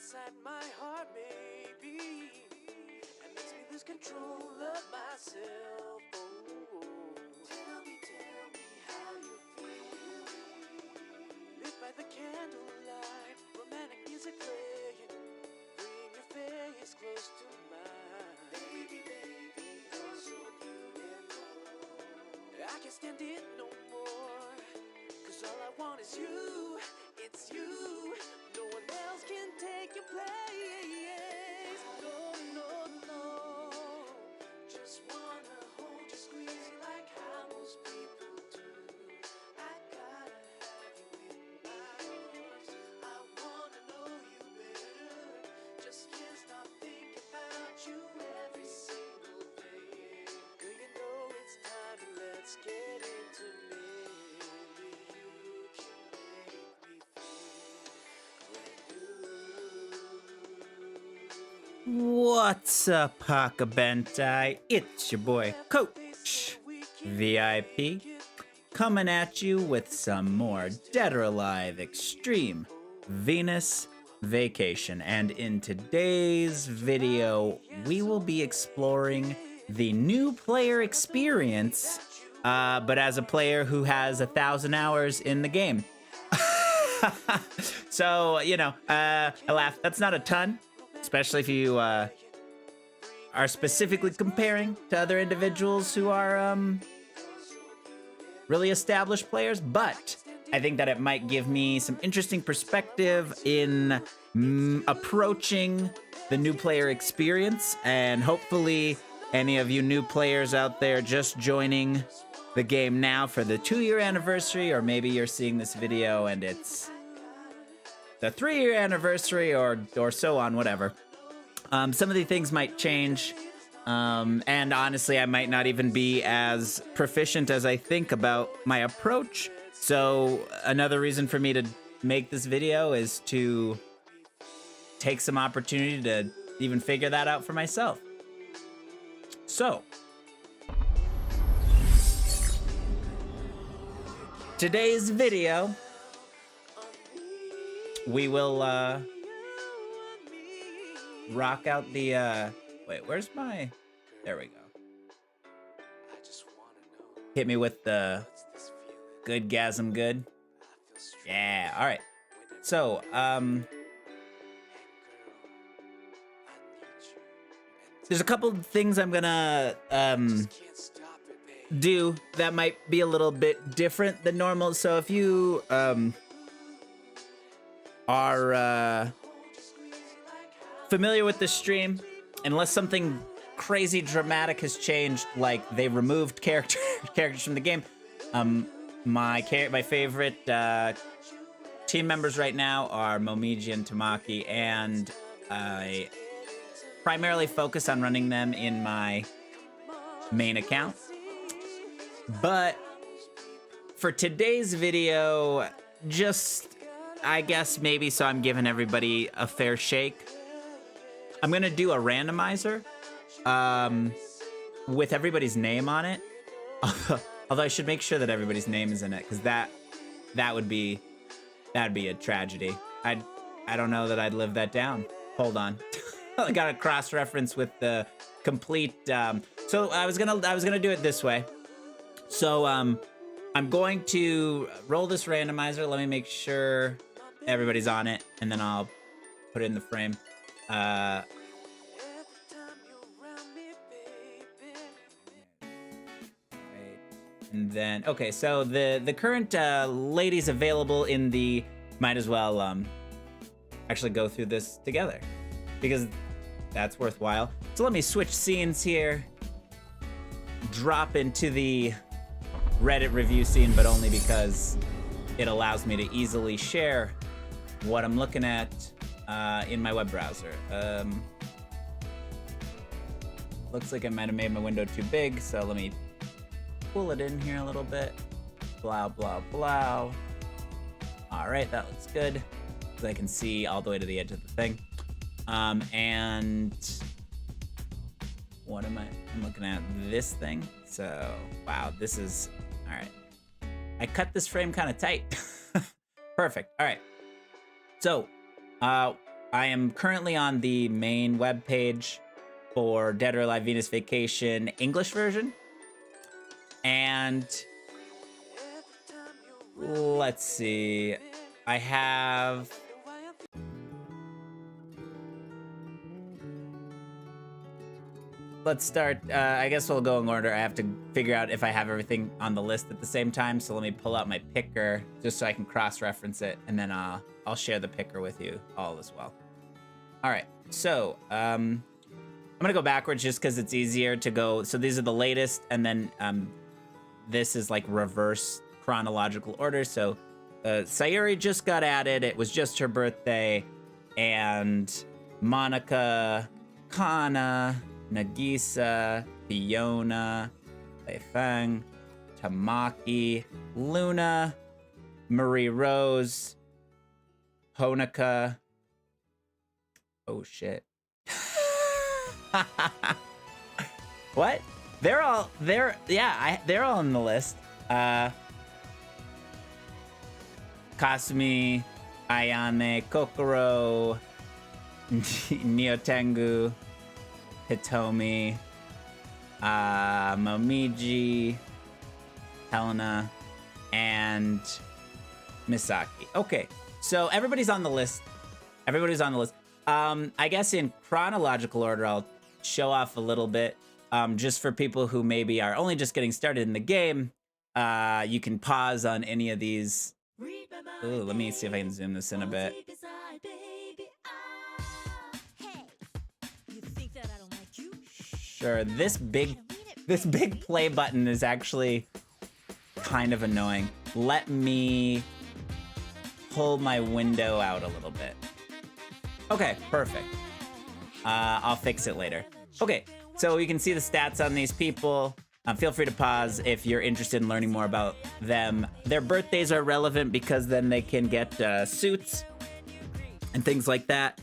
inside my heart, maybe, and makes me lose control of myself. Oh, tell me how you feel. Lit by the candlelight, romantic music playing. Bring your face close to mine. Baby, you're so beautiful. I can't stand it no more, 'cause all I want is you. It's you. No one else can take your place. No, no, no. Just wanna hold you, squeeze you like how most people do. I gotta have you in my arms. I wanna know you better. Just can't stop thinking about you every single day. Girl, you know it's time, let's get intimate. What's up, Hakabentai? It's your boy, Coach VIP, coming at you with some more Dead or Alive Extreme Venus Vacation. And in today's video, we will be exploring the new player experience, but as a player who has 1,000 hours in the game. So, you know, I laugh. That's not a ton. Especially if you are specifically comparing to other individuals who are really established players, but I think that it might give me some interesting perspective in approaching the new player experience, and hopefully any of you new players out there just joining the game now for the 2-year anniversary, or maybe you're seeing this video and it's the 3-year anniversary or so on, whatever. Some of the things might change, and honestly, I might not even be as proficient as I think about my approach. So another reason for me to make this video is to take some opportunity to even figure that out for myself. So today's video, we will rock out the wait, where's my, there we go. Hit me with the good gasm good. Yeah, all right. So there's a couple things I'm gonna do that might be a little bit different than normal. So if you are familiar with this stream, unless something crazy dramatic has changed, like they removed characters from the game, my favorite team members right now are Momiji and Tamaki, and I primarily focus on running them in my main account. But for today's video, just, I guess maybe so I'm giving everybody a fair shake, I'm gonna do a randomizer with everybody's name on it. Although I should make sure that everybody's name is in it, because that'd be a tragedy. I don't know that I'd live that down. Hold on. I got a cross-reference with the complete so I was gonna do it this way. So I'm going to roll this randomizer. Let me make sure everybody's on it, and then I'll put it in the frame. And then, okay, so the current ladies available in the, might as well actually go through this together, because that's worthwhile. So let me switch scenes here, drop into the Reddit review scene, but only because it allows me to easily share what I'm looking at in my web browser. Looks like I might have made my window too big, so let me pull it in here a little bit. Blah, blah, blah. All right, that looks good, because I can see all the way to the edge of the thing. And what am I'm looking at this thing. So, wow, this is, all right. I cut this frame kind of tight. Perfect, all right. So, I am currently on the main webpage for Dead or Alive Venus Vacation English version. And let's see. I have... Let's start. I guess we'll go in order. I have to figure out if I have everything on the list at the same time. So let me pull out my picker just so I can cross-reference it. And then I'll share the picker with you all as well. All right. So I'm going to go backwards just because it's easier to go. So these are the latest. And then this is like reverse chronological order. So Sayuri just got added. It was just her birthday. And Monica, Kana, Nagisa, Fiona, Leifeng, Tamaki, Luna, Marie Rose, Honika. Oh shit. What? They're all on the list. Kasumi, Ayane, Kokoro, Niotengu, Hitomi, Momiji, Helena, and Misaki. Okay, so everybody's on the list. Everybody's on the list. I guess in chronological order, I'll show off a little bit. Just for people who maybe are only just getting started in the game, you can pause on any of these. Ooh, let me see if I can zoom this in a bit. Sure, this big play button is actually kind of annoying. Let me pull my window out a little bit. Okay, perfect. I'll fix it later. Okay, so you can see the stats on these people. Feel free to pause if you're interested in learning more about them. Their birthdays are relevant because then they can get suits and things like that.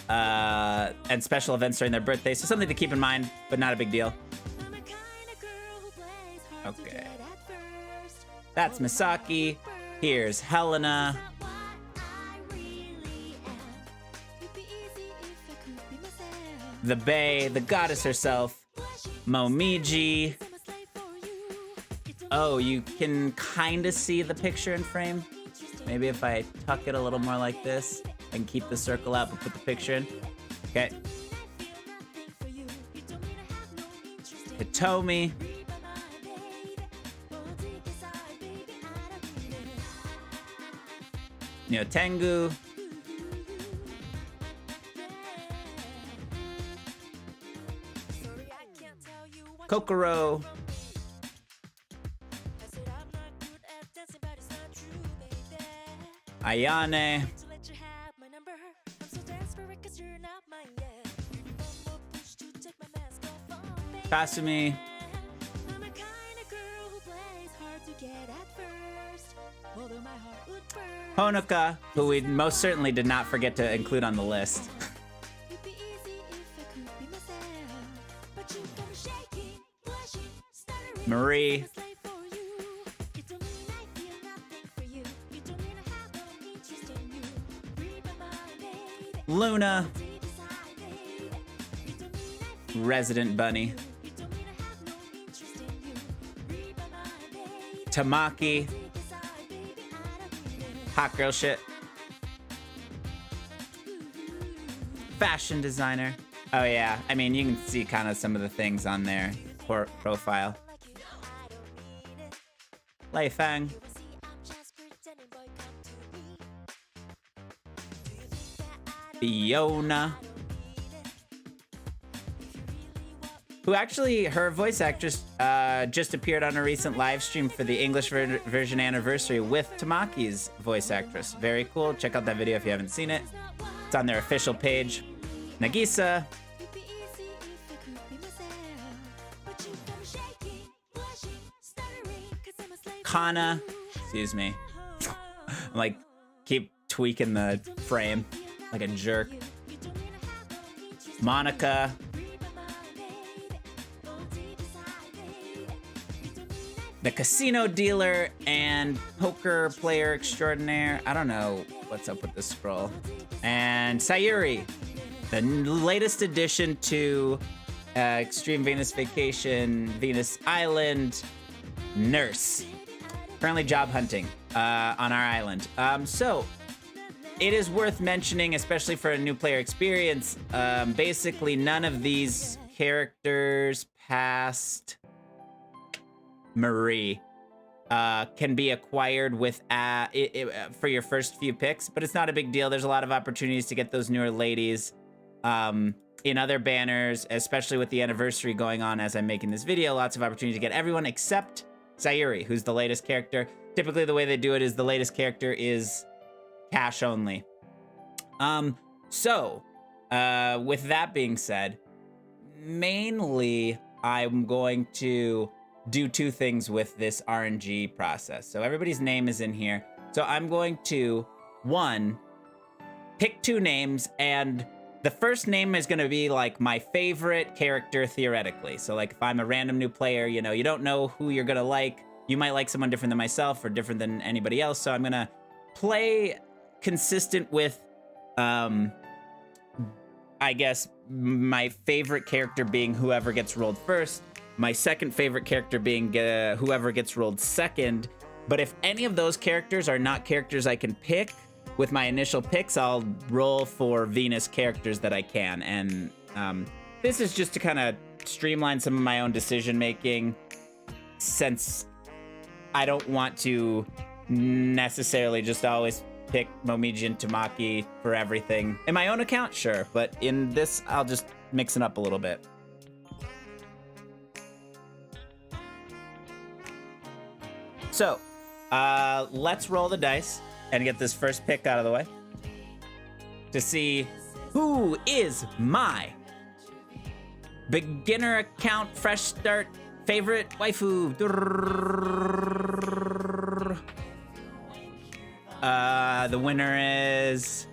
And special events during their birthday. So something to keep in mind, but not a big deal. Okay. That's Misaki. Here's Helena. The Bae, the goddess herself. Momiji. Oh, you can kind of see the picture in frame. Maybe if I tuck it a little more like this and keep the circle out but put the picture in. Okay. Hitomi. Niotengu. Kokoro. Ayane. Kasumi. Honoka, who we most certainly did not forget to include on the list. Marie. Luna. Resident Bunny. Tamaki. Hot girl shit. Fashion designer. Oh yeah, I mean, you can see kind of some of the things on their profile. Leifeng. Fiona. Who actually, her voice actress just appeared on a recent live stream for the English version anniversary with Tamaki's voice actress. Very cool. Check out that video if you haven't seen it. It's on their official page. Nagisa. Kana. Excuse me. I'm like, keep tweaking the frame like a jerk. Monica. The casino dealer and poker player extraordinaire. I don't know what's up with this scroll. And Sayuri, the latest addition to Extreme Venus Vacation, Venus Island, nurse. Currently job hunting on our island. So it is worth mentioning, especially for a new player experience, basically none of these characters past Marie can be acquired with for your first few picks, but it's not a big deal. There's a lot of opportunities to get those newer ladies in other banners, especially with the anniversary going on as I'm making this video. Lots of opportunities to get everyone except Sayuri, who's the latest character. Typically the way they do it is the latest character is cash only. So with that being said, mainly I'm going to do two things with this RNG process. So everybody's name is in here. So I'm going to, one, pick two names, and the first name is gonna be like my favorite character theoretically. So like if I'm a random new player, you know, you don't know who you're gonna like. You might like someone different than myself or different than anybody else. So I'm gonna play consistent with, I guess, my favorite character being whoever gets rolled first. My second favorite character being whoever gets rolled second. But if any of those characters are not characters I can pick, with my initial picks, I'll roll for Venus characters that I can. And this is just to kind of streamline some of my own decision making, since I don't want to necessarily just always pick Momiji and Tamaki for everything. In my own account, sure, but in this, I'll just mix it up a little bit. So, let's roll the dice and get this first pick out of the way to see who is my beginner account, fresh start, favorite waifu. The winner is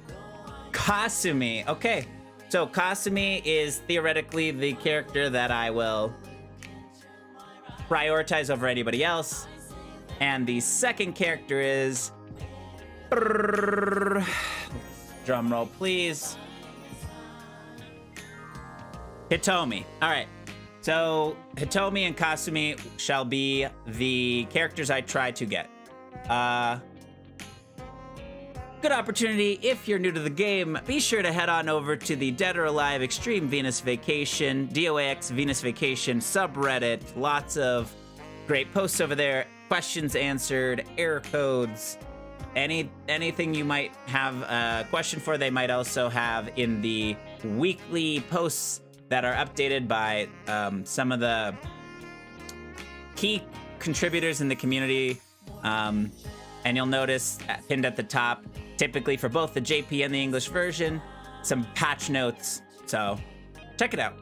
Kasumi. Okay, so Kasumi is theoretically the character that I will prioritize over anybody else. And the second character is... Drum roll, please. Hitomi. All right. So Hitomi and Kasumi shall be the characters I try to get. Good opportunity. If you're new to the game, be sure to head on over to the Dead or Alive Extreme Venus Vacation, DOAX Venus Vacation subreddit. Lots of great posts over there. Questions answered, error codes, anything you might have a question for, they might also have in the weekly posts that are updated by some of the key contributors in the community. And you'll notice pinned at the top, typically for both the JP and the English version, some patch notes. So check it out.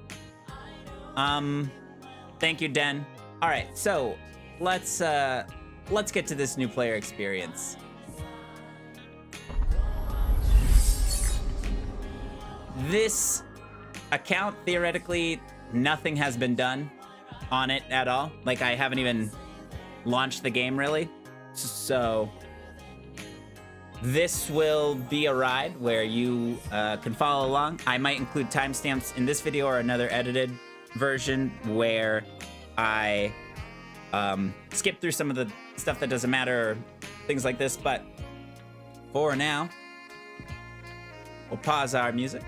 Thank you, Den. All right, so let's get to this new player experience. This account, theoretically, nothing has been done on it at all. Like, I haven't even launched the game, really. So this will be a ride where you can follow along. I might include timestamps in this video or another edited version where I skip through some of the stuff that doesn't matter or things like this, but for now, we'll pause our music.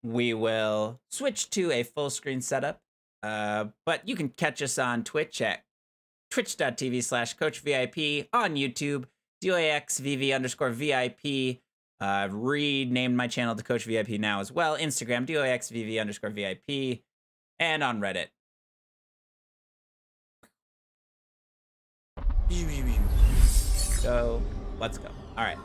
We will switch to a full screen setup, but you can catch us on Twitch at twitch.tv/CoachVIP, on YouTube, DOAXVV_VIP. I've renamed my channel to CoachVIP now as well. Instagram, DOAXVV_VIP, and on Reddit. So let's go. All right.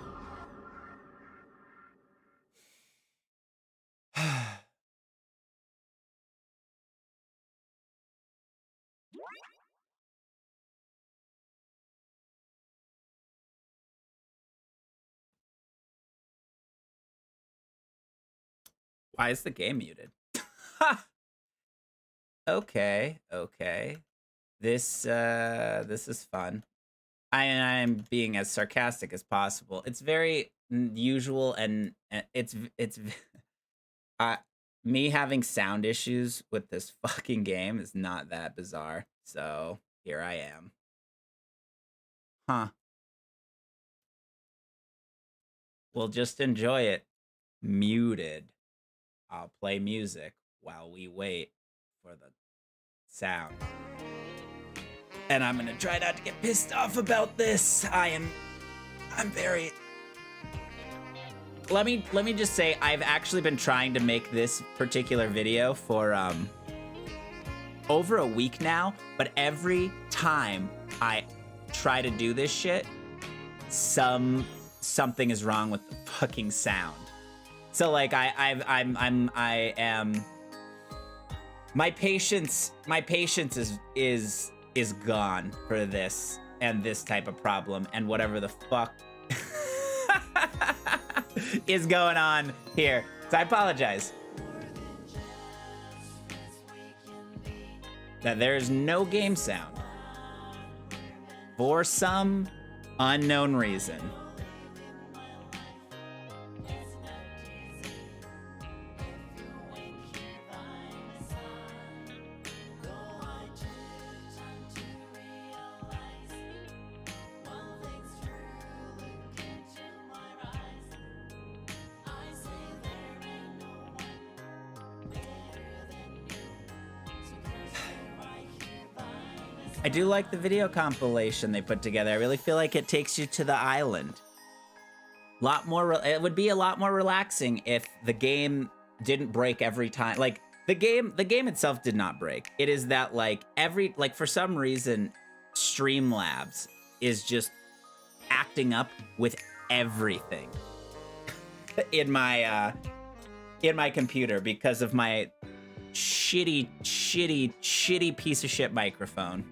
Why is the game muted? Okay. This is fun. I'm being as sarcastic as possible. It's very usual, and it's uh, me having sound issues with this fucking game is not that bizarre. So here I am. Huh. We'll just enjoy it. Muted. I'll play music while we wait for the sound. And I'm gonna try not to get pissed off about this. I'm very... Let me just say, I've actually been trying to make this particular video for over a week now, but every time I try to do this shit, something is wrong with the fucking sound. So like I am my patience is gone for this and this type of problem and whatever the fuck is going on here. So I apologize that there's no game sound for some unknown reason. I do like the video compilation they put together. I really feel like it takes you to the island. It would be a lot more relaxing if the game didn't break every time. Like the game itself did not break. It is that like for some reason, Streamlabs is just acting up with everything in my computer because of my shitty piece of shit microphone.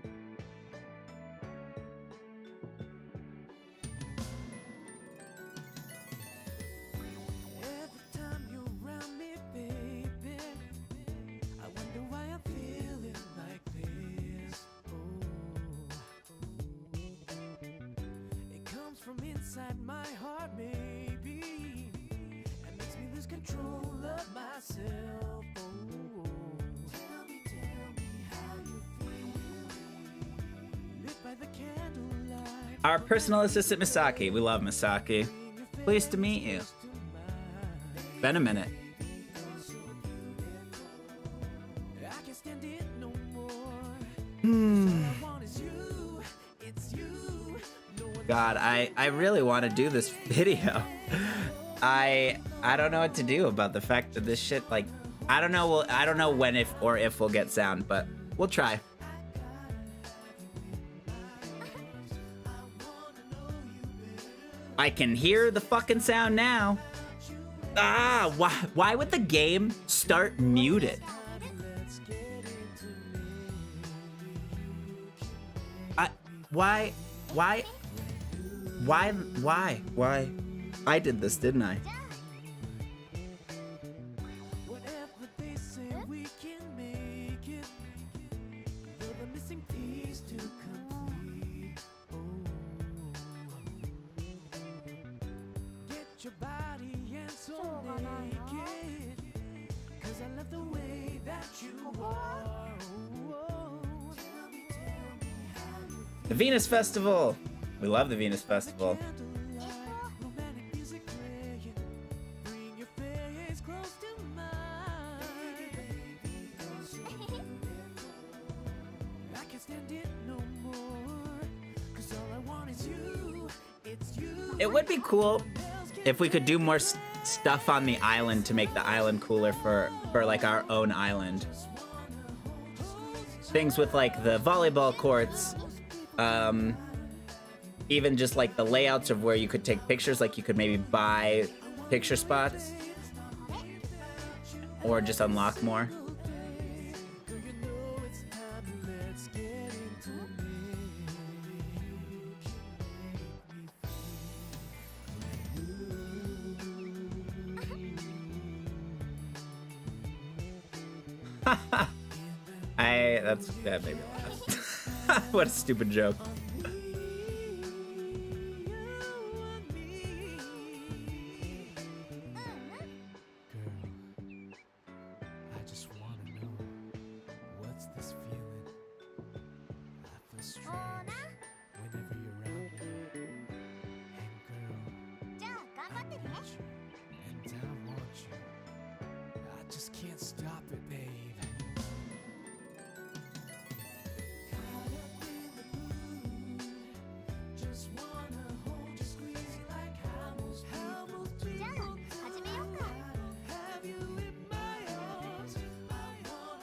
Our personal assistant, Misaki. We love Misaki. Pleased to meet you. Been a minute. God, I really want to do this video. I don't know what to do about the fact that this shit, like, I don't know when if we'll get sound, but we'll try. I can hear the fucking sound now. Ah, why would the game start muted? Why? I did this, didn't I? The Venus Festival. We love the Venus Festival. It would be cool if we could do more stuff on the island to make the island cooler for like our own island. Things with like the volleyball courts, even just like the layouts of where you could take pictures, like you could maybe buy picture spots or just unlock more. That made me laugh. What a stupid joke. can't stop it, babe.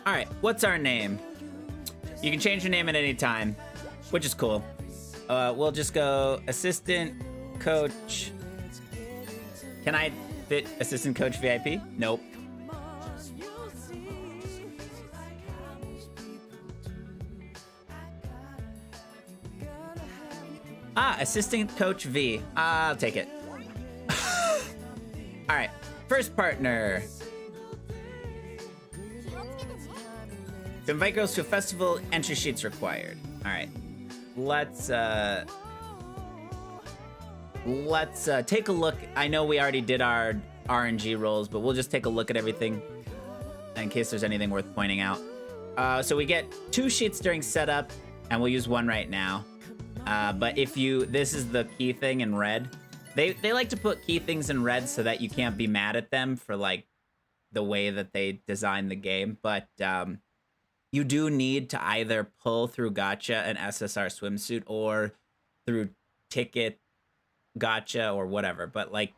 All right, what's our name? You can change your name at any time, which is cool. We'll just go assistant coach. Can I fit assistant coach VIP? Nope. Assistant coach V. I'll take it. All right, first partner. To invite girls to a festival, entry sheets required. All right, let's take a look. I know we already did our RNG rolls, but we'll just take a look at everything in case there's anything worth pointing out. So we get 2 sheets during setup, and we'll use 1 right now. But if this is the key thing in red. They like to put key things in red so that you can't be mad at them for like the way that they design the game. But you do need to either pull through Gacha an SSR swimsuit or through ticket Gacha or whatever. But like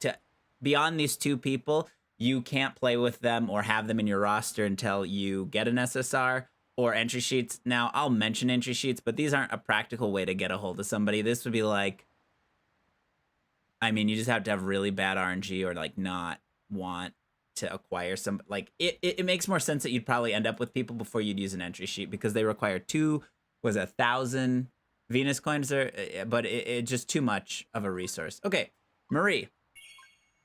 beyond these 2 people, you can't play with them or have them in your roster until you get an SSR or entry sheets. Now, I'll mention entry sheets, but these aren't a practical way to get a hold of somebody. This would be like, I mean, you just have to have really bad RNG or like not want to acquire some, like it makes more sense that you'd probably end up with people before you'd use an entry sheet because they require 1,000 Venus coins, but it's just too much of a resource. Okay, Marie,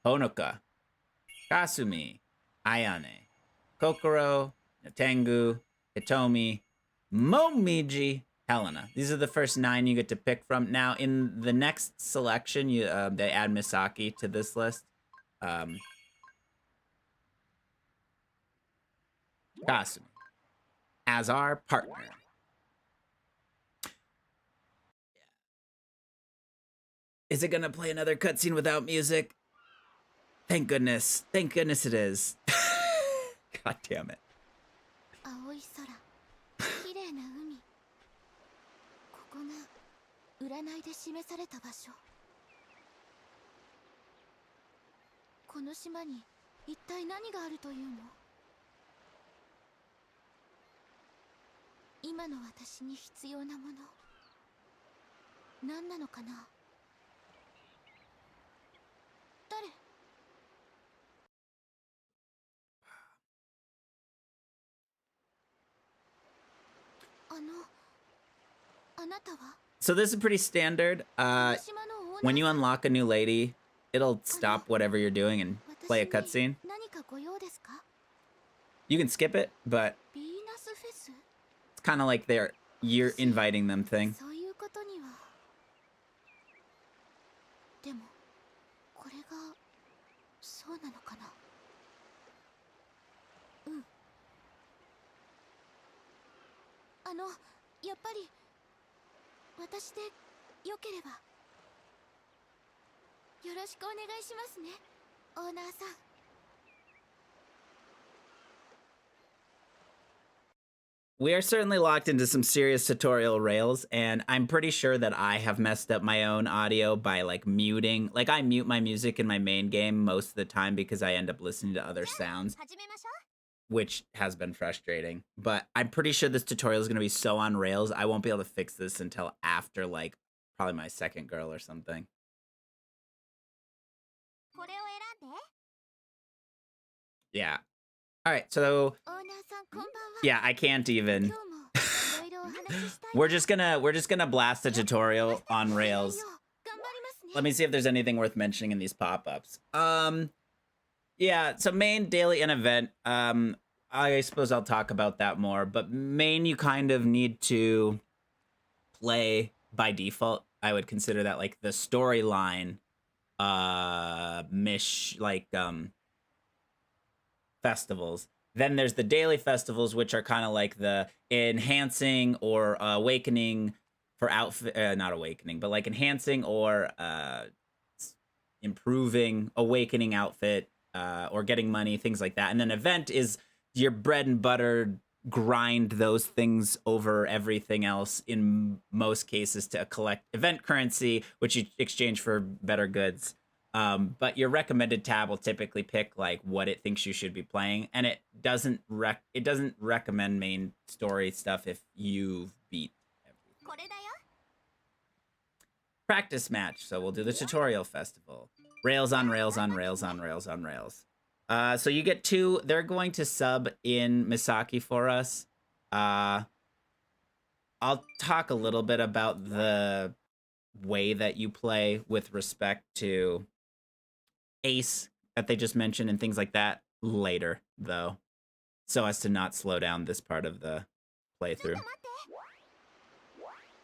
Honoka, Kasumi, Ayane, Kokoro, Tengu, Hitomi, Momiji, Helena. These are the first 9 you get to pick from. Now, in the next selection, they add Misaki to this list. Kasumi as our partner. Is it gonna play another cutscene without music? Thank goodness. Thank goodness it is. God damn it. 青い空、綺麗な海。ここが占いで示された場所。この島に一体何があるというの？今の私に必要なもの、何なのかな？誰？あなたは？ So this is pretty standard. When you unlock a new lady, it'll stop whatever you're doing and play a cutscene. You can skip it, but it's kind of like you're inviting them thing. でもこれがそうなのかな。うん。やっぱり私でよければよろしくお願いしますね、オーナーさん。We are certainly locked into some serious tutorial rails, and I'm pretty sure that I have messed up my own audio by like muting. Like I mute my music in my main game most of the time because I end up listening to other sounds, which has been frustrating. But I'm pretty sure this tutorial is going to be so on rails, I won't be able to fix this until after like probably my second girl or something. Yeah. All right, so yeah, I can't even. we're just gonna blast the tutorial on rails. Let me see if there's anything worth mentioning in these pop-ups. Yeah, so main, daily, and event. I suppose I'll talk about that more, but main you kind of need to play by default. I would consider that like the storyline festivals. Then there's the daily festivals, which are kind of like the enhancing or awakening for outfit, not awakening, but like enhancing or improving awakening outfit or getting money, things like that. And then event is your bread and butter, grind those things over everything else in most cases to collect event currency, which you exchange for better goods. But your recommended tab will typically pick like what it thinks you should be playing, and it doesn't recommend main story stuff if you've beat everything. Practice match. So we'll do the tutorial festival. Rails on rails on rails on rails on rails. So you get 2. They're going to sub in Misaki for us. I'll talk a little bit about the way that you play with respect to Ace that they just mentioned and things like that later, though, so as to not slow down this part of the playthrough.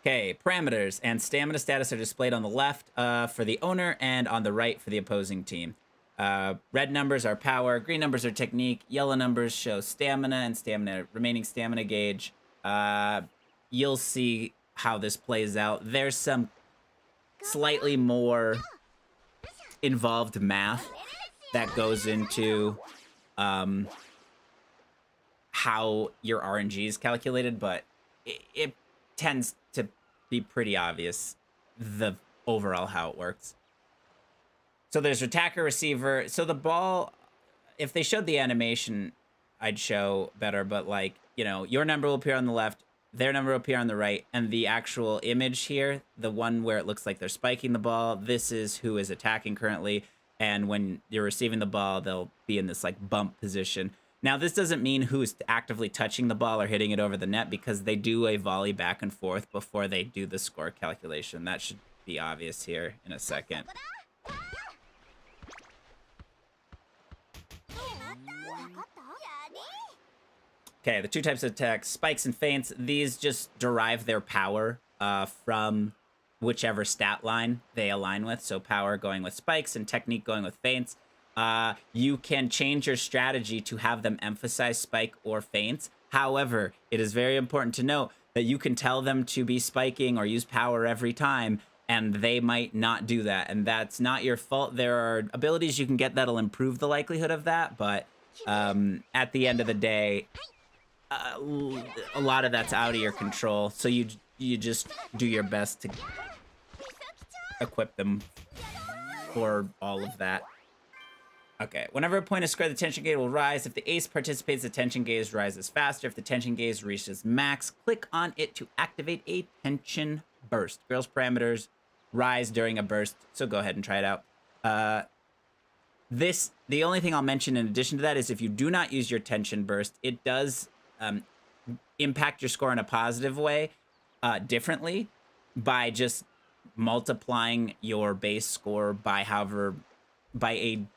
Okay, parameters and stamina status are displayed on the left for the owner and on the right for the opposing team. Red numbers are power, green numbers are technique, yellow numbers show stamina and remaining stamina gauge. You'll see how this plays out. There's some slightly more involved math that goes into how your RNG is calculated, but it tends to be pretty obvious the overall how it works. So there's attacker, receiver. So the ball, if they showed the animation, I'd show better, but like, you know, your number will appear on the left, their number will appear on the right, and the actual image here, the one where it looks like they're spiking the ball, this is who is attacking currently, and when you're receiving the ball, they'll be in this like bump position. Now, this doesn't mean who's actively touching the ball or hitting it over the net, because they do a volley back and forth before they do the score calculation. That should be obvious here in a second. Okay, the 2 types of attacks, spikes and feints, these just derive their power from whichever stat line they align with. So power going with spikes and technique going with feints. You can change your strategy to have them emphasize spike or feints. However, it is very important to note that you can tell them to be spiking or use power every time, and they might not do that. And that's not your fault. There are abilities you can get that'll improve the likelihood of that, but at the end of the day, a lot of that's out of your control. So you just do your best to equip them for all of that. Okay, whenever a point is squared, the tension gauge will rise. If the ace participates, the tension gauge rises faster. If the tension gauge reaches max, click on it to activate a tension burst. Girls' parameters rise during a burst, so go ahead and try it out. The only thing I'll mention in addition to that is if you do not use your tension burst, it does impact your score in a positive way differently by just multiplying your base score by a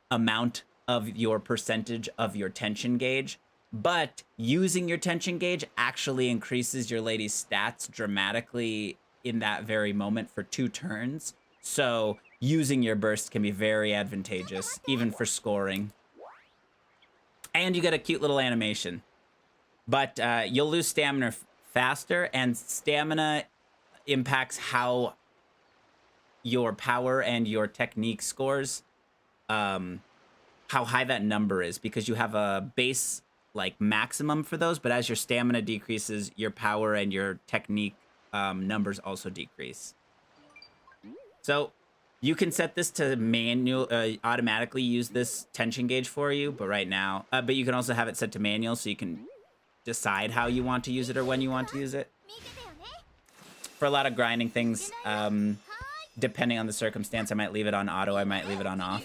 amount of your percentage of your tension gauge. But using your tension gauge actually increases your lady's stats dramatically in that very moment for 2 turns. So using your burst can be very advantageous, even for scoring. And you get a cute little animation. But you'll lose stamina faster, and stamina impacts how your power and your technique scores, how high that number is, because you have a base like maximum for those, but as your stamina decreases, your power and your technique numbers also decrease. So you can set this to automatically use this tension gauge for you, but right now, but you can also have it set to manual, so you can decide how you want to use it or when you want to use it. For a lot of grinding things, depending on the circumstance, I might leave it on auto, I might leave it on off.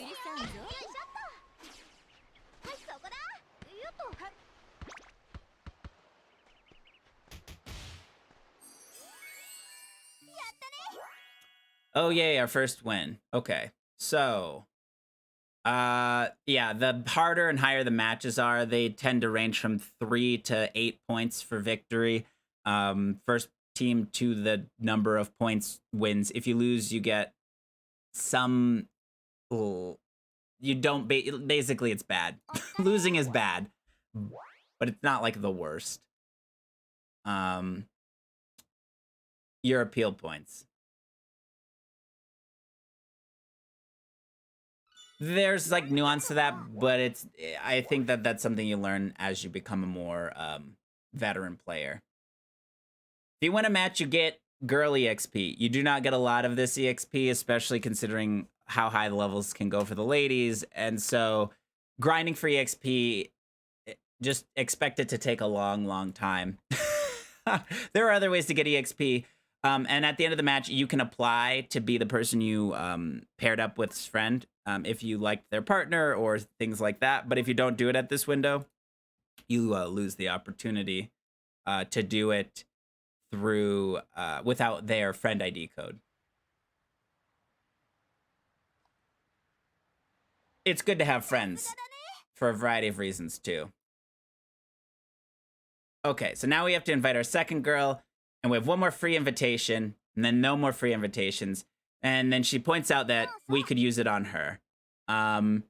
Oh yay, our first win. Okay, so yeah, the harder and higher the matches are, they tend to range from 3 to 8 points for victory. First team to the number of points wins. If you lose, you get some. You don't. Basically, it's bad. Losing is bad, but it's not like the worst. Your appeal points. There's like nuance to that, but I think that that's something you learn as you become a more veteran player. If you win a match, you get girl EXP. You do not get a lot of this EXP, especially considering how high the levels can go for the ladies. And so grinding for EXP, just expect it to take a long, long time. There are other ways to get EXP. And at the end of the match, you can apply to be the person you paired up with's friend if you liked their partner or things like that. But if you don't do it at this window, you lose the opportunity to do it through without their friend ID code. It's good to have friends for a variety of reasons too. Okay, so now we have to invite our second girl, and we have one more free invitation, and then no more free invitations. And then she points out that we could use it on her. I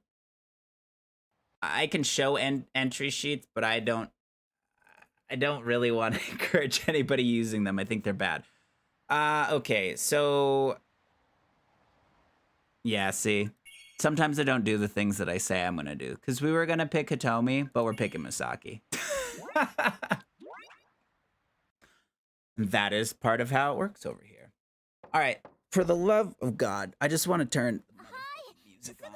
can show entry sheets, but I don't really want to encourage anybody using them. I think they're bad. Okay, so yeah, see, sometimes I don't do the things that I say I'm gonna do, because we were gonna pick Hitomi, but we're picking Misaki. That is part of how it works over here. All right, for the love of God, I just want to turn the music on.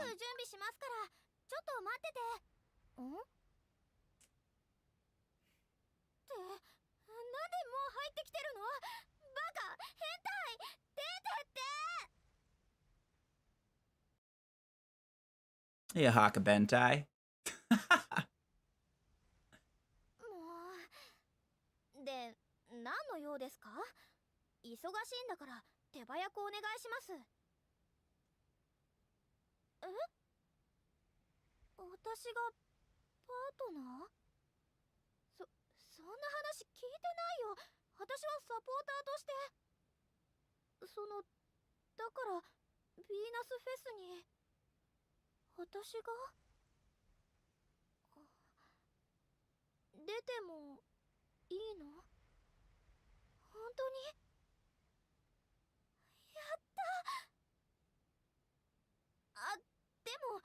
Yeah, Hakabentai. で、何の用ですか？忙しいんだから手早くお願いします。え？私がパートナー？そんな話聞いてないよ。私はサポーターとして。だからヴィーナスフェスに私が出てもいいの？本当に？やった！でも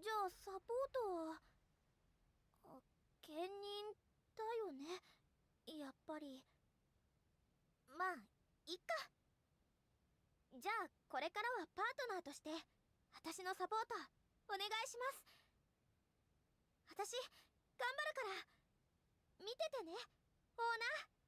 じゃあサポートは兼任だよね、やっぱり。まあいっか。じゃあこれからはパートナーとして私のサポートお願いします。私頑張るから見ててね、オーナー。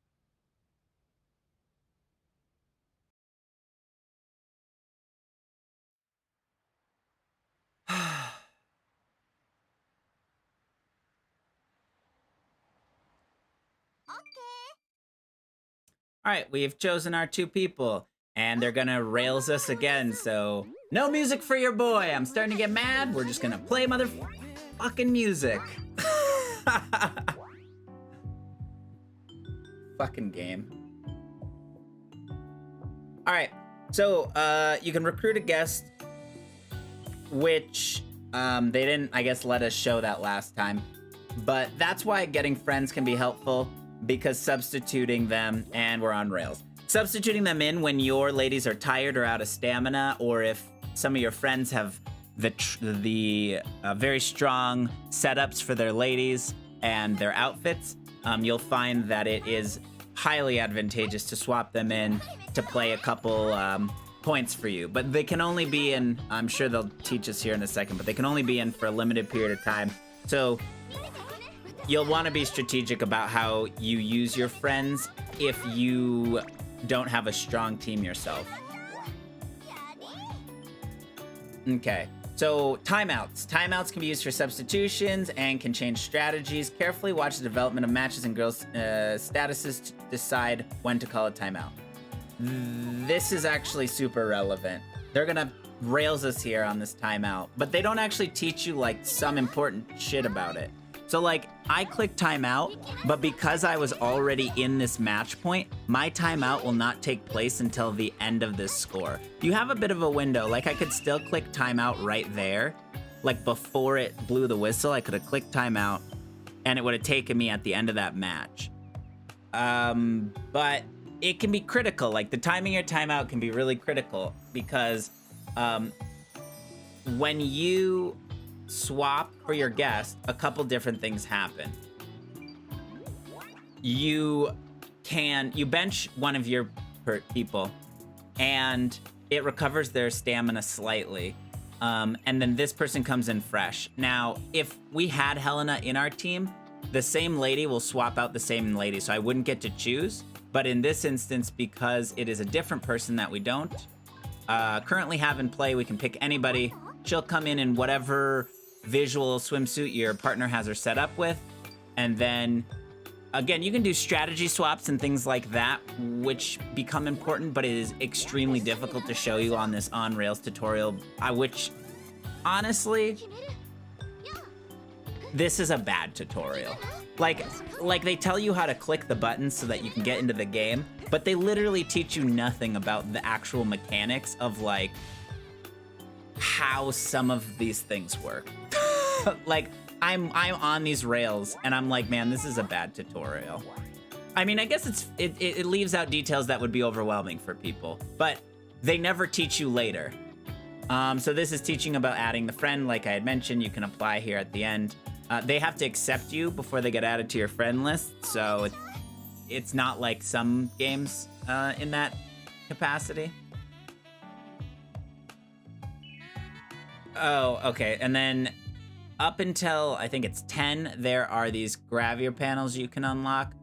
All right, we've chosen our two people, and they're gonna rails us again, so no music for your boy. I'm starting to get mad. We're just gonna play motherfucking music. Fucking game. All right, so you can recruit a guest, which they didn't, I guess, let us show that last time. But that's why getting friends can be helpful, because substituting them, and we're on rails. Substituting them in when your ladies are tired or out of stamina, or if some of your friends have the very strong setups for their ladies and their outfits, you'll find that it is highly advantageous to swap them in to play a couple points for you. But they can only be in, I'm sure they'll teach us here in a second, but they can only be in for a limited period of time. So you'll want to be strategic about how you use your friends if you don't have a strong team yourself. Okay, so timeouts. Timeouts can be used for substitutions and can change strategies. Carefully watch the development of matches and girls' statuses to decide when to call a timeout. This is actually super relevant. They're gonna rails us here on this timeout, but they don't actually teach you like some important shit about it. So like, I click timeout, but because I was already in this match point, my timeout will not take place until the end of this score. You have a bit of a window. Like, I could still click timeout right there. Like, before it blew the whistle, I could have clicked timeout and it would have taken me at the end of that match. But it can be critical. Like, the timing of your timeout can be really critical because when you swap for your guest, a couple different things happen. You bench one of your people, and it recovers their stamina slightly. And then this person comes in fresh. Now, if we had Helena in our team, the same lady will swap out the same lady, so I wouldn't get to choose. But in this instance, because it is a different person that we don't currently have in play, we can pick anybody. She'll come in whatever visual swimsuit your partner has her set up with. And then, again, you can do strategy swaps and things like that, which become important, but it is extremely difficult to show you on this on-rails tutorial, which, honestly, this is a bad tutorial. Like they tell you how to click the buttons so that you can get into the game, but they literally teach you nothing about the actual mechanics of, like, how some of these things work. Like, I'm on these rails, and I'm like, man, this is a bad tutorial. I mean, I guess it leaves out details that would be overwhelming for people, but they never teach you later. So this is teaching about adding the friend, like I had mentioned. You can apply here at the end. They have to accept you before they get added to your friend list, so it's not like some games in that capacity. Oh, okay, and then up until, I think it's 10, there are these Gravier panels you can unlock.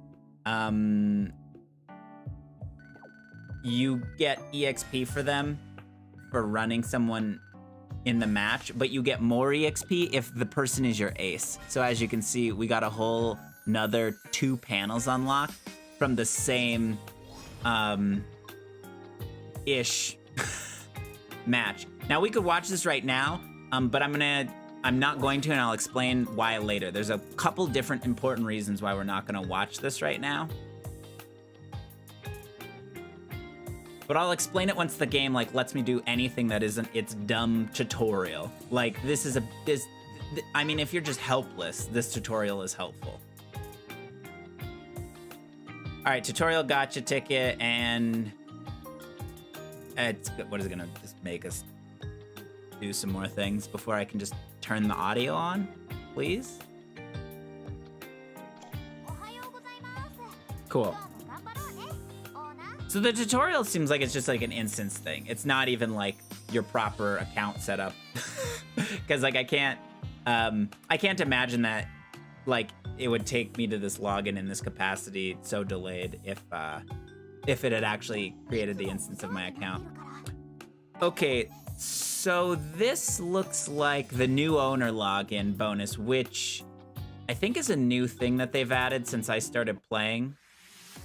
You get EXP for them for running someone in the match, but you get more EXP if the person is your ace. So as you can see, we got a whole another 2 panels unlocked from the same ish match. Now we could watch this right now, but I'm not going to, and I'll explain why later. There's a couple different important reasons why we're not gonna watch this right now. But I'll explain it once the game, like, lets me do anything that isn't its dumb tutorial. Like, I mean, if you're just helpless, this tutorial is helpful. All right, tutorial gotcha ticket, and what is it gonna just make us do some more things before I can just turn the audio on, please? Cool. So the tutorial seems like it's just like an instance thing. It's not even like your proper account setup. Because like I can't imagine that like it would take me to this login in this capacity so delayed if it had actually created the instance of my account. Okay, so this looks like the new owner login bonus, which I think is a new thing that they've added since I started playing.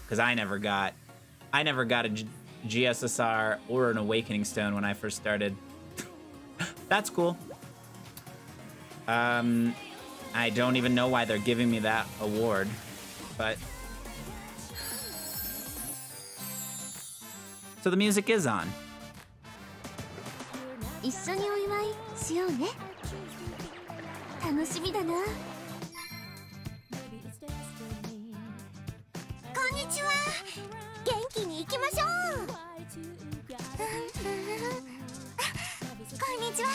Because I never got a GSSR or an Awakening Stone when I first started. That's cool. I don't even know why they're giving me that award, but... So the music is on. 一緒にお祝いしようね。楽しみだな。こんにちは。元気に行きましょう。こんにちは。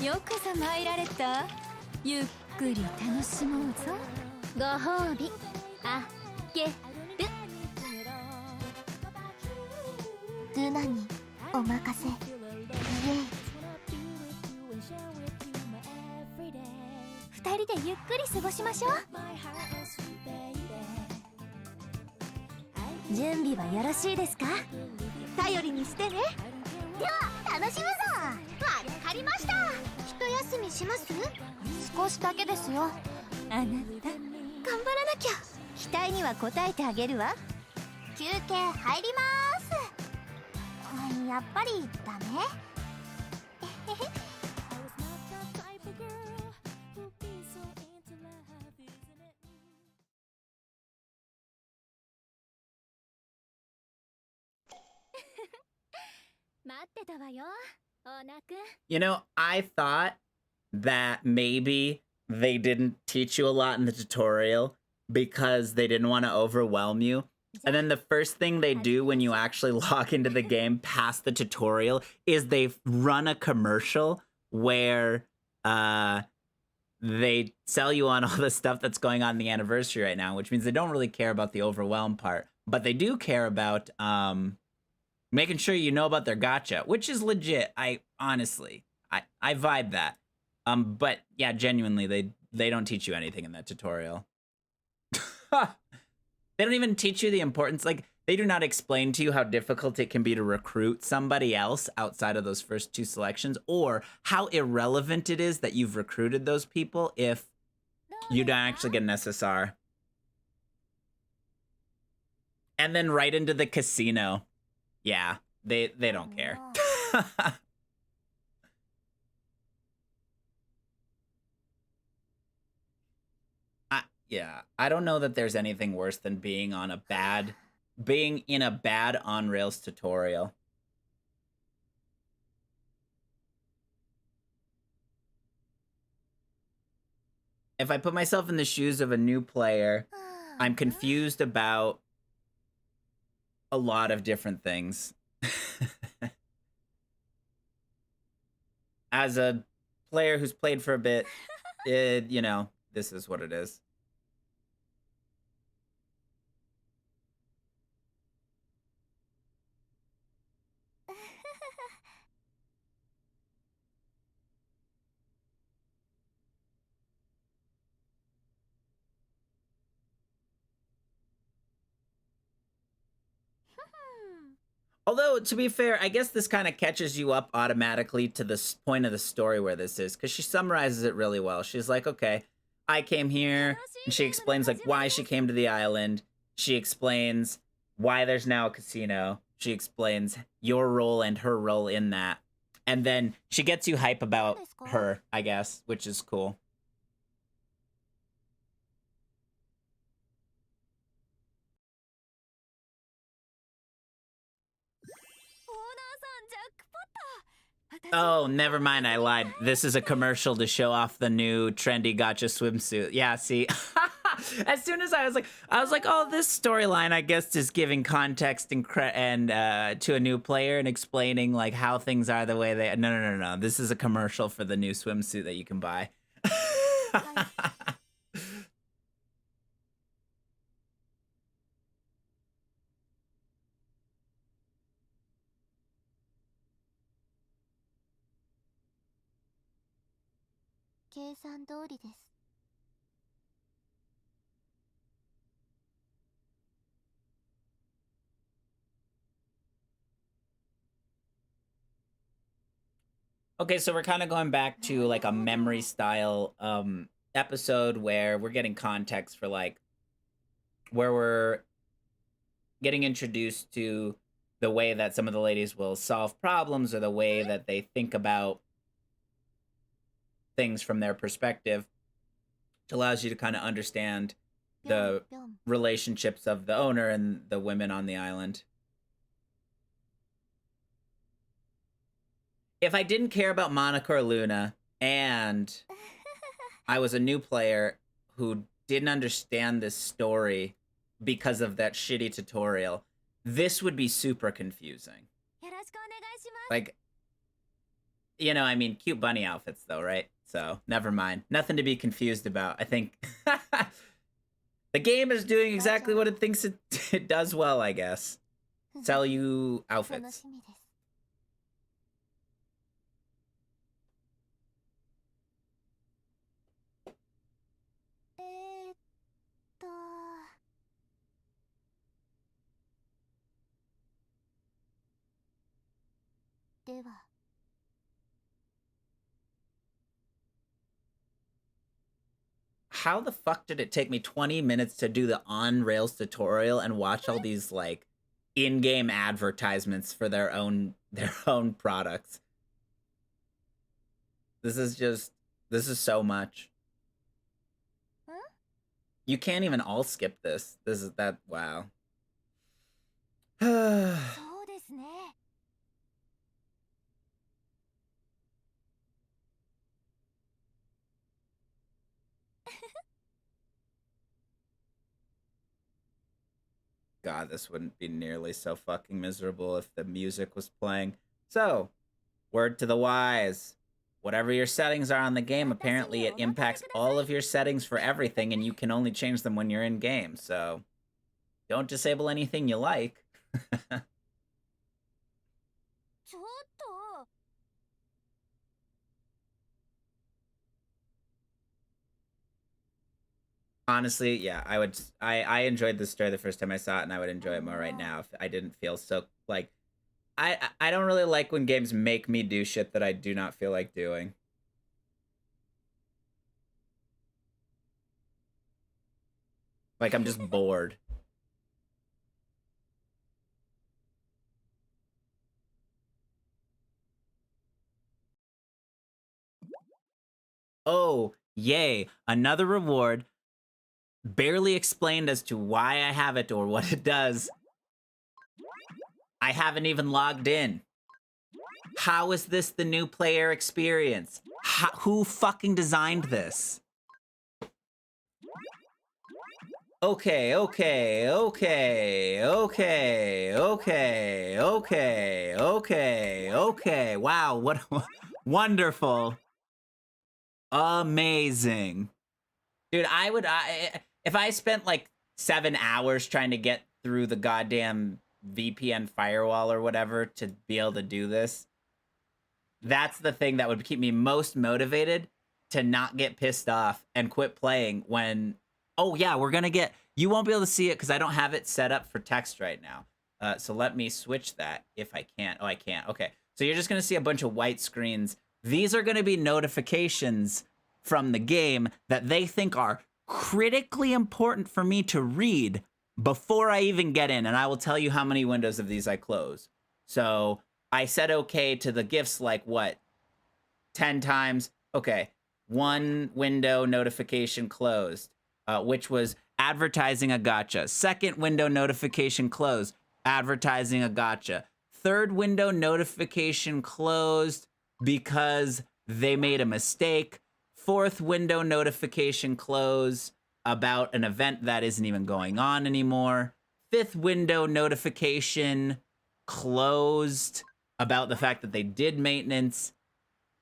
よくぞ参られた。ゆっくり楽しもうぞ。ご褒美あげる。ルナにお任せ。イエイ。二人でゆっくり過ごしましょう。準備はよろしいですか？頼りにしてね。では楽しむぞ。わかりました。一休みします？少しだけですよ。あなた頑張らなきゃ。期待には応えてあげるわ。休憩入ります。やっぱりダメ？You know, I thought that maybe they didn't teach you a lot in the tutorial because they didn't want to overwhelm you. And then the first thing they do when you actually log into the game past the tutorial is they run a commercial where they sell you on all the stuff that's going on in the anniversary right now, which means they don't really care about the overwhelm part, but they do care about making sure you know about their gacha, which is legit. I honestly vibe that. But yeah, genuinely, they don't teach you anything in that tutorial. They don't even teach you the importance. Like, they do not explain to you how difficult it can be to recruit somebody else outside of those first two selections, or how irrelevant it is that you've recruited those people if you don't actually get an SSR. And then right into the casino. Yeah, they don't care. Yeah, I don't know that there's anything worse than being in a bad on Rails tutorial. If I put myself in the shoes of a new player, I'm confused about a lot of different things. As a player who's played for a bit, you know, this is what it is. Although, to be fair, I guess this kind of catches you up automatically to the point of the story where this is, because she summarizes it really well. She's like, okay, I came here, and she explains like why she came to the island. She explains why there's now a casino. She explains your role and her role in that. And then she gets you hype about her, I guess, which is cool. Oh, never mind. I lied. This is a commercial to show off the new trendy gotcha swimsuit. Yeah, see. As soon as I was like, oh, this storyline, I guess, is giving context and to a new player and explaining like how things are the way they. No. This is a commercial for the new swimsuit that you can buy. Okay, so we're kind of going back to like a memory style episode where we're getting context for like where we're getting introduced to the way that some of the ladies will solve problems or the way that they think about things from their perspective, which allows you to kind of understand the relationships of the owner and the women on the island. If I didn't care about Monica or Luna and I was a new player who didn't understand this story because of that shitty tutorial, this would be super confusing. Like, you know, I mean, cute bunny outfits though, right? So, never mind. Nothing to be confused about. I think the game is doing exactly what it thinks it does well, I guess. Sell you outfits. How the fuck did it take me 20 minutes to do the on Rails tutorial and watch all these like in-game advertisements for their own products? This is so much. You can't even all skip this. This is that wow. God, this wouldn't be nearly so fucking miserable if the music was playing. So, word to the wise. Whatever your settings are on the game, apparently it impacts all of your settings for everything, and you can only change them when you're in game. So, don't disable anything you like. ちょっと Honestly, yeah, I enjoyed the story the first time I saw it, and I would enjoy it more right now if I didn't feel so like I don't really like when games make me do shit that I do not feel like doing. Like I'm just bored. Oh, yay, another reward. Barely explained as to why I have it or what it does. I haven't even logged in. How is this the new player experience? Who fucking designed this? Okay. Wow, what wonderful. Amazing. Dude, if I spent like 7 hours trying to get through the goddamn VPN firewall or whatever to be able to do this, that's the thing that would keep me most motivated to not get pissed off and quit playing when, oh yeah, you won't be able to see it because I don't have it set up for text right now. So let me switch that if I can't. Oh, I can't. Okay. So you're just going to see a bunch of white screens. These are going to be notifications from the game that they think are critically important for me to read before I even get in. And I will tell you how many windows of these I close. So I said okay to the gifts like what? 10 times. Okay. One window notification closed, which was advertising a gotcha. Second window notification closed, advertising a gotcha. Third window notification closed because they made a mistake. Fourth window notification closed about an event that isn't even going on anymore. Fifth window notification closed about the fact that they did maintenance.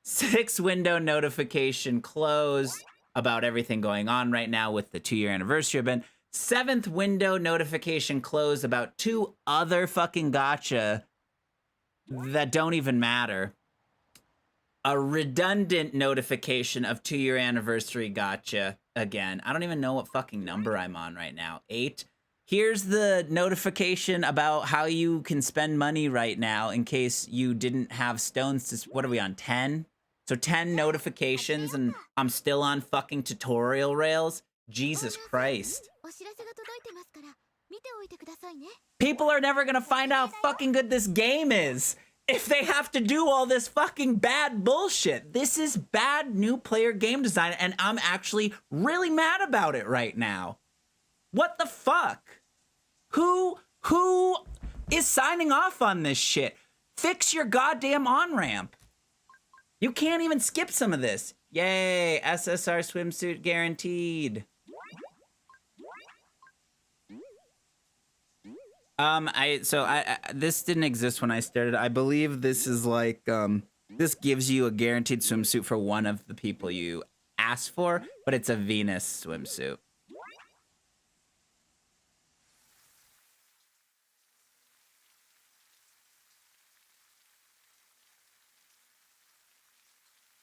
Sixth window notification closed about everything going on right now with the 2-year anniversary event. Seventh window notification closed about 2 other fucking gotcha that don't even matter. A redundant notification of 2-year anniversary gotcha again. I don't even know what fucking number I'm on right now. 8. Here's the notification about how you can spend money right now in case you didn't have stones to... What are we on, 10? So 10 notifications and I'm still on fucking tutorial rails? Jesus Christ. People are never gonna find out how fucking good this game is if they have to do all this fucking bad bullshit. This is bad new player game design, and I'm actually really mad about it right now. What the fuck? Who is signing off on this shit? Fix your goddamn on-ramp. You can't even skip some of this. Yay, SSR swimsuit guaranteed. This didn't exist when I started. I believe this is like, this gives you a guaranteed swimsuit for one of the people you asked for, but it's a Venus swimsuit.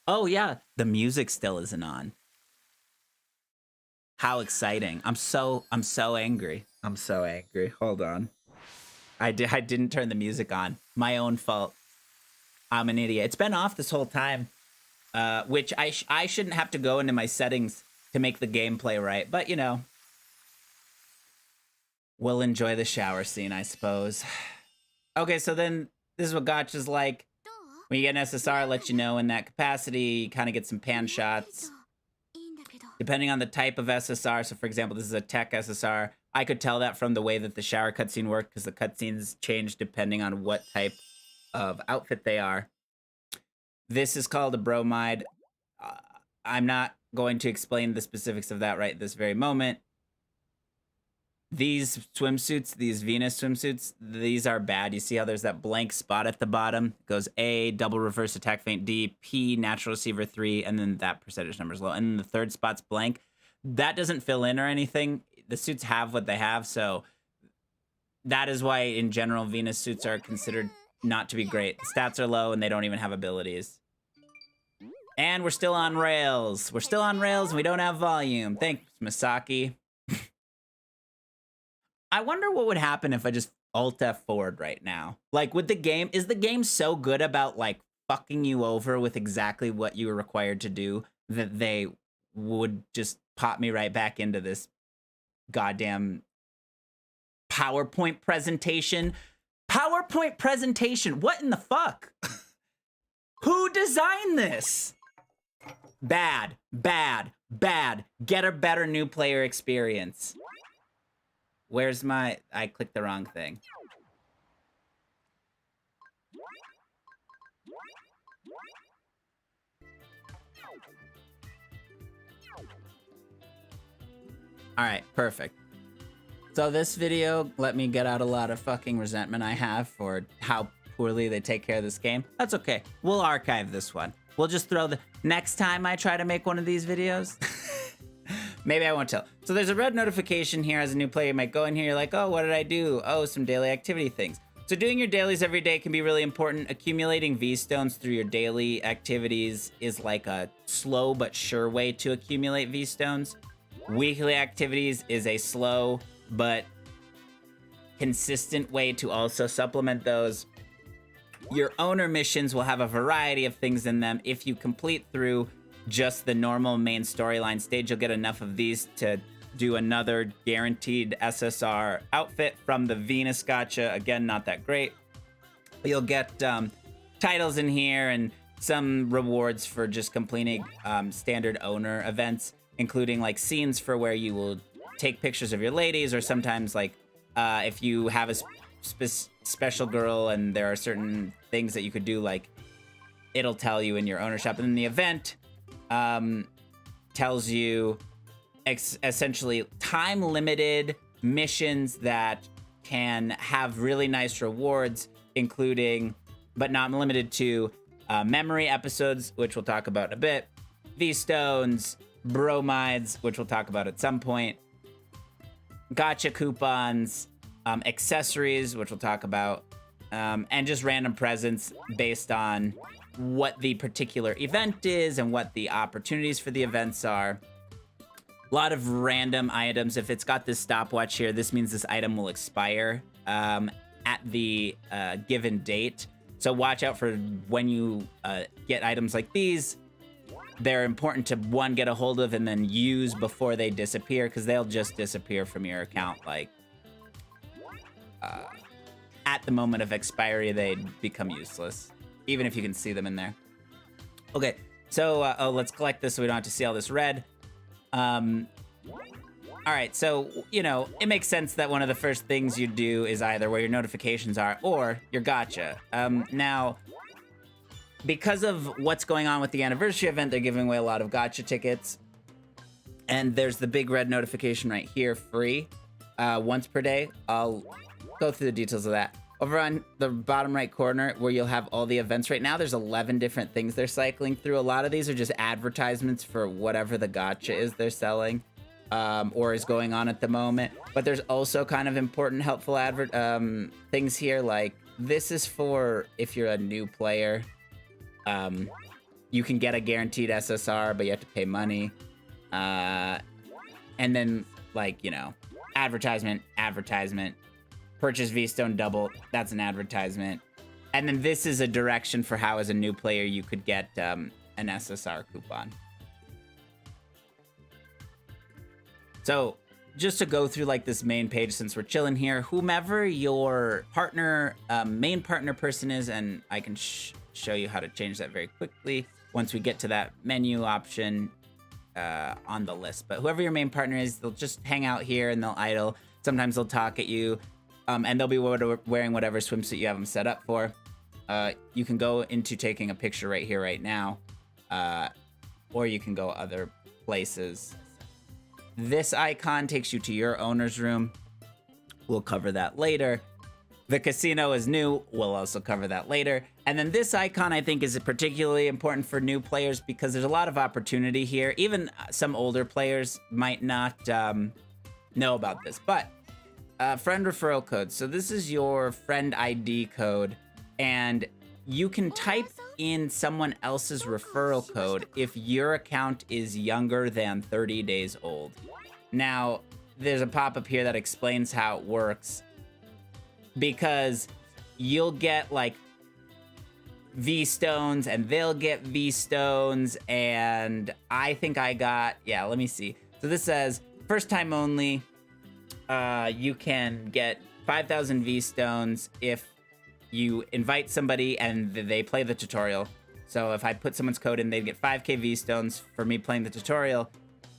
Oh yeah, the music still isn't on. How exciting. I'm so angry. I'm so angry. Hold on. I didn't turn the music on. My own fault. I'm an idiot. It's been off this whole time, which I shouldn't have to go into my settings to make the gameplay right, but you know, we'll enjoy the shower scene, I suppose. Okay, so then this is what gotcha's like. When you get an SSR, it lets you know in that capacity, you kind of get some pan shots. Depending on the type of SSR, so for example, this is a tech SSR, I could tell that from the way that the shower cutscene worked because the cutscenes change depending on what type of outfit they are. This is called a bromide. I'm not going to explain the specifics of that right this very moment. these swimsuits, these Venus swimsuits, these are bad. You see how there's that blank spot at the bottom? It goes A, double reverse attack feint, D, P, natural receiver 3, and then that percentage number is low. And then the third spot's blank. That doesn't fill in or anything. The suits have what they have, so that is why, in general, Venus suits are considered not to be great. The stats are low, and they don't even have abilities. And we're still on rails. We're still on rails, and we don't have volume. Thanks, Misaki. I wonder what would happen if I just Alt F forward right now. Like, with the game, is the game so good about, like, fucking you over with exactly what you were required to do that they would just pop me right back into this goddamn PowerPoint presentation? PowerPoint presentation? What in the fuck? Who designed this? Bad, bad, bad. Get a better new player experience. Where's my... I clicked the wrong thing. All right, perfect. So this video let me get out a lot of fucking resentment I have for how poorly they take care of this game. That's okay. We'll archive this one. We'll just throw the... Next time I try to make one of these videos... Maybe I won't tell. So there's a red notification here. As a new player, you might go in here, you're like, oh, what did I do? Oh, some daily activity things. So doing your dailies every day can be really important. Accumulating V-Stones through your daily activities is like a slow but sure way to accumulate V-Stones. Weekly activities is a slow but consistent way to also supplement those. Your owner missions will have a variety of things in them. If you complete through just the normal main storyline stage, you'll get enough of these to do another guaranteed SSR outfit from the Venus gacha. Again, not that great. But you'll get titles in here and some rewards for just completing standard owner events, including like scenes for where you will take pictures of your ladies, or sometimes like if you have a special girl and there are certain things that you could do, like it'll tell you in your owner shop. And then the event tells you essentially time-limited missions that can have really nice rewards, including, but not limited to, memory episodes, which we'll talk about in a bit, V-Stones, bromides, which we'll talk about at some point, gacha coupons, accessories, which we'll talk about, and just random presents based on what the particular event is and what the opportunities for the events are. A lot of random items. If it's got this stopwatch here, this means this item will expire at the given date. So watch out for when you get items like these. They're important to, one, get a hold of and then use before they disappear, because they'll just disappear from your account. Like, at the moment of expiry, they become useless, even if you can see them in there. Okay, so let's collect this so we don't have to see all this red. All right, so, you know, it makes sense that one of the first things you do is either where your notifications are or your gacha. Now, because of what's going on with the anniversary event, they're giving away a lot of gacha tickets. And there's the big red notification right here, free, once per day. I'll go through the details of that. Over on the bottom right corner where you'll have all the events right now, there's 11 different things they're cycling through. A lot of these are just advertisements for whatever the gacha is they're selling or is going on at the moment. But there's also kind of important, helpful things here. Like, this is for if you're a new player. You can get a guaranteed SSR, but you have to pay money. And then, like, you know, advertisement. Purchase V-Stone double, that's an advertisement. And then this is a direction for how, as a new player, you could get an SSR coupon. So just to go through like this main page, since we're chilling here, whomever your partner, main partner person is, and I can show you how to change that very quickly once we get to that menu option on the list. But whoever your main partner is, they'll just hang out here and they'll idle. Sometimes they'll talk at you. And they'll be wearing whatever swimsuit you have them set up for. You can go into taking a picture right here, right now. Or you can go other places. This icon takes you to your owner's room. We'll cover that later. The casino is new. We'll also cover that later. And then this icon, I think, is particularly important for new players because there's a lot of opportunity here. Even some older players might not know about this. But friend referral code. So this is your friend ID code. And you can type in someone else's referral code if your account is younger than 30 days old. Now, there's a pop-up here that explains how it works. Because you'll get like V-Stones and they'll get V-Stones, and I think I got, yeah, let me see. So this says, first time only, you can get 5,000 V-Stones if you invite somebody and they play the tutorial. So if I put someone's code in, they'd get 5k V-Stones for me playing the tutorial,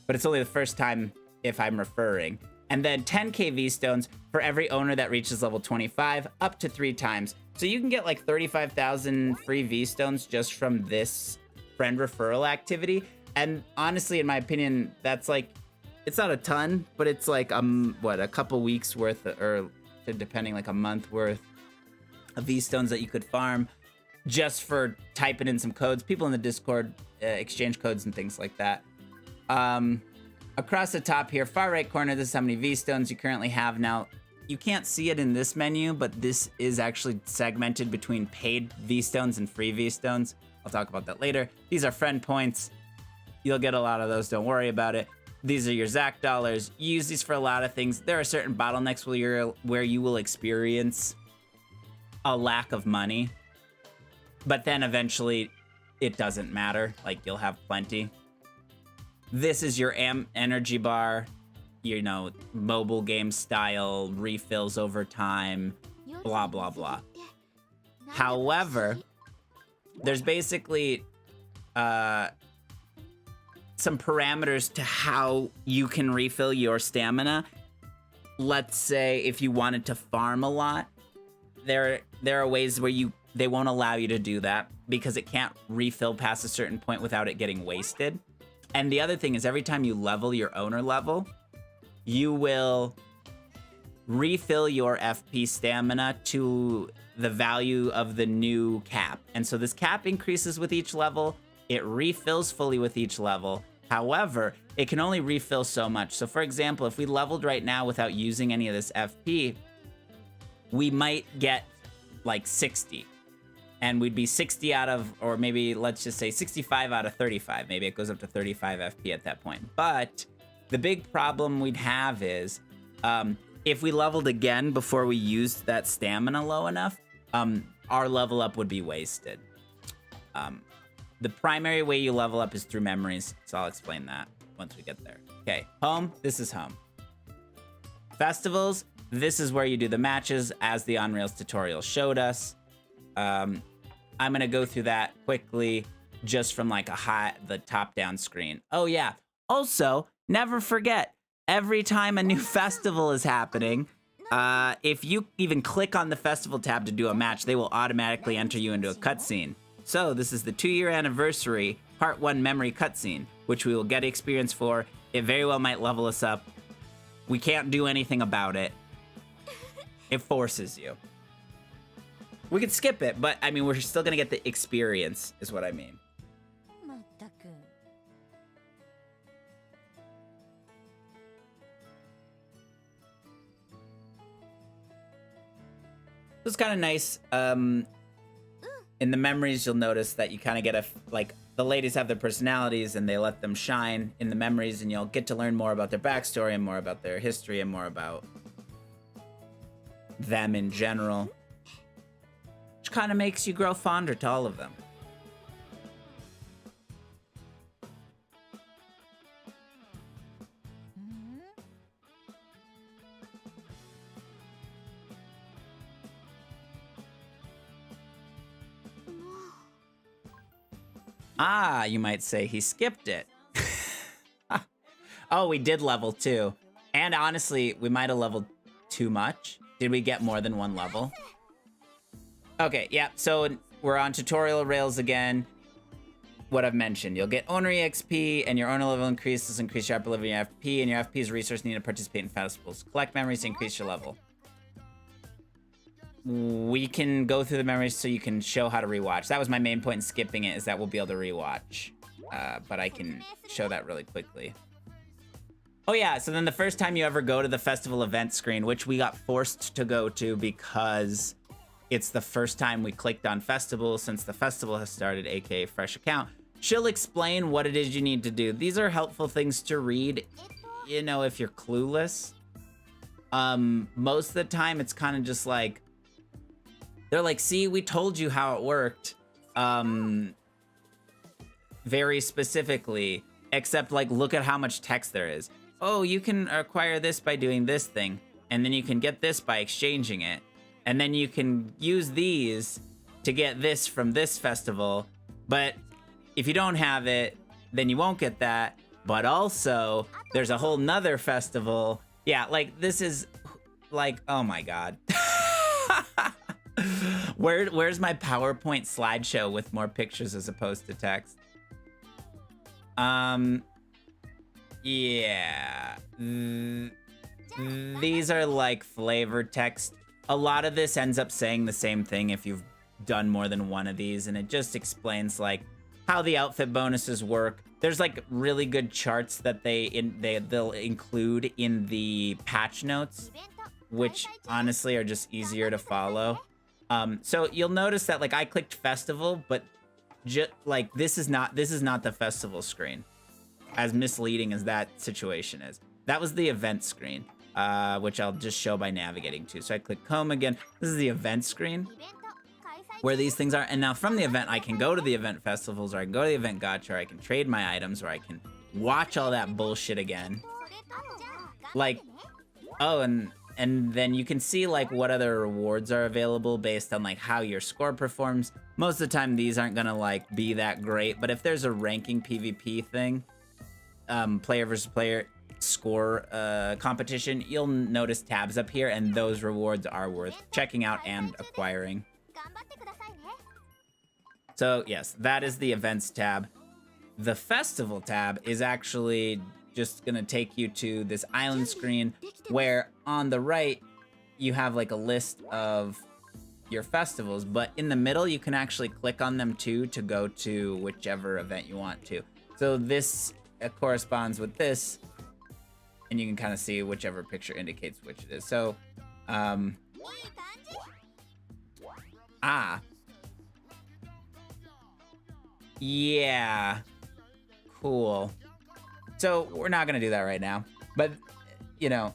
but it's only the first time if I'm referring. And then 10k V-Stones for every owner that reaches level 25, up to 3 times. So you can get like 35,000 free V-Stones just from this friend referral activity. And honestly, in my opinion, that's like, it's not a ton, but it's like, what, a couple weeks worth, or depending, like a month worth of V-Stones that you could farm just for typing in some codes. People in the Discord exchange codes and things like that. Across the top here, far right corner, this is how many V-Stones you currently have. Now, you can't see it in this menu, but this is actually segmented between paid V-Stones and free V-Stones. I'll talk about that later. These are friend points. You'll get a lot of those, don't worry about it. These are your Zac dollars. You use these for a lot of things. There are certain bottlenecks where you will experience a lack of money, but then eventually it doesn't matter. Like, you'll have plenty. This is your energy bar, you know, mobile game style, refills over time, blah, blah, blah. However, there's basically some parameters to how you can refill your stamina. Let's say if you wanted to farm a lot, there are ways where they won't allow you to do that because it can't refill past a certain point without it getting wasted. And the other thing is, every time you level your owner level, you will refill your FP stamina to the value of the new cap. And so this cap increases with each level. It refills fully with each level. However, it can only refill so much. So for example, if we leveled right now without using any of this FP, we might get like 60. And we'd be 60 out of, or maybe let's just say 65 out of 35. Maybe it goes up to 35 FP at that point. But the big problem we'd have is if we leveled again before we used that stamina low enough, our level up would be wasted. The primary way you level up is through memories. So I'll explain that once we get there. Okay, home, this is home. Festivals, this is where you do the matches as the On Rails tutorial showed us. I'm gonna go through that quickly just from like the top-down screen. Oh yeah, also, never forget, every time a new festival is happening, if you even click on the festival tab to do a match, they will automatically enter you into a cutscene. So this is the 2-year anniversary part 1 memory cutscene, which we will get experience for. It very well might level us up. We can't do anything about it. It forces you. We could skip it, but I mean, we're still gonna get the experience, is what I mean. It's kind of nice. In the memories, you'll notice that you kind of get like, the ladies have their personalities and they let them shine in the memories, and you'll get to learn more about their backstory and more about their history and more about them in general. Which kind of makes you grow fonder to all of them. Ah, you might say he skipped it. Oh, we did level 2. And honestly, we might have leveled too much. Did we get more than 1 level? Okay, yeah, so we're on tutorial rails again. What I've mentioned, you'll get owner EXP, and your owner level increase your upper level in your FP, and your FP is a resource needed to participate in festivals. Collect memories to increase your level. we can go through the memories so you can show how to rewatch. That was my main point in skipping it, is that we'll be able to rewatch. But I can show that really quickly. Oh yeah, so then the first time you ever go to the festival event screen, which we got forced to go to because it's the first time we clicked on festival since the festival has started, aka fresh account, she'll explain what it is you need to do. These are helpful things to read, you know, if you're clueless. Most of the time it's kind of just like, they're like, see, we told you how it worked. Very specifically, except like, look at how much text there is. Oh, you can acquire this by doing this thing, and then you can get this by exchanging it, and then you can use these to get this from this festival, but if you don't have it, then you won't get that, but also, there's a whole nother festival. Yeah, like, this is, like, oh my god. Where's my PowerPoint slideshow with more pictures as opposed to text? Yeah. These are like flavor text. A lot of this ends up saying the same thing if you've done more than one of these, and it just explains like how the outfit bonuses work. There's like really good charts that they'll include in the patch notes, which honestly are just easier to follow. So you'll notice that like I clicked festival, but just like this is not the festival screen, as misleading as that situation is. That was the event screen, which I'll just show by navigating to. So I click home again. This is the event screen where these things are. And now from the event, I can go to the event festivals, or I can go to the event gacha, or I can trade my items, or I can watch all that bullshit again. Like, oh, and then you can see like what other rewards are available based on like how your score performs. Most of the time these aren't gonna like be that great, but if there's a ranking PvP thing, player versus player score competition, you'll notice tabs up here, and those rewards are worth checking out and acquiring. So yes, that is the events tab. The festival tab is actually just gonna take you to this island screen where on the right you have like a list of your festivals, but in the middle you can actually click on them too to go to whichever event you want to. So this corresponds with this, and you can kind of see whichever picture indicates which it is. So yeah, cool. So we're not gonna do that right now, but you know,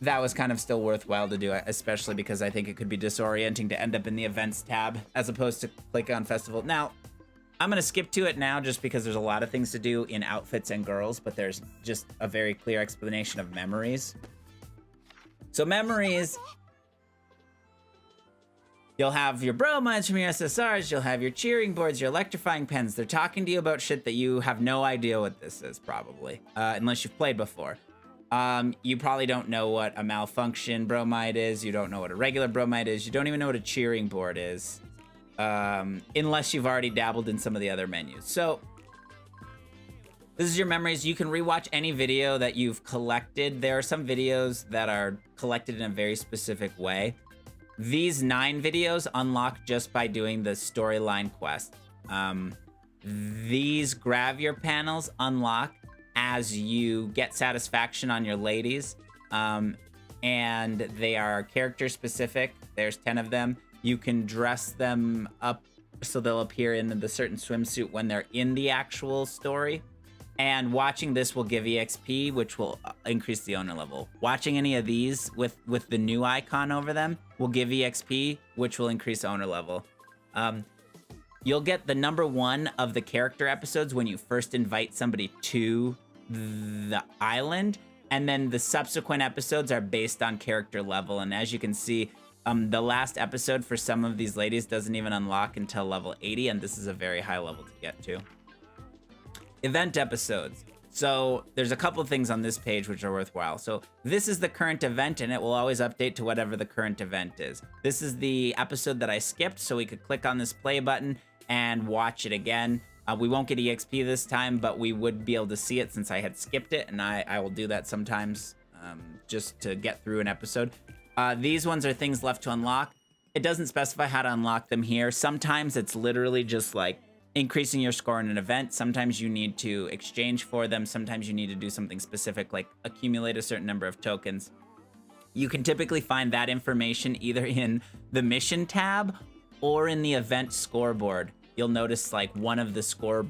that was kind of still worthwhile to do, especially because I think it could be disorienting to end up in the events tab as opposed to click on festival. Now, I'm gonna skip to it now just because there's a lot of things to do in outfits and girls, but there's just a very clear explanation of memories. So memories, you'll have your bromides from your SSRs, you'll have your cheering boards, your electrifying pens. They're talking to you about shit that you have no idea what this is, probably, unless you've played before. You probably don't know what a malfunction bromide is, you don't know what a regular bromide is, you don't even know what a cheering board is, unless you've already dabbled in some of the other menus. So, this is your memories. You can rewatch any video that you've collected. There are some videos that are collected in a very specific way. These 9 videos unlock just by doing the storyline quest. These Gravure panels unlock as you get satisfaction on your ladies, and they are character specific. There's 10 of them. You can dress them up so they'll appear in the certain swimsuit when they're in the actual story. And watching this will give EXP, which will increase the owner level. Watching any of these with the new icon over them will give EXP, which will increase owner level. You'll get the #1 of the character episodes when you first invite somebody to the island, and then the subsequent episodes are based on character level. And as you can see, the last episode for some of these ladies doesn't even unlock until level 80, and this is a very high level to get to. Event episodes. So there's a couple of things on this page which are worthwhile. So this is the current event, and it will always update to whatever the current event is. This is the episode that I skipped, so we could click on this play button and watch it again. We won't get EXP this time, but we would be able to see it since I had skipped it, and I will do that sometimes just to get through an episode. These ones are things left to unlock. It doesn't specify how to unlock them here. Sometimes it's literally just like increasing your score in an event. Sometimes you need to exchange for them. Sometimes you need to do something specific like accumulate a certain number of tokens. You can typically find that information either in the mission tab or in the event scoreboard. You'll notice like one of the score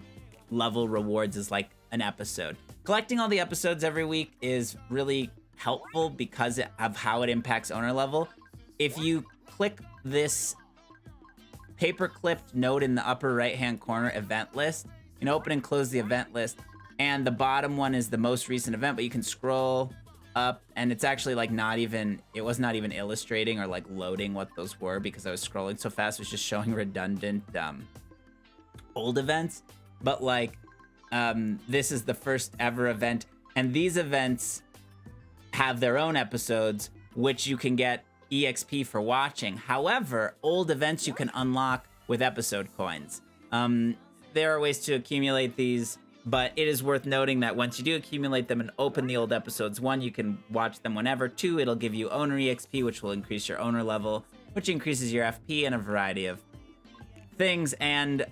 level rewards is like an episode. Collecting all the episodes every week is really helpful because of how it impacts owner level. If you click this paper-clipped note in the upper right-hand corner event list, you can open and close the event list, and the bottom one is the most recent event, but you can scroll up, and it's actually like it was not even illustrating or like loading what those were because I was scrolling so fast. It was just showing redundant old events. But like this is the first ever event, and these events have their own episodes which you can get EXP for watching. However, old events you can unlock with episode coins. There are ways to accumulate these, but it is worth noting that once you do accumulate them and open the old episodes, 1, you can watch them whenever. 2, it'll give you owner EXP, which will increase your owner level, which increases your FP and a variety of things. And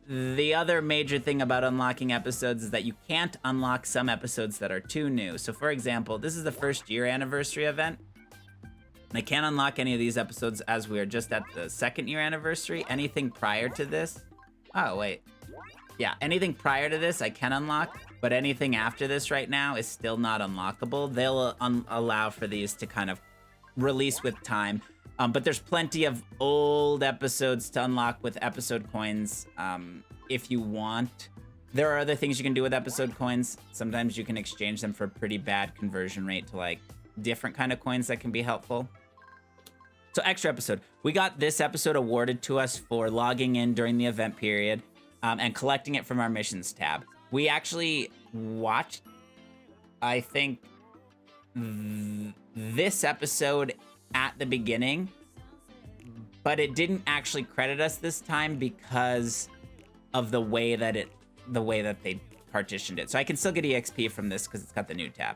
the other major thing about unlocking episodes is that you can't unlock some episodes that are too new. So for example, this is the 1st year anniversary event. I can't unlock any of these episodes as we are just at the 2nd year anniversary. Anything prior to this, oh wait, yeah, anything prior to this I can unlock, but anything after this right now is still not unlockable. They'll allow for these to kind of release with time. But there's plenty of old episodes to unlock with episode coins if you want. There are other things you can do with episode coins. Sometimes you can exchange them for a pretty bad conversion rate to like different kind of coins that can be helpful. So extra episode. We got this episode awarded to us for logging in during the event period and collecting it from our missions tab. We actually watched, I think, this episode at the beginning, but it didn't actually credit us this time because of the way that they partitioned it. So I can still get EXP from this because it's got the new tab.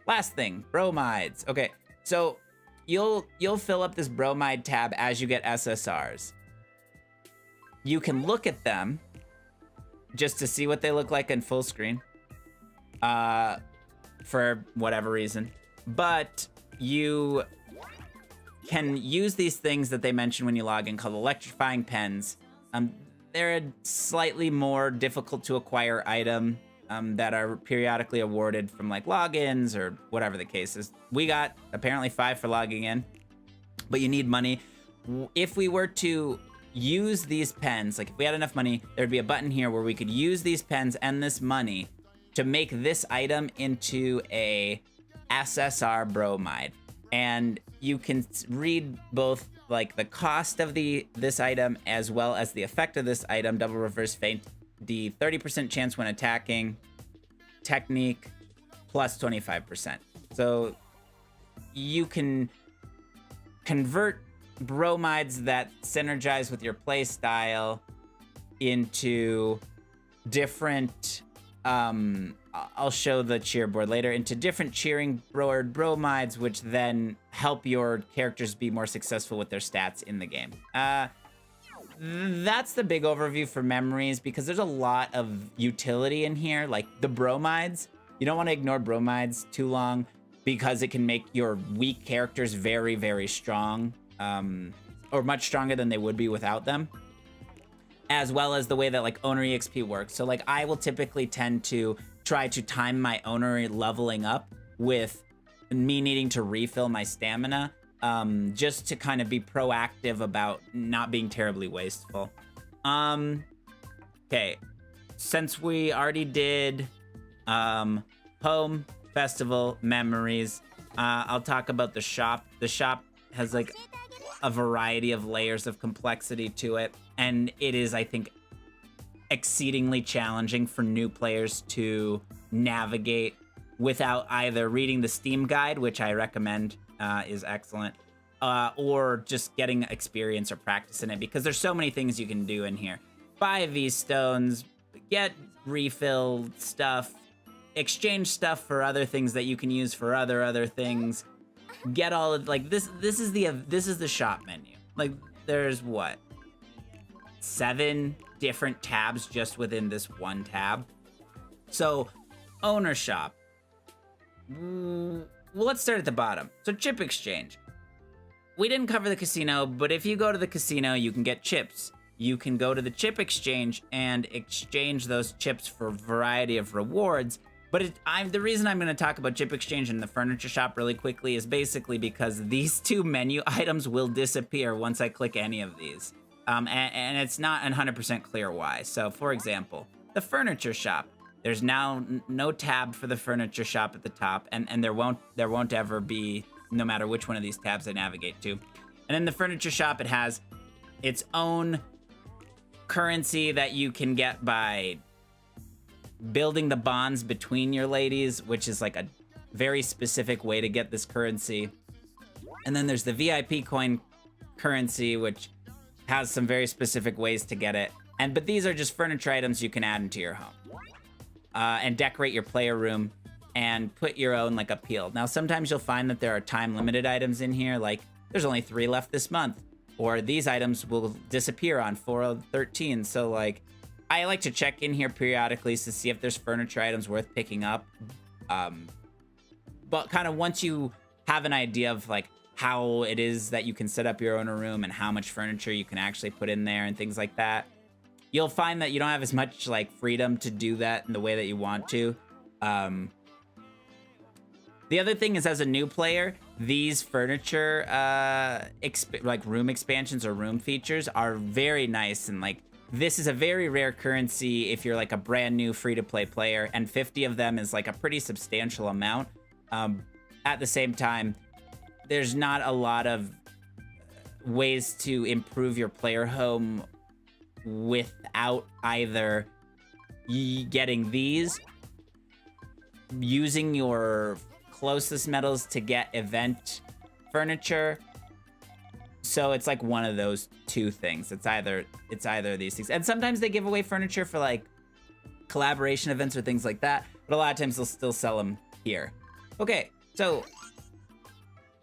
Last thing, bromides. Okay, so you'll fill up this bromide tab as you get SSRs. You can look at them just to see what they look like in full screen for whatever reason. But you can use these things that they mention when you log in called electrifying pens. They're a slightly more difficult to acquire item that are periodically awarded from like logins or whatever the case is. We got apparently 5 for logging in, but you need money. If we were to use these pens, like if we had enough money, there'd be a button here where we could use these pens and this money to make this item into a SSR bromide. And you can read both like the cost of this item as well as the effect of this item. Double reverse feint, the 30% chance when attacking, technique, plus 25%. So you can convert bromides that synergize with your play style into different, I'll show the cheer board later, into different cheering board bromides, which then help your characters be more successful with their stats in the game. That's the big overview for memories, because there's a lot of utility in here. Like the bromides, you don't want to ignore bromides too long because it can make your weak characters very, very strong, or much stronger than they would be without them, as well as the way that like owner EXP works. So like I will typically tend to try to time my owner leveling up with me needing to refill my stamina, just to kind of be proactive about not being terribly wasteful. Okay, since we already did home, festival, memories, I'll talk about the shop. The shop has like a variety of layers of complexity to it, and it is, I think, exceedingly challenging for new players to navigate without either reading the Steam guide, which I recommend is excellent, or just getting experience or practice in it, because there's so many things you can do in here. Buy these stones, get refill stuff, exchange stuff for other things that you can use for other things. get all of like this is the shop menu. Like there's what? 7 different tabs just within this one tab. So, owner shop. Well, let's start at the bottom. So, chip exchange. We didn't cover the casino, but if you go to the casino, you can get chips. You can go to the chip exchange and exchange those chips for a variety of rewards. But the reason I'm going to talk about chip exchange in the furniture shop really quickly is basically because these 2 menu items will disappear once I click any of these. And it's not 100% clear why. So, for example, the furniture shop. There's now no tab for the furniture shop at the top, and there won't ever be, no matter which one of these tabs I navigate to. And in the furniture shop, it has its own currency that you can get by building the bonds between your ladies, which is like a very specific way to get this currency. And then there's the VIP coin currency, which has some very specific ways to get it. But these are just furniture items you can add into your home. And decorate your player room and put your own like appeal. Now, sometimes you'll find that there are time limited items in here, like there's only 3 left this month, or these items will disappear on 4/13. So like, I like to check in here periodically to see if there's furniture items worth picking up. But kind of once you have an idea of like how it is that you can set up your own room and how much furniture you can actually put in there and things like that, you'll find that you don't have as much like freedom to do that in the way that you want to. The other thing is, as a new player, these furniture like room expansions or room features are very nice, and like this is a very rare currency if you're like a brand new free-to-play player, and 50 of them is like a pretty substantial amount. At the same time, there's not a lot of ways to improve your player home without either getting these, using your closest medals to get event furniture. So it's like one of those 2 things. It's either of these things. And sometimes they give away furniture for like collaboration events or things like that, but a lot of times they'll still sell them here. Okay, so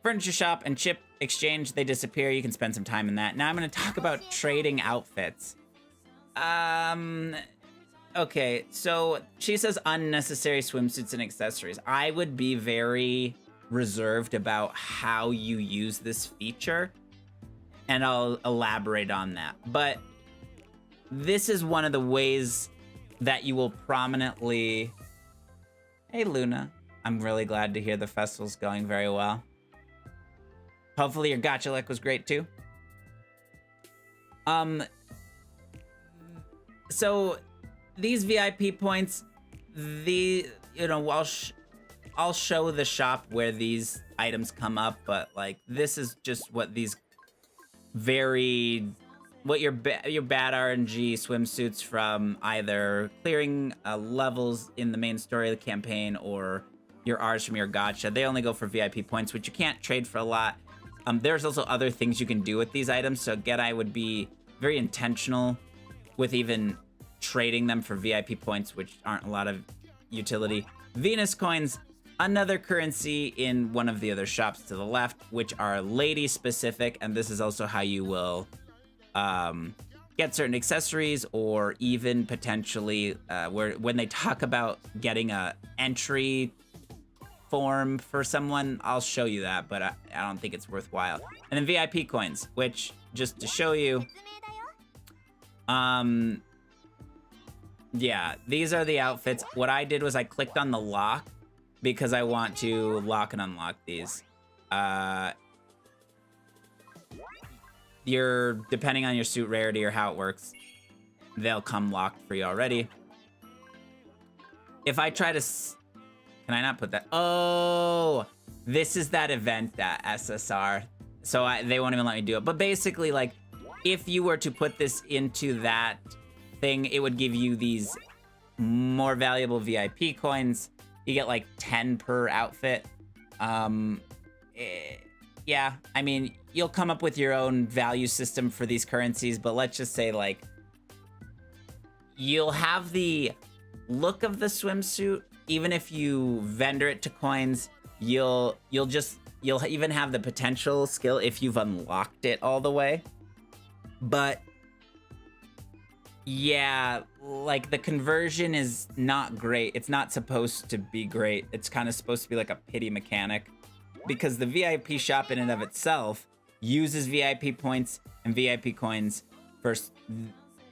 furniture shop and chip exchange, they disappear. You can spend some time in that. Now I'm going to talk about trading outfits. Okay, so she says unnecessary swimsuits and accessories. I would be very reserved about how you use this feature, and I'll elaborate on that. But this is one of the ways that you will prominently... Hey, Luna. I'm really glad to hear the festival's going very well. Hopefully your gacha luck was great too. So these VIP points, I'll show the shop where these items come up, but like this is just what these your bad RNG swimsuits from either clearing levels in the main story of the campaign or your R's from your gacha. They only go for VIP points, which you can't trade for a lot. There's also other things you can do with these items, so again, I would be very intentional with even trading them for VIP points, which aren't a lot of utility. Venus coins, another currency in one of the other shops to the left, which are lady specific, and this is also how you will get certain accessories, or even potentially when they talk about getting a entry form for someone, I'll show you that, but I don't think it's worthwhile. And then VIP coins, which, just to show you, yeah, these are the outfits. What I did was I clicked on the lock because I want to lock and unlock these. Depending on your suit rarity or how it works, they'll come locked for you already. If I try to... Can I not put that? Oh, this is that event, that SSR. So they won't even let me do it. But basically, like, if you were to put this into that thing, it would give you these more valuable VIP coins. You get like 10 per outfit. Yeah, I mean, you'll come up with your own value system for these currencies, but let's just say, like, you'll have the look of the swimsuit. Even if you vendor it to coins, you'll even have the potential skill if you've unlocked it all the way. But yeah, like the conversion is not great. It's not supposed to be great. It's kind of supposed to be like a pity mechanic, because the VIP shop in and of itself uses VIP points and VIP coins for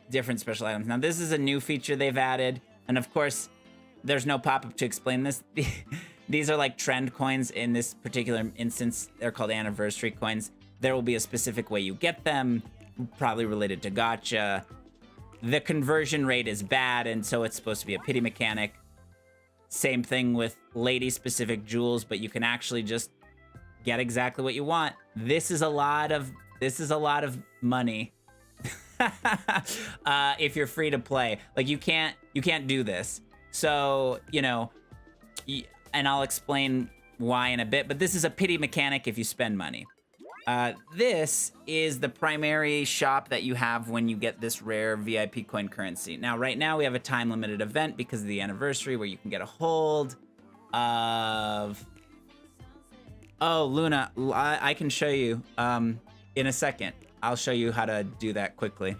different special items. Now, this is a new feature they've added, and of course, there's no pop-up to explain this. These are like trend coins. In this particular instance, they're called anniversary coins. There will be a specific way you get them, probably related to gacha. The conversion rate is bad, and so it's supposed to be a pity mechanic. Same thing with lady-specific jewels, but you can actually just get exactly what you want. This is a lot of money. If you're free to play, like you can't do this. So, you know, and I'll explain why in a bit, but this is a pity mechanic if you spend money. This is the primary shop that you have when you get this rare VIP coin currency. Now, right now we have a time limited event because of the anniversary where you can get a hold of... Oh, Luna, I can show you in a second. I'll show you how to do that quickly.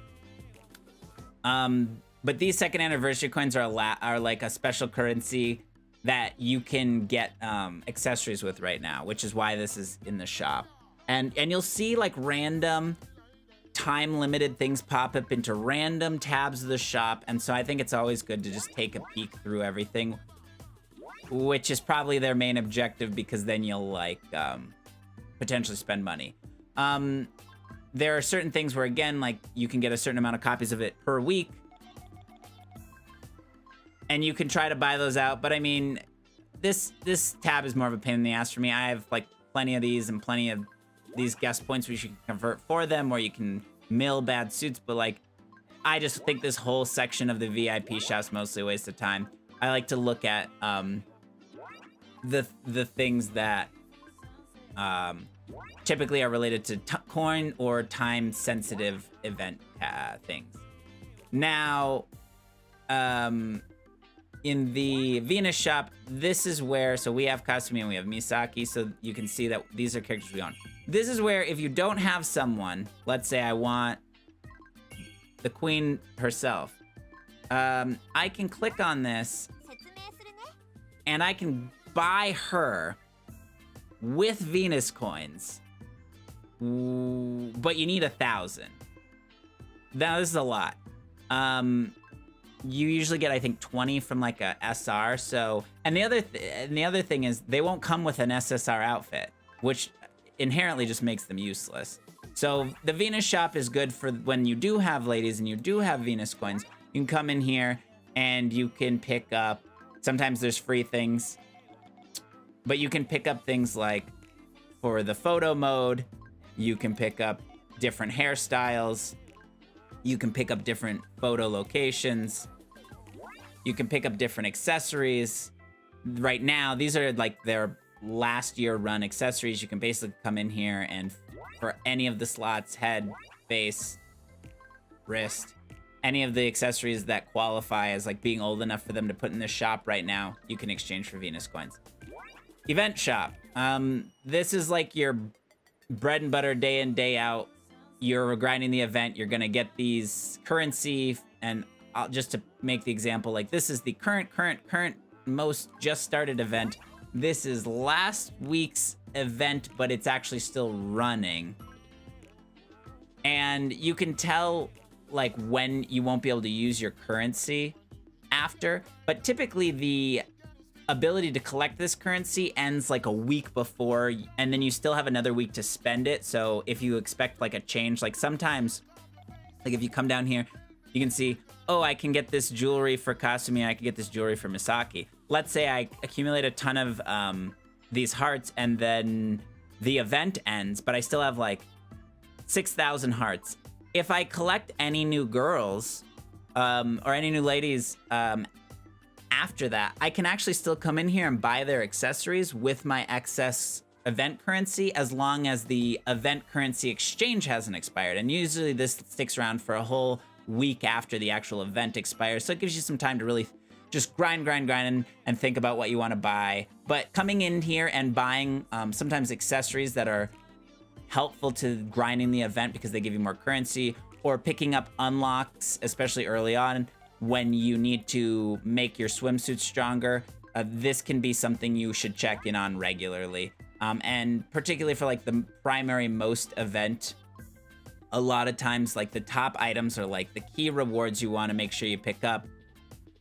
But these second anniversary coins are like a special currency that you can get accessories with right now, which is why this is in the shop. And you'll see like random time limited things pop up into random tabs of the shop. And so I think it's always good to just take a peek through everything, which is probably their main objective, because then you'll like potentially spend money. There are certain things where, again, like you can get a certain amount of copies of it per week, and you can try to buy those out. But I mean, this tab is more of a pain in the ass for me. I have like plenty of these and plenty of these guest points which you can convert for them, or you can mill bad suits. But like, I just think this whole section of the VIP shop's mostly a waste of time. I like to look at the things that typically are related to coin or time sensitive event things. Now, in the Venus shop, this is where, so we have Kasumi and we have Misaki, so you can see that these are characters we own. This is where if you don't have someone, let's say I want the queen herself, I can click on this and I can buy her with Venus coins, but you need 1,000. Now this is a lot. You usually get, I think, 20 from like a SR. So, and the other thing is they won't come with an SSR outfit, which inherently just makes them useless. So the Venus shop is good for when you do have ladies and you do have Venus coins. You can come in here and you can pick up, sometimes there's free things, but you can pick up things like for the photo mode, you can pick up different hairstyles. You can pick up different photo locations. You can pick up different accessories. Right now, these are like their last year run accessories. You can basically come in here and for any of the slots, head, face, wrist, any of the accessories that qualify as like being old enough for them to put in the shop right now, you can exchange for Venus coins. Event shop. This is like your bread and butter day in, day out. You're grinding the event, you're gonna get these currency, and just to make the example, like this is the current most just started event. This is last week's event, but it's actually still running. And you can tell like when you won't be able to use your currency after, but typically the ability to collect this currency ends like a week before, and then you still have another week to spend it. So if you expect like a change, like sometimes, like if you come down here, you can see, oh, I can get this jewelry for Kasumi, I can get this jewelry for Misaki. Let's say I accumulate a ton of these hearts and then the event ends, but I still have like 6,000 hearts. If I collect any new girls or any new ladies after that, I can actually still come in here and buy their accessories with my excess event currency, as long as the event currency exchange hasn't expired. And usually this sticks around for a whole week after the actual event expires, so it gives you some time to really just grind, and think about what you want to buy. But coming in here and buying sometimes accessories that are helpful to grinding the event because they give you more currency, or picking up unlocks, especially early on when you need to make your swimsuit stronger. This can be something you should check in on regularly. And particularly for like the primary most event, a lot of times like the top items are like the key rewards you want to make sure you pick up,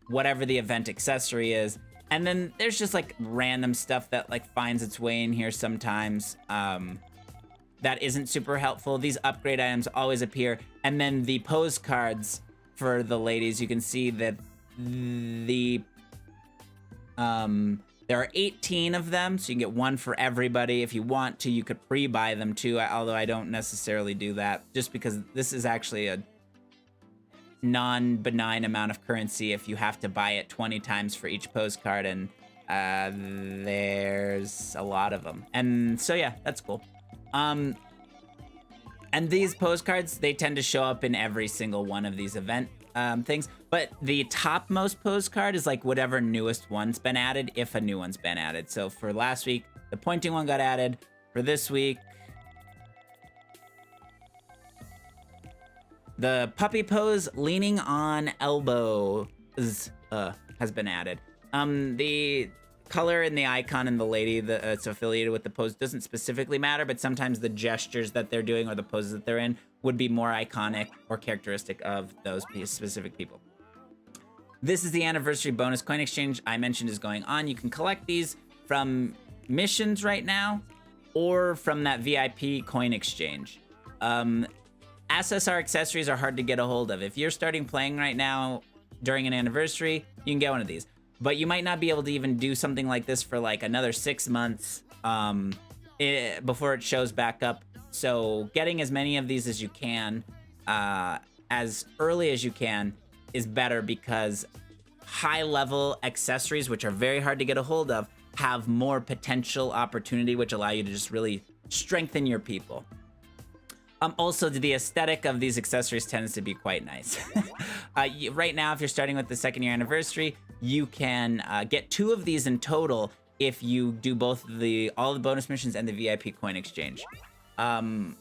whatever the event accessory is. And then there's just like random stuff that like finds its way in here sometimes. That isn't super helpful. These upgrade items always appear. And then the pose cards for the ladies, you can see that there are 18 of them, so you can get one for everybody. If you want to, you could pre-buy them too, although I don't necessarily do that, just because this is actually a non-benign amount of currency if you have to buy it 20 times for each pose card, and there's a lot of them. And so yeah, that's cool. And these postcards, they tend to show up in every single one of these event things, but the topmost postcard is like whatever newest one's been added, if a new one's been added. So for last week, the pointing one got added. For this week, the puppy pose leaning on elbows has been added. The color in the icon and the lady that's affiliated with the pose doesn't specifically matter, but sometimes the gestures that they're doing or the poses that they're in would be more iconic or characteristic of those specific people. This is the anniversary bonus coin exchange I mentioned is going on. You can collect these from missions right now or from that VIP coin exchange. SSR accessories are hard to get a hold of. If you're starting playing right now during an anniversary, you can get one of these. But you might not be able to even do something like this for like another 6 months before it shows back up. So getting as many of these as you can, as early as you can, is better, because high-level accessories, which are very hard to get a hold of, have more potential opportunity, which allow you to just really strengthen your people. Also, the aesthetic of these accessories tends to be quite nice. Right now, if you're starting with the 2nd year anniversary, you can get 2 of these in total if you do both all the bonus missions and the VIP coin exchange. The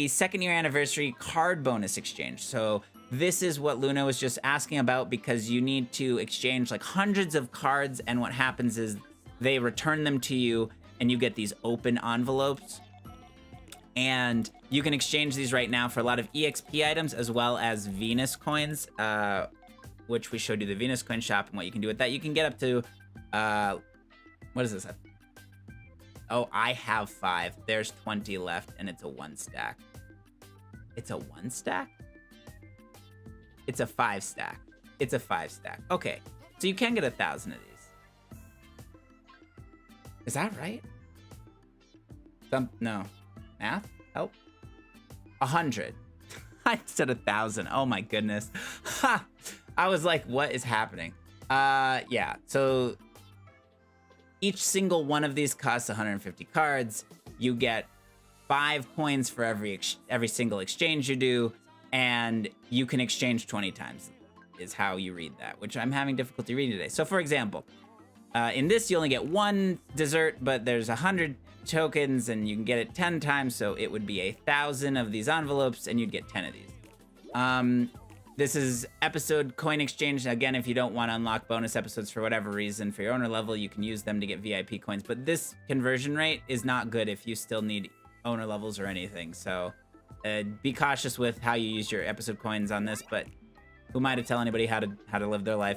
2nd year anniversary card bonus exchange. So this is what Luna was just asking about, because you need to exchange like hundreds of cards, and what happens is they return them to you and you get these open envelopes. And you can exchange these right now for a lot of EXP items as well as Venus coins, which we showed you the Venus coin shop and what you can do with that. You can get up to, what is this? Oh, I have 5. There's 20 left, and it's a 1 stack. It's a 1 stack? It's a 5 stack. It's a 5 stack. Okay, so you can get 1,000 of these. Is that right? No. Math? Help? 100. I said 1,000. Oh my goodness. Ha! I was like, what is happening? Yeah, so each single one of these costs 150 cards. You get 5 coins for every single exchange you do, and you can exchange 20 times, is how you read that, which I'm having difficulty reading today. So for example, in this you only get 1 dessert, but there's 100 tokens and you can get it 10 times, so it would be 1,000 of these envelopes and you'd get 10 of these. This is episode coin exchange. Again, if you don't want to unlock bonus episodes for whatever reason for your owner level, you can use them to get VIP coins, but this conversion rate is not good if you still need owner levels or anything. So be cautious with how you use your episode coins on this, but who am I to tell anybody how to live their life?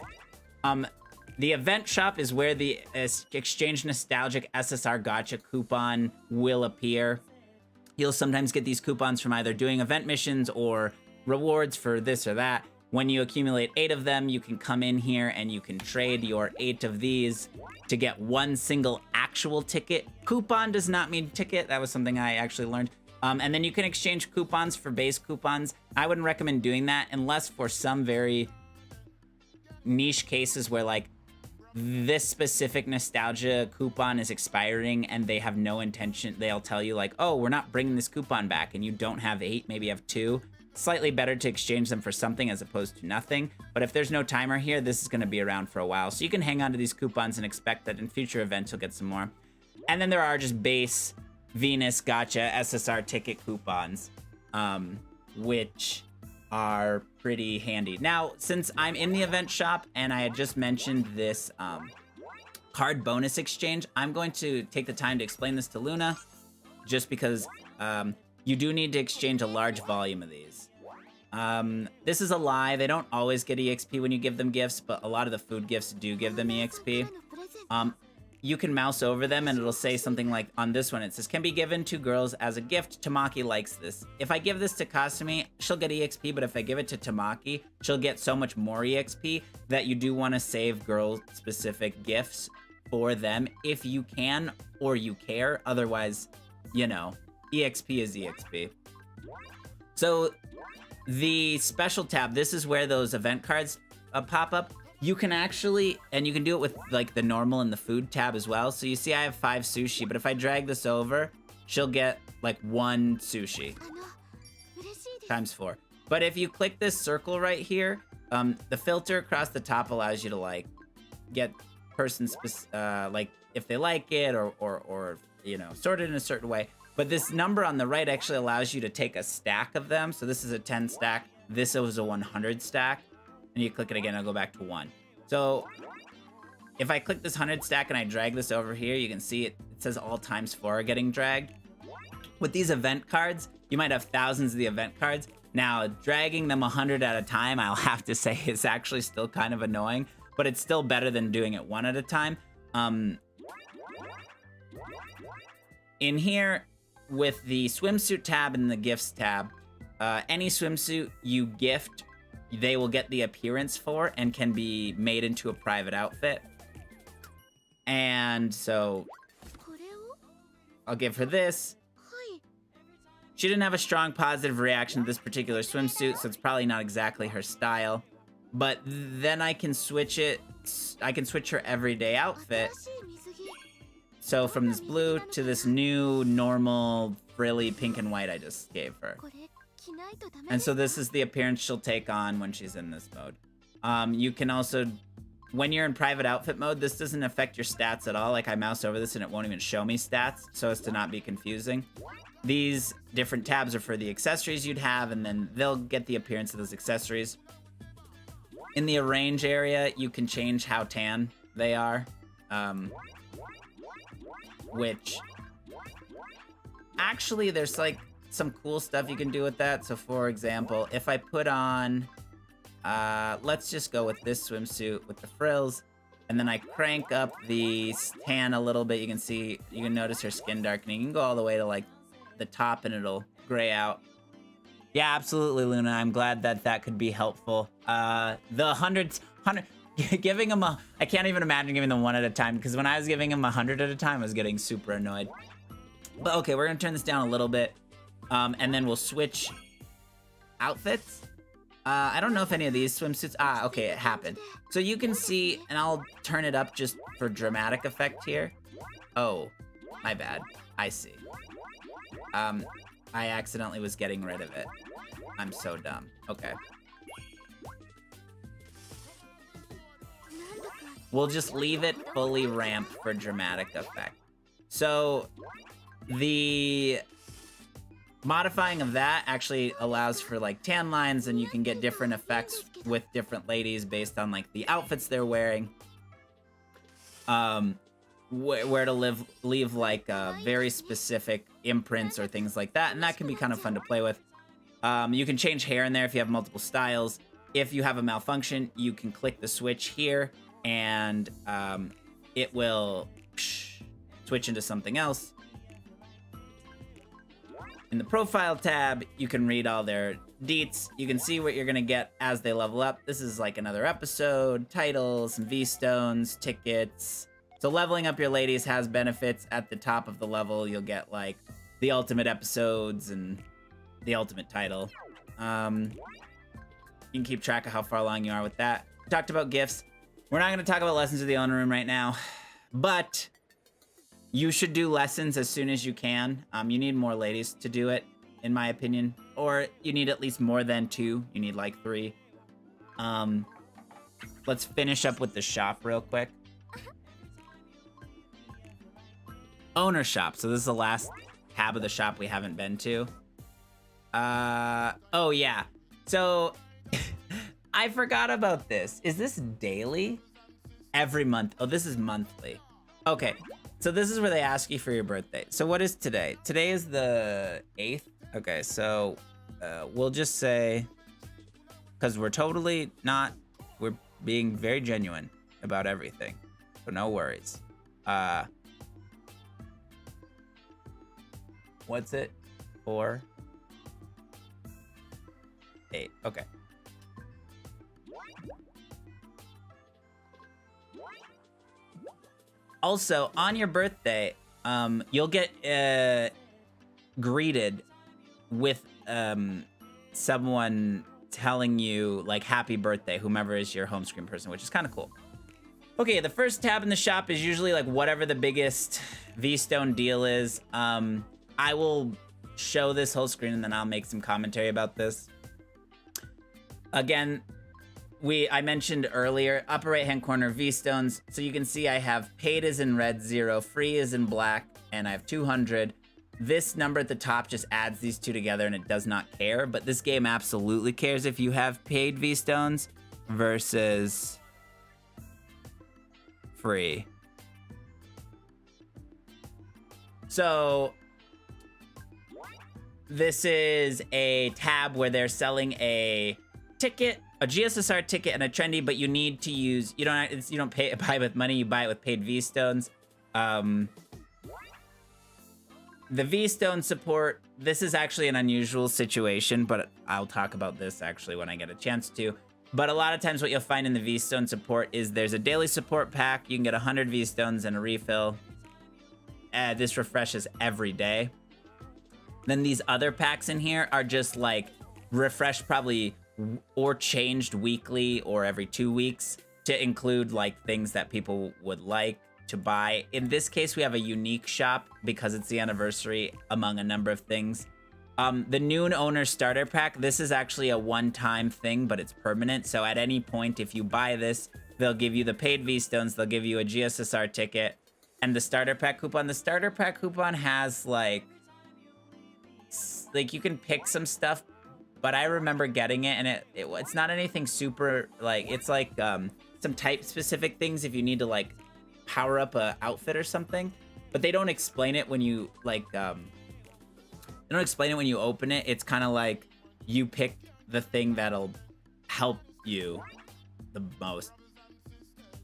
The event shop is where the exchange nostalgic SSR gotcha coupon will appear. You'll sometimes get these coupons from either doing event missions or rewards for this or that. When you accumulate 8 of them, you can come in here and you can trade your 8 of these to get 1 single actual ticket. Coupon does not mean ticket. That was something I actually learned. And then you can exchange coupons for base coupons. I wouldn't recommend doing that unless for some very niche cases where like this specific nostalgia coupon is expiring and they have no intention. They'll tell you like, oh, we're not bringing this coupon back, and you don't have 8, maybe you have 2. slightly better to exchange them for something as opposed to nothing. But if there's no timer here, this is going to be around for a while. So you can hang on to these coupons and expect that in future events you'll get some more. And then there are just base Venus Gacha SSR ticket coupons, which are pretty handy. Now, since I'm in the event shop and I had just mentioned this card bonus exchange, I'm going to take the time to explain this to Luna, just because you do need to exchange a large volume of these. This is a lie. They don't always get EXP when you give them gifts, but a lot of the food gifts do give them EXP. You can mouse over them and it'll say something like, on this one, it says, can be given to girls as a gift. Tamaki likes this. If I give this to Kasumi, she'll get EXP, but if I give it to Tamaki, she'll get so much more EXP that you do want to save girl-specific gifts for them if you can or you care. Otherwise, you know, EXP is EXP. So the special tab, this is where those event cards pop up. You can actually, and you can do it with like the normal and the food tab as well. So you see I have 5 sushi, but if I drag this over, she'll get like 1 sushi times 4. But if you click this circle right here, the filter across the top allows you to like get persons like if they like it or you know, sorted in a certain way. But this number on the right actually allows you to take a stack of them. So this is a 10 stack. This was a 100 stack. And you click it again, it'll go back to 1. So if I click this 100 stack and I drag this over here, you can see it says all times 4 are getting dragged. With these event cards, you might have thousands of the event cards. Now, dragging them 100 at a time, I'll have to say is actually still kind of annoying, but it's still better than doing it 1 at a time. In here, with the swimsuit tab and the gifts tab, any swimsuit you gift, they will get the appearance for and can be made into a private outfit. And so I'll give her this. She didn't have a strong positive reaction to this particular swimsuit, so it's probably not exactly her style. But then I can switch it. I can switch her everyday outfit. So from this blue to this new normal frilly pink and white I just gave her. And so this is the appearance she'll take on when she's in this mode. You can also, when you're in private outfit mode, this doesn't affect your stats at all. Like I mouse over this and it won't even show me stats, so as to not be confusing. These different tabs are for the accessories you'd have, and then they'll get the appearance of those accessories. In the arrange area, you can change how tan they are. Which, actually, there's like some cool stuff you can do with that. So for example, if I put on, let's just go with this swimsuit with the frills, and then I crank up the tan a little bit, you can notice her skin darkening. You can go all the way to like the top and it'll gray out. Yeah, absolutely, Luna. I'm glad that could be helpful. The 100, giving him I can't even imagine giving them 1 at a time, because when I was giving him 100 at a time, I was getting super annoyed. But okay, we're gonna turn this down a little bit. And then we'll switch outfits. I don't know if any of these swimsuits... okay, it happened. So you can see, and I'll turn it up just for dramatic effect here. Oh, my bad. I see. I accidentally was getting rid of it. I'm so dumb. Okay. We'll just leave it fully ramped for dramatic effect. So, the modifying of that actually allows for like tan lines, and you can get different effects with different ladies based on like the outfits they're wearing. Where to leave like very specific imprints or things like that, and that can be kind of fun to play with. You can change hair in there if you have multiple styles. If you have a malfunction, you can click the switch here, and it will switch into something else. In the profile tab, you can read all their deets. You can see what you're gonna get as they level up. This is like another episode, titles, some V-stones, tickets. So leveling up your ladies has benefits. At the top of the level, you'll get like the ultimate episodes and the ultimate title. You can keep track of how far along you are with that. We talked about gifts. We're not gonna talk about lessons of the owner room right now, but you should do lessons as soon as you can. You need more ladies to do it. in my opinion. Or you need at least more than 2. You need like 3. Let's finish up with the shop real quick. Owner shop. So this is the last tab of the shop we haven't been to. Oh yeah. So I forgot about this. Is this daily? Every month. Oh, this is monthly. Okay. So this is where they ask you for your birthday. So what is today? Today is the 8th. Okay, so we'll just say, because we're totally not, we're being very genuine about everything. So no worries. What's it? 4, 8. Okay. Also, on your birthday, you'll get greeted with someone telling you like happy birthday, whomever is your home screen person, which is kind of cool. Okay, the first tab in the shop is usually like whatever the biggest V-Stone deal is. I will show this whole screen and then I'll make some commentary about this. Again, I mentioned earlier, upper right hand corner V-Stones. So you can see I have paid is in red, 0, free is in black, and I have 200. This number at the top just adds these two together and it does not care, but this game absolutely cares if you have paid V-Stones versus free. So this is a tab where they're selling a ticket, a GSSR ticket, and a trendy, but you need to use, you don't buy with money, you buy it with paid V-Stones. The V-Stone support, this is actually an unusual situation, but I'll talk about this actually when I get a chance to. But a lot of times what you'll find in the V-Stone support is there's a daily support pack. You can get 100 V-Stones and a refill. This refreshes every day. Then these other packs in here are just like refreshed probably or changed weekly or every 2 weeks to include like things that people would like to buy. In this case, we have a unique shop because it's the anniversary among a number of things. The Noon Owner Starter Pack, this is actually a one-time thing, but it's permanent. So at any point, if you buy this, they'll give you the paid V-Stones, they'll give you a GSSR ticket, and the Starter Pack coupon. The Starter Pack coupon has like you can pick some stuff, but I remember getting it, and it's not anything super, like, it's like some type-specific things if you need to, like, power up a outfit or something, but they don't explain it when you, like, they don't explain it when you open it. It's kind of like you pick the thing that'll help you the most.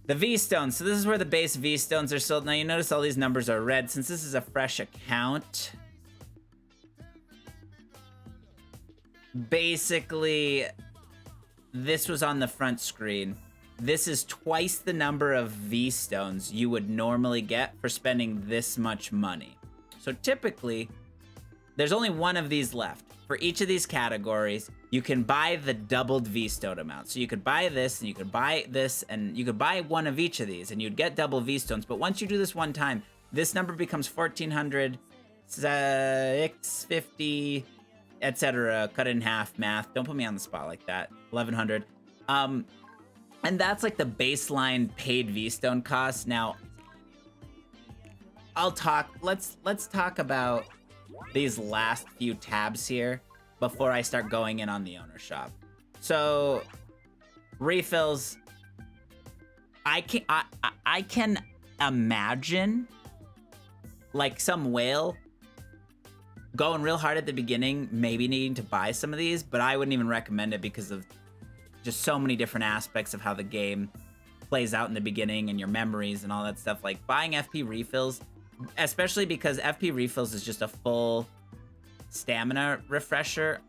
The V-Stones. So this is where the base V-Stones are sold. Now, you notice all these numbers are red. Since this is a fresh account, basically, this was on the front screen. This is twice the number of V-Stones you would normally get for spending this much money. So typically, there's only one of these left. For each of these categories, you can buy the doubled V-Stone amount. So you could buy this, and you could buy this, and you could buy one of each of these, and you'd get double V-Stones. But once you do this one time, this number becomes 1,400, 650, etc. Cut it in half, math. Don't put me on the spot like that. 1,100. And that's like the baseline paid V-Stone cost. Now, let's talk about these last few tabs here before I start going in on the owner shop. So, refills. I can imagine like some whale going real hard at the beginning, maybe needing to buy some of these, but I wouldn't even recommend it because of just so many different aspects of how the game plays out in the beginning and your memories and all that stuff. Like buying FP refills, especially because FP refills is just a full stamina refresher,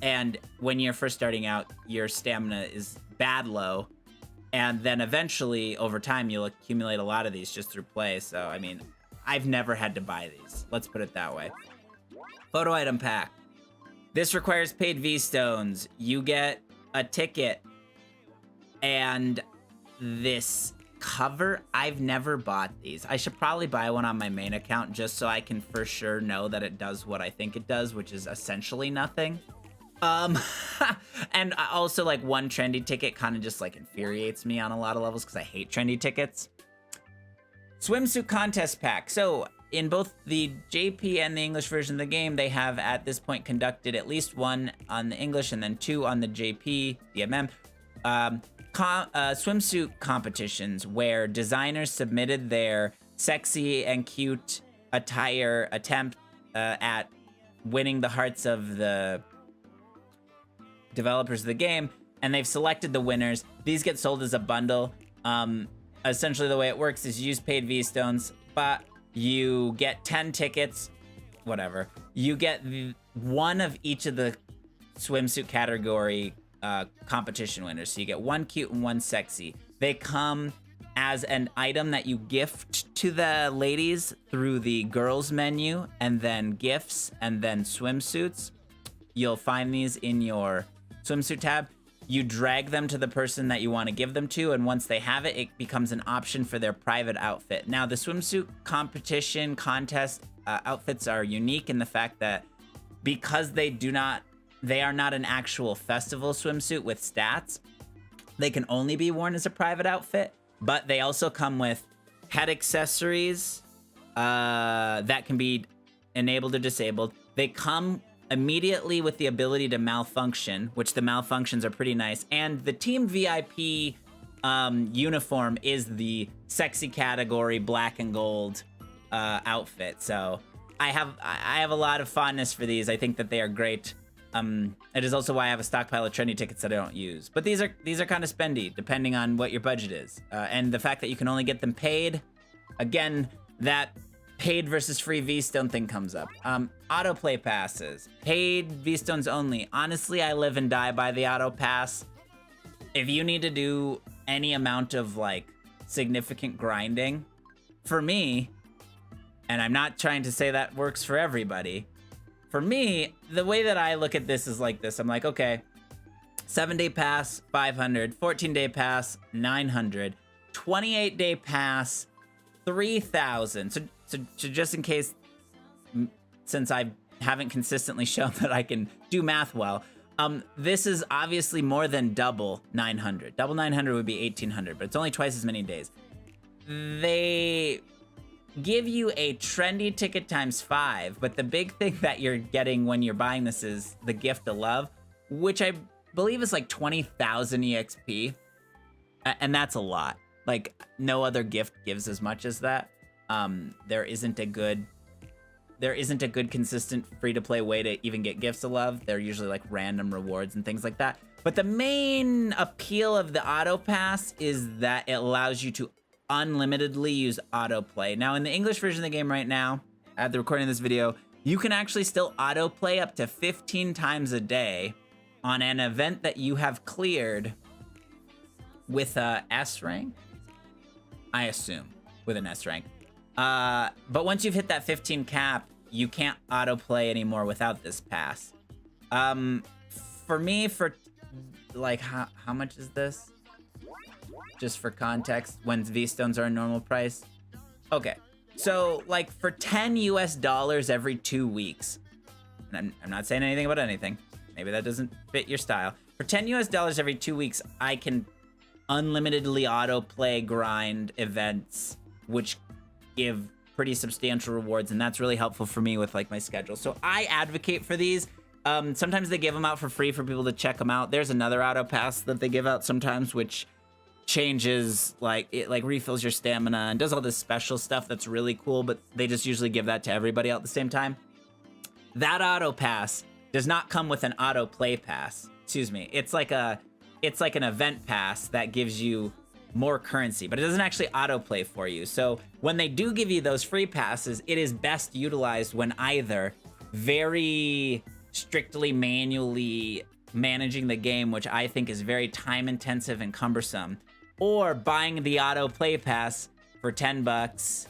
and when you're first starting out, your stamina is bad low, and then eventually over time you'll accumulate a lot of these just through play. So I mean, I've never had to buy these, let's put it that way. Photo item pack. This requires paid V-Stones. You get a ticket and this cover, I've never bought these. I should probably buy one on my main account just so I can for sure know that it does what I think it does, which is essentially nothing. And also, like, one trendy ticket kind of just like infuriates me on a lot of levels because I hate trendy tickets. Swimsuit contest pack. So in both the JP and the English version of the game, they have at this point conducted at least one on the English and then two on the JP, DMM, swimsuit competitions where designers submitted their sexy and cute attire attempt at winning the hearts of the developers of the game, and they've selected the winners. These get sold as a bundle. Essentially the way it works is you use paid V-Stones, but you get 10 tickets, whatever. You get one of each of the swimsuit category competition winners. So you get one cute and one sexy. They come as an item that you gift to the ladies through the girls menu, and then gifts, and then swimsuits. You'll find these in your swimsuit tab. You drag them to the person that you want to give them to, and once they have it, it becomes an option for their private outfit. Now, the swimsuit competition contest outfits are unique in the fact that because they are not an actual festival swimsuit with stats, they can only be worn as a private outfit, but they also come with head accessories that can be enabled or disabled. They come immediately with the ability to malfunction, which the malfunctions are pretty nice. And the TeamVIP uniform is the sexy category black and gold outfit. So I have a lot of fondness for these. I think that they are great. It is also why I have a stockpile of trendy tickets that I don't use. But these are kind of spendy, depending on what your budget is. And the fact that you can only get them paid, again, that paid versus free V-Stone thing comes up. Autoplay passes, paid V-Stones only. Honestly, I live and die by the auto pass. If you need to do any amount of like significant grinding, for me, and I'm not trying to say that works for everybody, for me, the way that I look at this is like this. I'm like, okay, 7-day pass, 500, 14-day pass, 900, 28-day pass, 3,000. So just in case, since I haven't consistently shown that I can do math well, this is obviously more than double 900. Double 900 would be 1,800, but it's only twice as many days. They give you a trendy ticket times 5, but the big thing that you're getting when you're buying this is the gift of love, which I believe is like 20,000 EXP, and that's a lot. Like, no other gift gives as much as that. There isn't a good consistent free-to-play way to even get gifts of love. They're usually like random rewards and things like that. But the main appeal of the auto pass is that it allows you to unlimitedly use autoplay. Now, in the English version of the game right now, at the recording of this video, you can actually still autoplay up to 15 times a day on an event that you have cleared with a S rank, I assume, with an S rank. But once you've hit that 15 cap, you can't autoplay anymore without this pass. For me, for like, how much is this? Just for context, when V-Stones are a normal price. Okay, so like for $10 US every 2 weeks, and I'm not saying anything about anything. Maybe that doesn't fit your style. For $10 US every 2 weeks, I can unlimitedly autoplay grind events, which give pretty substantial rewards, and that's really helpful for me with like my schedule. So I advocate for these. Sometimes they give them out for free for people to check them out. There's another auto pass that they give out sometimes, which changes, like, it like refills your stamina and does all this special stuff that's really cool, but they just usually give that to everybody out at the same time. That auto pass does not come with an auto play pass. Excuse me. It's like an event pass that gives you more currency, but it doesn't actually autoplay for you. So when they do give you those free passes, it is best utilized when either very strictly manually managing the game, which I think is very time intensive and cumbersome, or buying the auto play pass for 10 bucks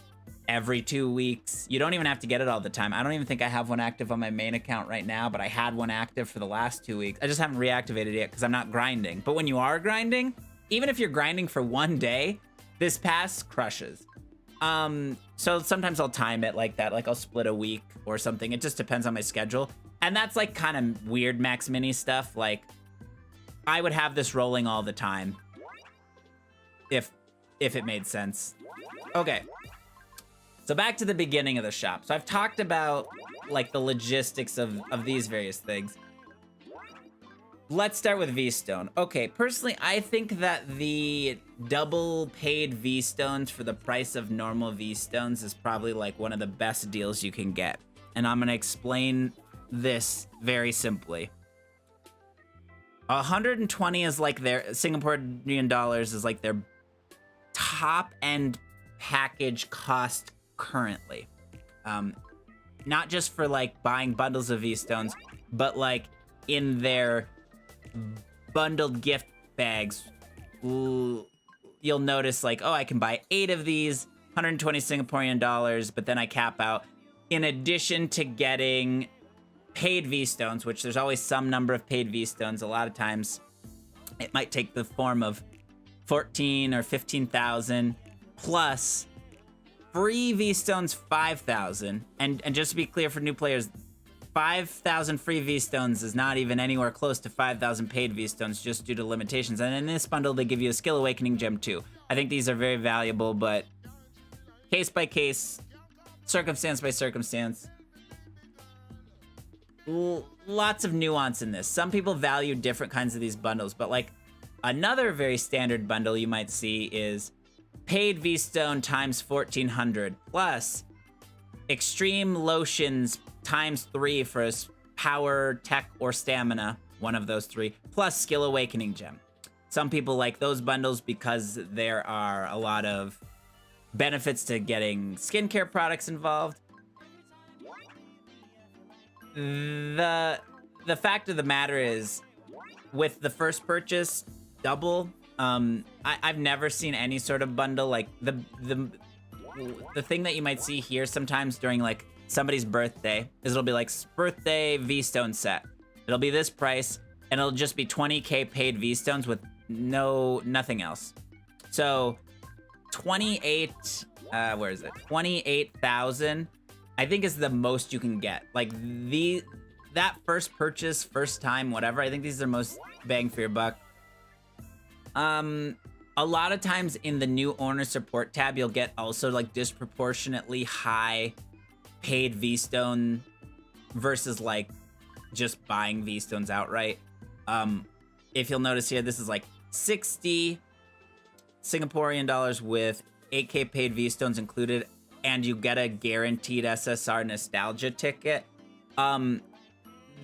every 2 weeks. You don't even have to get it all the time. I don't even think I have one active on my main account right now, but I had one active for the last 2 weeks. I just haven't reactivated it yet because I'm not grinding. But when you are grinding, even if you're grinding for 1 day, This pass crushes. So sometimes I'll time it like that, like I'll split a week or something. It just depends on my schedule. And that's like kind of weird Max Mini stuff. Like I would have this rolling all the time if it made sense. Okay. So back to the beginning of the shop. So I've talked about like the logistics of these various things. Let's start with V-Stone. Okay, personally, I think that the double paid V-Stones for the price of normal V-Stones is probably like one of the best deals you can get. And I'm gonna explain this very simply. 120 is like their Singaporean dollars is like their top end package cost currently. Not just for like buying bundles of V-Stones, but like in their bundled gift bags, you'll notice like, oh, I can buy 8 of these, 120 Singaporean dollars, but then I cap out. In addition to getting paid V-Stones, which there's always some number of paid V-Stones, a lot of times it might take the form of 14 or 15,000 plus free V-Stones 5,000. And just to be clear for new players, 5,000 free V-Stones is not even anywhere close to 5,000 paid V-Stones just due to limitations. And in this bundle, they give you a Skill Awakening Gem too. I think these are very valuable, but case by case, circumstance by circumstance. Lots of nuance in this. Some people value different kinds of these bundles, but like another very standard bundle you might see is paid V-Stone times 1,400 plus extreme lotions times 3 for a power, tech, or stamina, one of those 3, plus Skill Awakening Gem. Some people like those bundles because there are a lot of benefits to getting skincare products involved. The fact of the matter is, with the first purchase, double, I've never seen any sort of bundle like the thing that you might see here sometimes during like somebody's birthday is it'll be like birthday V-Stone set. It'll be this price and it'll just be 20k paid V-Stones with nothing else. So 28,000 I think is the most you can get. Like that first purchase, first time, whatever, I think these are most bang for your buck. A lot of times in the new owner support tab, you'll get also like disproportionately high paid V-Stone versus like just buying V-Stones outright. If you'll notice here, this is like 60 Singaporean dollars with 8k paid V-Stones included, and you get a guaranteed SSR nostalgia ticket.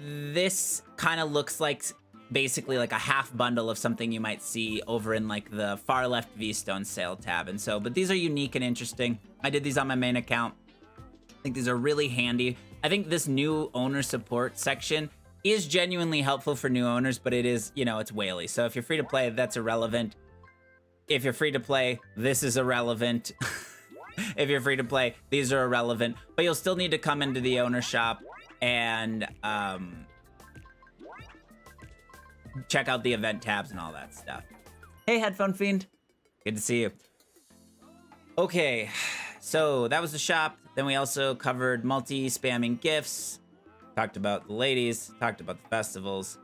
This kind of looks like basically like a half bundle of something you might see over in like the far left V-Stone sale tab. And so, but these are unique and interesting. I did these on my main account. I think these are really handy. I think this new owner support section is genuinely helpful for new owners, but it is, you know, it's whaley. So if you're free to play, that's irrelevant. If you're free to play, this is irrelevant. If you're free to play, these are irrelevant, but you'll still need to come into the owner shop and check out the event tabs and all that stuff. Hey, Headphone Fiend. Good to see you. Okay, so that was the shop. Then we also covered multi-spamming gifts, talked about the ladies, talked about the festivals.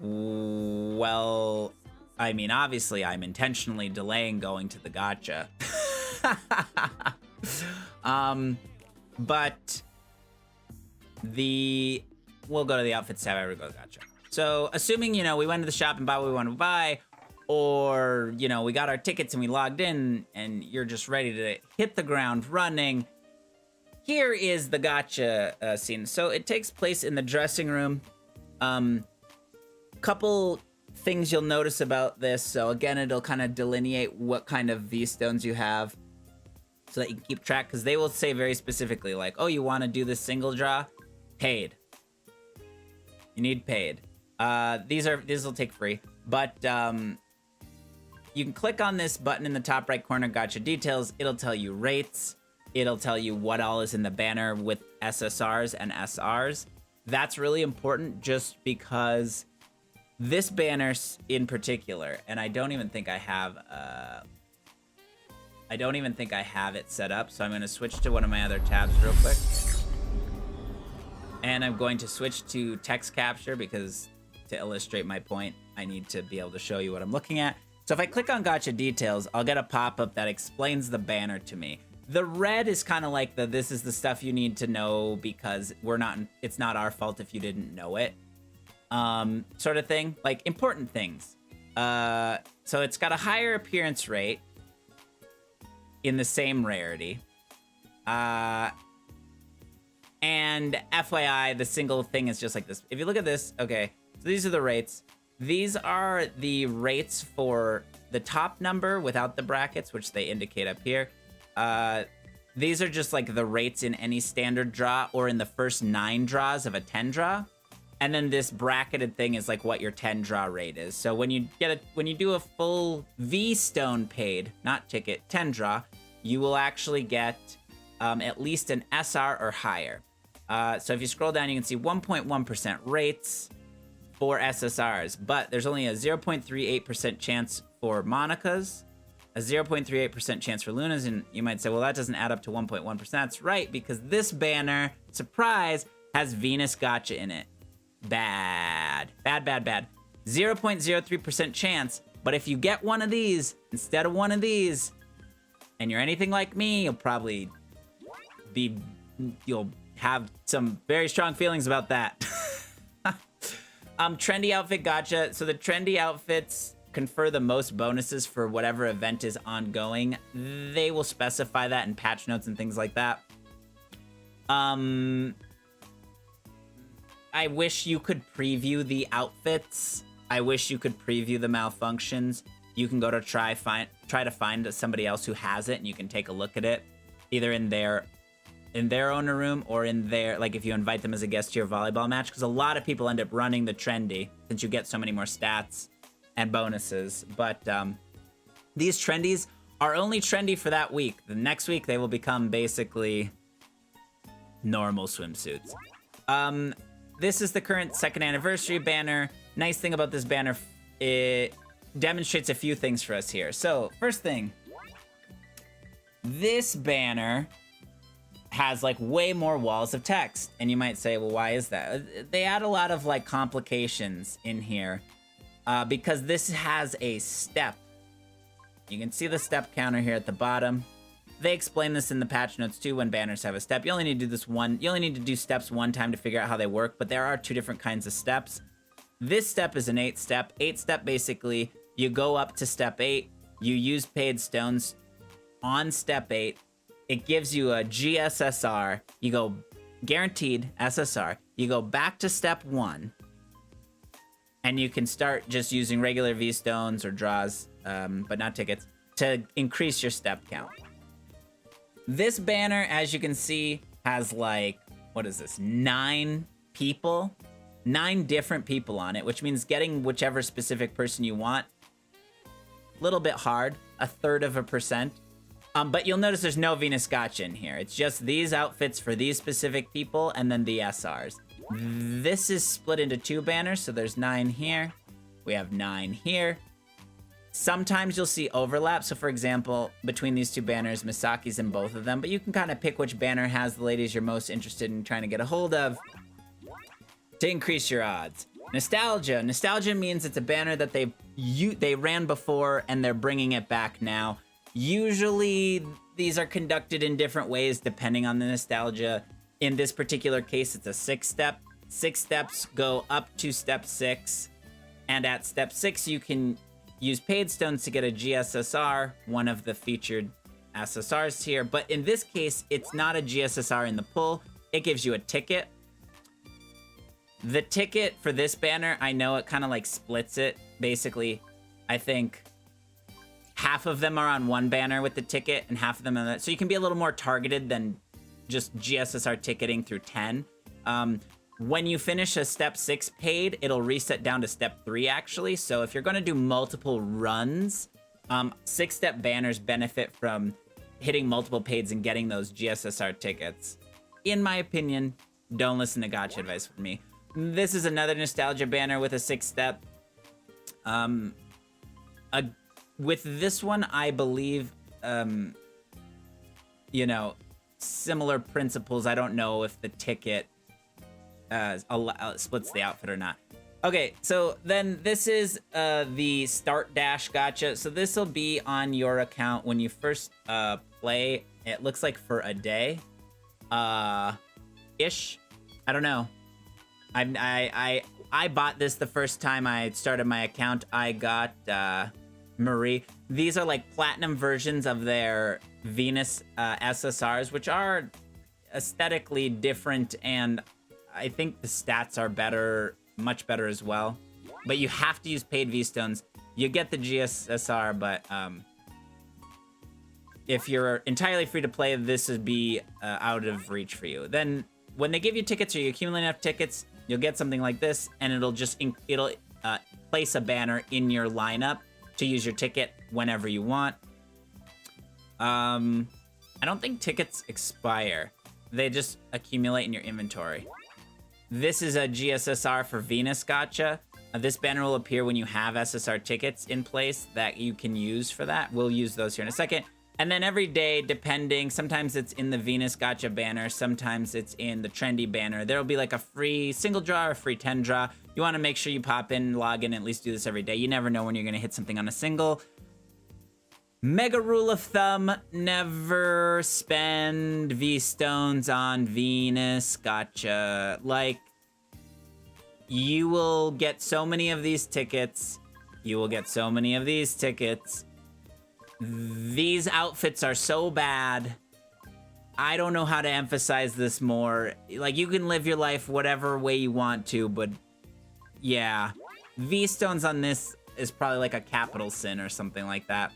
Well, I mean, obviously I'm intentionally delaying going to the gacha. But we'll go to the outfits tab. I would go to the gacha. So assuming, you know, we went to the shop and bought what we wanted to buy, or, you know, we got our tickets and we logged in and you're just ready to hit the ground running, here is the gacha scene. So it takes place in the dressing room. Couple things you'll notice about this. So again, it'll kind of delineate what kind of V-Stones you have so that you can keep track, because they will say very specifically like, oh, you want to do this single draw? Paid. You need paid. These will take free, but you can click on this button in the top right corner, gacha details. It'll tell you rates. It'll tell you what all is in the banner with SSRs and SRs. That's really important just because this banner in particular, and I don't even think I have I don't even think I have it set up, so I'm going to switch to one of my other tabs real quick. And I'm going to switch to text capture because to illustrate my point, I need to be able to show you what I'm looking at. So if I click on Gotcha Details, I'll get a pop-up that explains the banner to me. The red is kind of like this is the stuff you need to know because it's not our fault if you didn't know it. Sort of thing, like important things. So it's got a higher appearance rate in the same rarity. And FYI, the single thing is just like this. If you look at this, okay, so these are the rates. These are the rates for the top number without the brackets, which they indicate up here. These are just like the rates in any standard draw or in the first 9 draws of a 10 draw. And then this bracketed thing is like what your 10 draw rate is. So when you do a full V stone paid, not ticket, 10 draw, you will actually get at least an SR or higher. So if you scroll down, you can see 1.1% rates for SSRs, but there's only a 0.38% chance for Monica's, a 0.38% chance for Luna's, and you might say, well, that doesn't add up to 1.1%. That's right, because this banner, surprise, has Venus Gotcha in it. Bad. 0.03% chance, but if you get one of these instead of one of these, and you're anything like me, you'll have some very strong feelings about that. Trendy outfit gotcha. So the trendy outfits confer the most bonuses for whatever event is ongoing. They will specify that in patch notes and things like that. I wish you could preview the outfits. I wish you could preview the malfunctions. You can go to try to find somebody else who has it, and you can take a look at it, either in their owner room or in their, like if you invite them as a guest to your volleyball match, because a lot of people end up running the trendy since you get so many more stats and bonuses. But these trendies are only trendy for that week. The next week they will become basically normal swimsuits. This is the current 2nd anniversary banner. Nice thing about this banner, it demonstrates a few things for us here. So first thing, this banner has like way more walls of text, and you might say, well, why is that? They add a lot of like complications in here because this has a step. You can see the step counter here at the bottom. They explain this in the patch notes too. When banners have a step, you only need to do this one. You only need to do steps one time to figure out how they work, but there are 2 different kinds of steps. This step is an 8-step. 8-step, basically, you go up to step 8, you use paid stones on step 8. It gives you a GSSR. You go guaranteed SSR. You go back to step 1, and you can start just using regular V stones or draws, but not tickets, to increase your step count. This banner, as you can see, has like, what is this, 9 people? 9 different people on it, which means getting whichever specific person you want, a little bit hard, 1/3%. But you'll notice there's no Venus Gotcha in here. It's just these outfits for these specific people and then the SRs. This is split into 2 banners, so there's 9 here. We have 9 here. Sometimes you'll see overlap. So for example, between these 2 banners, Misaki's in both of them, but you can kind of pick which banner has the ladies you're most interested in trying to get a hold of to increase your odds. Nostalgia. Nostalgia means it's a banner that they ran before and they're bringing it back now. Usually these are conducted in different ways depending on the nostalgia. In this particular case, it's a 6-step. 6 steps go up to step 6. And at step 6, you can use paid stones to get a GSSR, one of the featured SSRs here. But in this case, it's not a GSSR in the pull. It gives you a ticket. The ticket for this banner, I know it kind of like splits it. Basically, I think half of them are on one banner with the ticket and half of them on that. So you can be a little more targeted than just GSSR ticketing through 10. When you finish a step 6 paid, it'll reset down to step 3 actually. So if you're going to do multiple runs, 6-step banners benefit from hitting multiple paids and getting those GSSR tickets. In my opinion, don't listen to gotcha advice from me. This is another nostalgia banner with a 6-step. With this one, I believe you know, similar principles. I don't know if the ticket splits the outfit or not. Okay, so then this is the start dash gacha. So this will be on your account when you first play. It looks like for a day, ish. I don't know. I bought this the first time I started my account. I got Marie. These are like platinum versions of their Venus SSRs, which are aesthetically different, and I think the stats are better, much better as well. But you have to use paid V-Stones. You get the GSSR, but if you're entirely free to play, this would be out of reach for you. Then when they give you tickets or you accumulate enough tickets, you'll get something like this, and it'll just place a banner in your lineup to use your ticket whenever you want. I don't think tickets expire. They just accumulate in your inventory. This is a GSSR for Venus Gacha. This banner will appear when you have SSR tickets in place that you can use for that. We'll use those here in a second. And then every day, depending, sometimes it's in the Venus Gacha banner, sometimes it's in the trendy banner. There'll be like a free single draw or a free 10 draw. You want to make sure you pop in, log in, and at least do this every day. You never know when you're going to hit something on a single. Mega rule of thumb, never spend V-Stones on Venus Gacha. Like, you will get so many of these tickets. You will get so many of these tickets. These outfits are so bad. I don't know how to emphasize this more. Like, you can live your life whatever way you want to, but yeah. V-Stones on this is probably like a capital sin or something like that.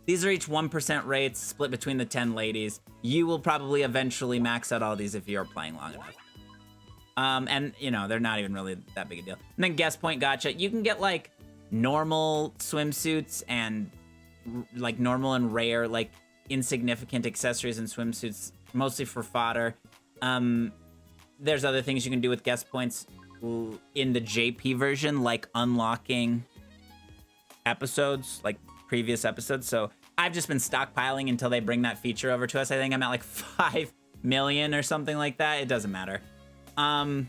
These are each 1% rates, split between the 10 ladies. You will probably eventually max out all these if you're playing long enough. And, you know, they're not even really that big a deal. And then guest point gacha. You can get, like, normal swimsuits and, like, normal and rare, like, insignificant accessories and swimsuits, mostly for fodder. There's other things you can do with guest points in the JP version, like unlocking episodes, like previous episodes. So I've just been stockpiling until they bring that feature over to us. I think I'm at like 5 million or something like that. It doesn't matter. All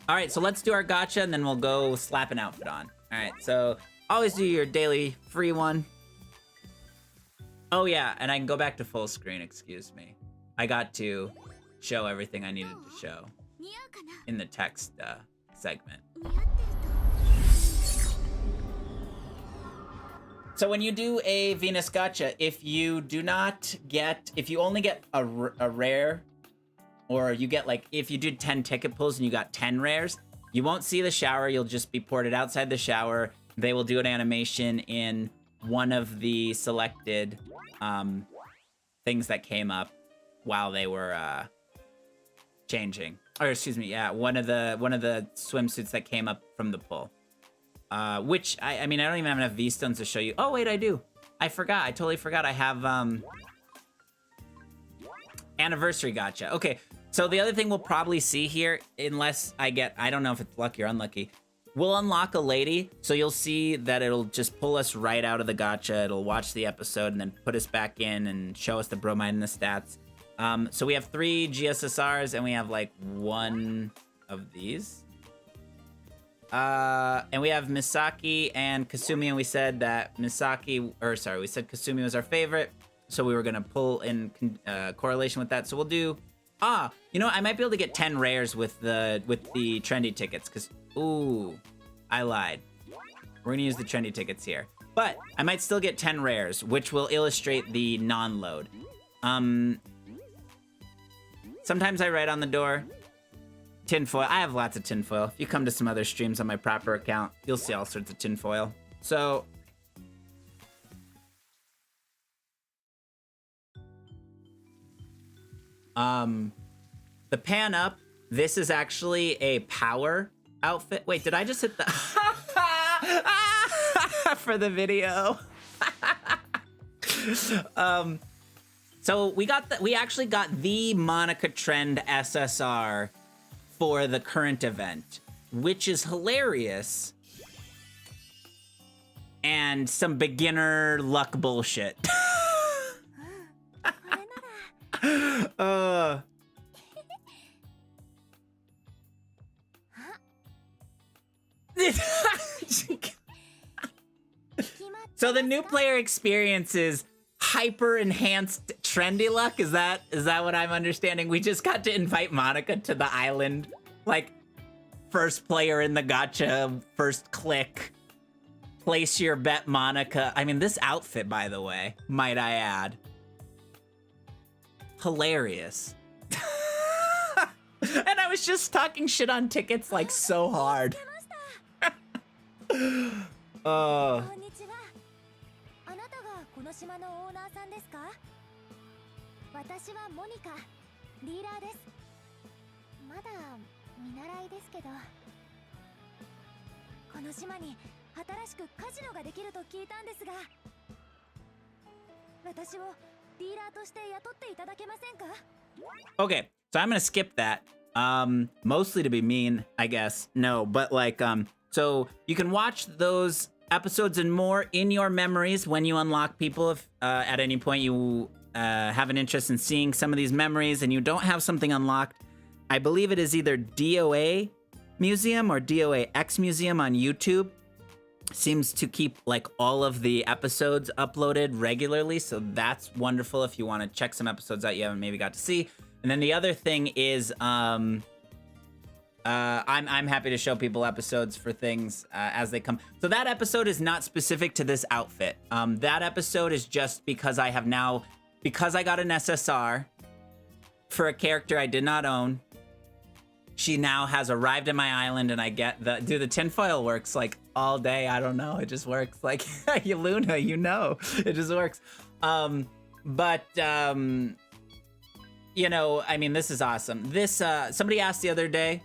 right, so let's do our gacha and then we'll go slap an outfit on. All right, so always do your daily free one. Oh yeah, and I can go back to full screen, excuse me. I got to show everything I needed to show in the text segment. So when you do a Venus gacha, if you only get a rare, or you get like, if you did 10 ticket pulls and you got 10 rares, you won't see the shower, you'll just be ported outside the shower. They will do an animation in one of the selected things that came up while they were changing. Or excuse me, yeah, one of the swimsuits that came up from the pull. Which, I mean, I don't even have enough V-Stones to show you. Oh, wait, I do. I totally forgot. I have, anniversary gacha. Okay, so the other thing we'll probably see here, unless I don't know if it's lucky or unlucky, we'll unlock a lady, so you'll see that it'll just pull us right out of the gacha. It'll watch the episode and then put us back in and show us the bromide and the stats. So we have 3 GSSRs and we have, like, 1 of these. And we have Misaki and Kasumi, and we said that we said Kasumi was our favorite, so we were gonna pull in correlation with that. So we'll do, you know, I might be able to get 10 rares with the trendy tickets, because, ooh, I lied. We're gonna use the trendy tickets here. But I might still get 10 rares, which will illustrate the non-load. Sometimes I write on the door. Tinfoil. I have lots of tinfoil. If you come to some other streams on my proper account, you'll see all sorts of tinfoil. So, the pan up, this is actually a power outfit. Wait, did I just hit the for the video? So we actually got the Monica Trend SSR for the current event, which is hilarious and some beginner luck bullshit. So the new player experience is hyper enhanced trendy luck. Is that what I'm understanding? We just got to invite Monica to the island, like first player in the gacha, first click. Place your bet, Monica. I mean, this outfit, by the way, might I add, hilarious. And I was just talking shit on tickets like so hard. この島のオーナーさんですか？私はモニカ、ディーラーです。まだ見習いですけど、この島に新しくカジノができると聞いたんですが、私をディーラーとして雇っていただけませんか？ Okay, so I'm gonna skip that. Mostly to be mean, I guess. No, but like, so you can watch those episodes and more in your memories when you unlock people. If at any point you have an interest in seeing some of these memories and you don't have something unlocked, I believe it is either DOA Museum or DOA X Museum on YouTube. Seems to keep like all of the episodes uploaded regularly, so that's wonderful if you want to check some episodes out you haven't maybe got to see. And then the other thing is, I'm happy to show people episodes for things as they come. So that episode is not specific to this outfit. That episode is just because I got an SSR for a character I did not own. She now has arrived at my island, and I get the tinfoil works like all day. I don't know, it just works. Like Luna, you know, it just works. You know, I mean, this is awesome. This somebody asked the other day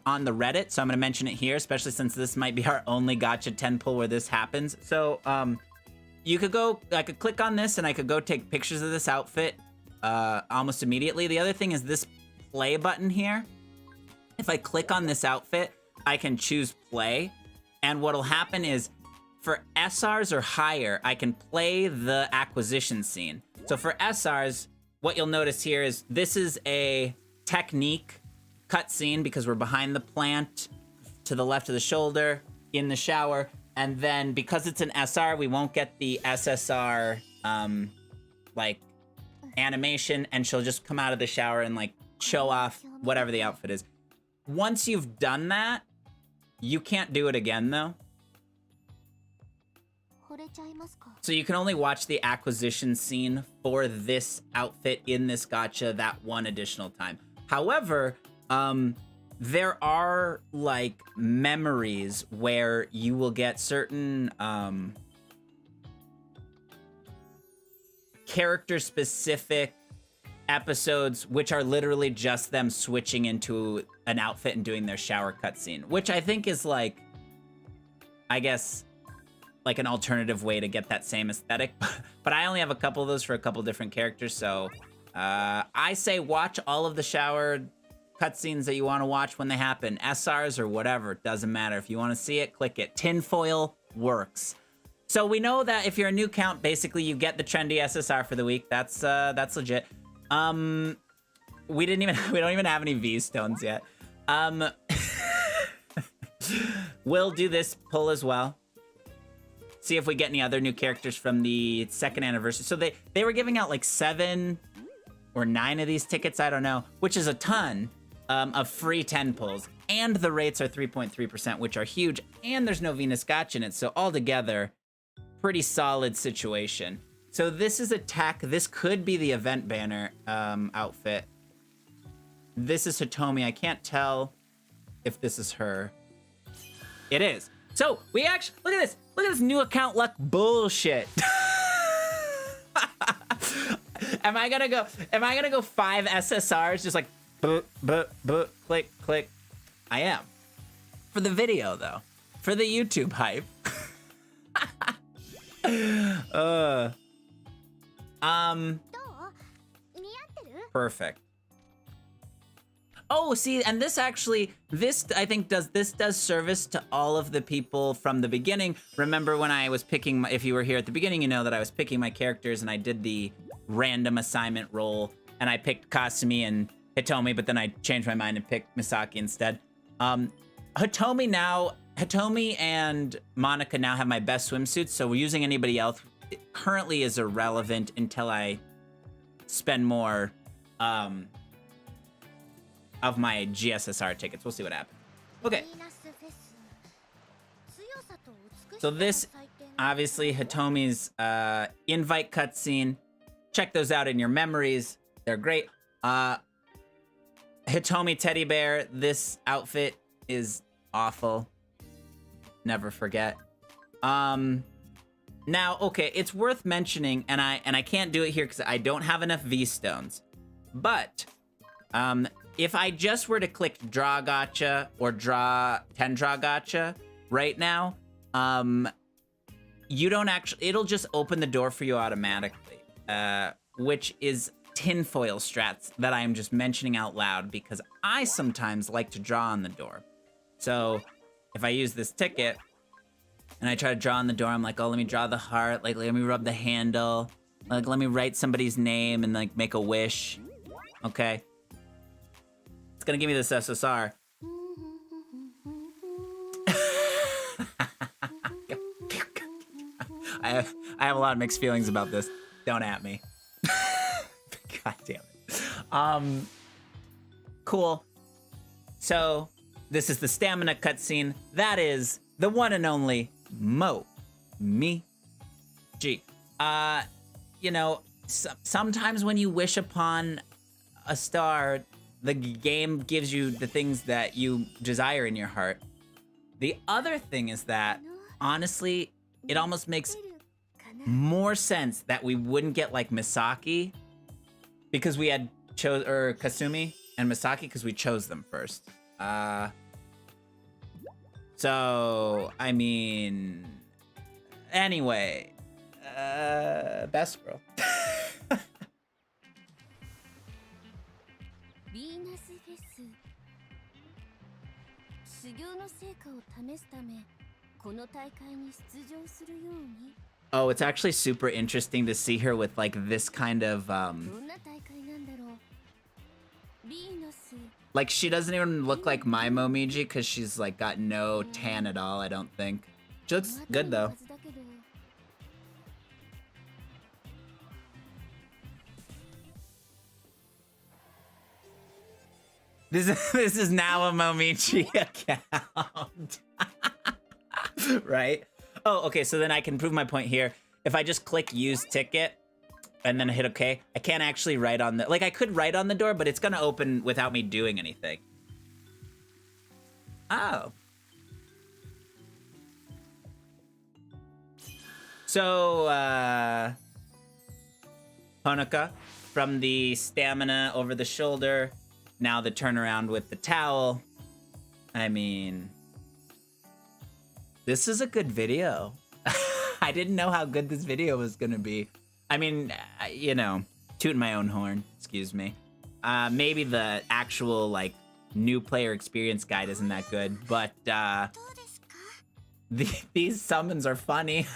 on the Reddit, so I'm gonna mention it here, especially since this might be our only gacha 10 pull where this happens. So you could go, I could click on this and I could go take pictures of this outfit almost immediately. The other thing is this play button here. If I click on this outfit, I can choose play, and what'll happen is for SRs or higher, I can play the acquisition scene. So for SRs, what you'll notice here is this is a technique cutscene because we're behind the plant, to the left of the shoulder, in the shower, and then because it's an SR, we won't get the SSR like animation, and she'll just come out of the shower and like show off whatever the outfit is. Once you've done that, you can't do it again though. So you can only watch the acquisition scene for this outfit in this gacha that one additional time. However, there are like memories where you will get certain character specific episodes which are literally just them switching into an outfit and doing their shower cutscene, which I think is like, I guess, like an alternative way to get that same aesthetic. But I only have a couple of those for a couple different characters, so I say watch all of the shower cutscenes that you want to watch when they happen. SRs or whatever, doesn't matter. If you want to see it, click it. Tinfoil works. So we know that if you're a new count, basically you get the trendy SSR for the week. That's legit. We don't even have any V stones yet. We'll do this pull as well. See if we get any other new characters from the 2nd anniversary. So they were giving out like 7 or 9 of these tickets, I don't know, which is a ton of free 10 pulls. And the rates are 3.3%, which are huge. And there's no Venus Gotcha in it. So altogether, pretty solid situation. So this is a tech. This could be the event banner outfit. This is Hitomi. I can't tell if this is her. It is. So we actually, look at this. Look at this new account luck bullshit. Am I gonna go 5 SSRs just like click, click? I am. For the video though. For the YouTube hype. Perfect. Oh, see, and this actually, this I think does service to all of the people from the beginning. Remember when I was picking, if you were here at the beginning, you know that I was picking my characters and I did the random assignment roll and I picked Kasumi and Hitomi, but then I changed my mind and picked Misaki instead. Hitomi and Monica now have my best swimsuits, so using anybody else currently is irrelevant until I spend more of my GSSR tickets. We'll see what happens. Okay. So this, obviously, Hitomi's invite cutscene. Check those out in your memories. They're great. Hitomi teddy bear. This outfit is awful. Never forget. Now, okay, it's worth mentioning, and I can't do it here because I don't have enough V stones. But if I just were to click draw gacha or draw 10 draw gacha right now, you don't actually, it'll just open the door for you automatically, which is tinfoil strats that I am just mentioning out loud because I sometimes like to draw on the door. So if I use this ticket and I try to draw on the door, I'm like, oh, let me draw the heart, like let me rub the handle, like let me write somebody's name and like make a wish. Okay. It's gonna give me this SSR. I have a lot of mixed feelings about this. Don't at me. God damn it. Cool. So this is the stamina cutscene. That is the one and only Mo-Mi G. You know, sometimes when you wish upon a star, the game gives you the things that you desire in your heart. The other thing is that, honestly, it almost makes more sense that we wouldn't get like Misaki because we had or Kasumi and Misaki because we chose them first. So, I mean, anyway, best girl. Oh, it's actually super interesting to see her with like this kind of like she doesn't even look like my Momiji because she's like got no tan at all, I don't think. She looks good though. This is now a Momiji account. Right? Oh, okay, so then I can prove my point here. If I just click use ticket and then hit okay, I can't actually write on the, like I could write on the door, but it's gonna open without me doing anything. Oh. So, Honoka, from the stamina over the shoulder, now the turnaround with the towel. I mean, this is a good video. I didn't know how good this video was gonna be. I mean, you know, tooting my own horn, excuse me. Maybe the actual, like, new player experience guide isn't that good, but, these summons are funny.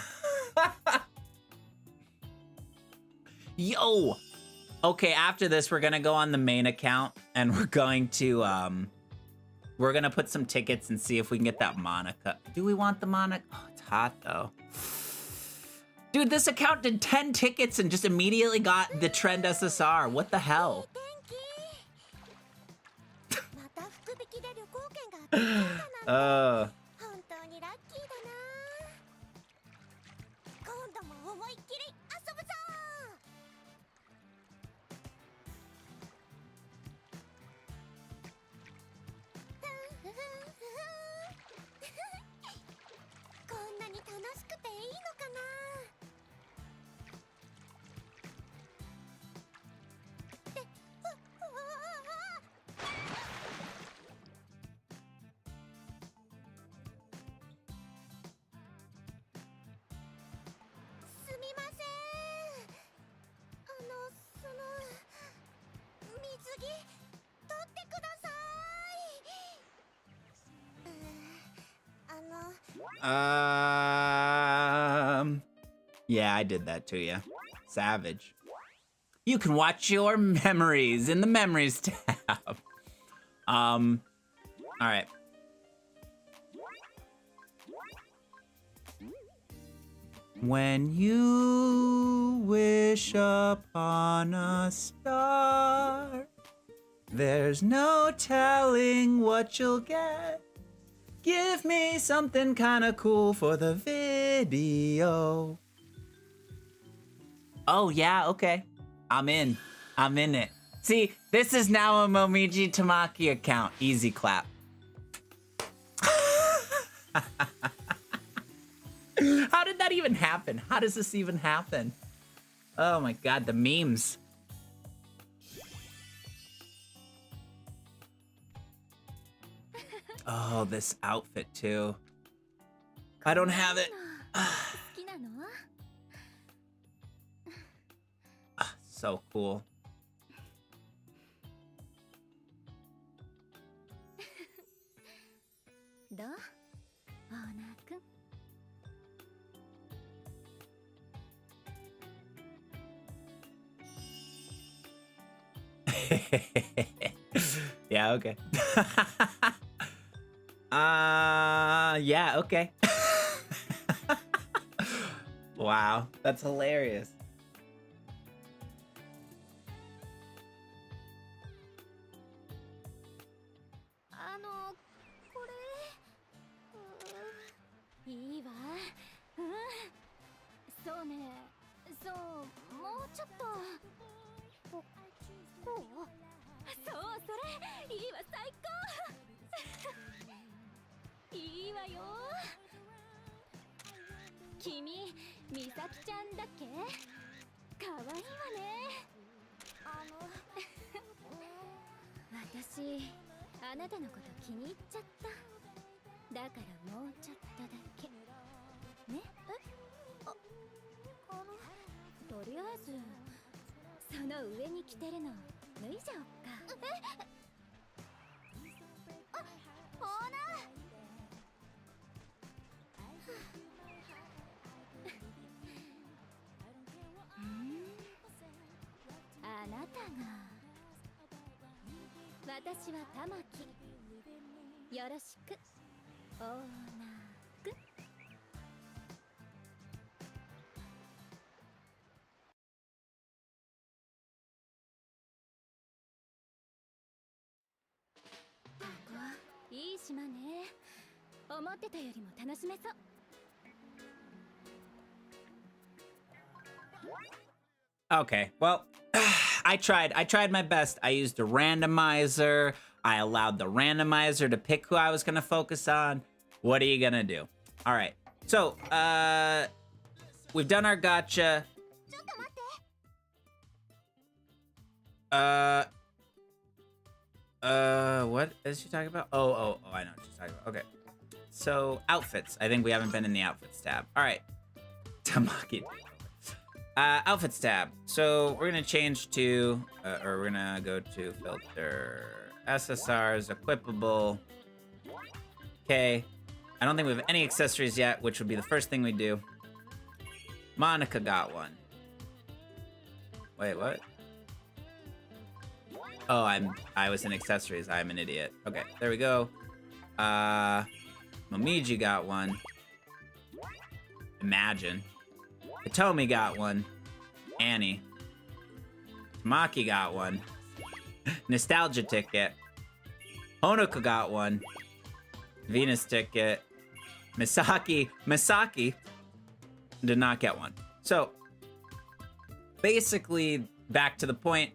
Yo! Okay, after this, we're gonna go on the main account, and we're gonna put some tickets and see if we can get that Monica. Do we want the Monica? Oh, it's hot, though. Dude, this account did 10 tickets and just immediately got the trend SSR. What the hell? Yeah, I did that to you. Savage. You can watch your memories in the memories tab. All right. When you wish upon a star, there's no telling what you'll get. Give me something kind of cool for the video. Oh, yeah, okay. I'm in. I'm in it. See, this is now a Momiji Tamaki account. Easy clap. How did that even happen? How does this even happen? Oh my god, the memes. Oh, this outfit too. I don't have it. So cool. Yeah, okay. Yeah, okay. Wow, that's hilarious. Okay, well, I tried my best. I used a randomizer. I allowed the randomizer to pick who I was gonna focus on. What are you gonna do? All right, so, we've done our gacha. What is she talking about? Oh, I know what she's talking about. Okay. So, outfits. I think we haven't been in the outfits tab. All right. Tamaki. Outfits tab. So, we're gonna change to, or we're gonna go to filter, SSRs, equipable. Okay. I don't think we have any accessories yet, which would be the first thing we do. Monica got one. Wait, what? Oh, I was in accessories. I'm an idiot. Okay, there we go. Momiji got one. Imagine. Hitomi got one. Annie. Maki got one. Nostalgia ticket. Honoka got one. Venus ticket. Misaki did not get one. So, basically, back to the point.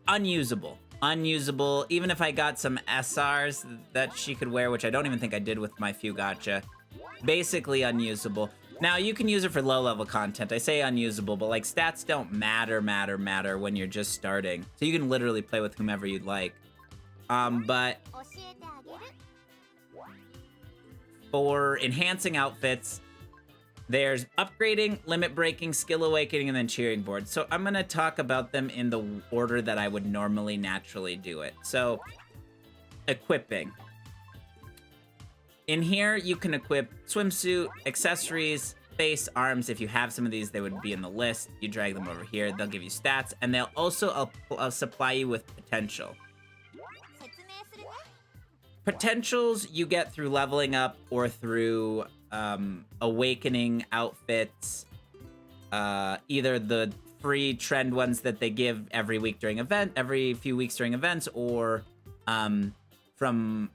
Unusable. Even if I got some SRs that she could wear, which I don't even think I did with my few gacha. Basically unusable. Now, you can use it for low-level content. I say unusable, but like stats don't matter when you're just starting. So you can literally play with whomever you'd like. But for enhancing outfits, there's upgrading, limit breaking, skill awakening, and then cheering board. So I'm gonna talk about them in the order that I would normally naturally do it. So equipping. In here, you can equip swimsuit, accessories, face, arms. If you have some of these, they would be in the list. You drag them over here. They'll give you stats, and they'll also supply you with potential. Potentials you get through leveling up or through awakening outfits. Either the free trend ones that they give every week during every few weeks during events, or from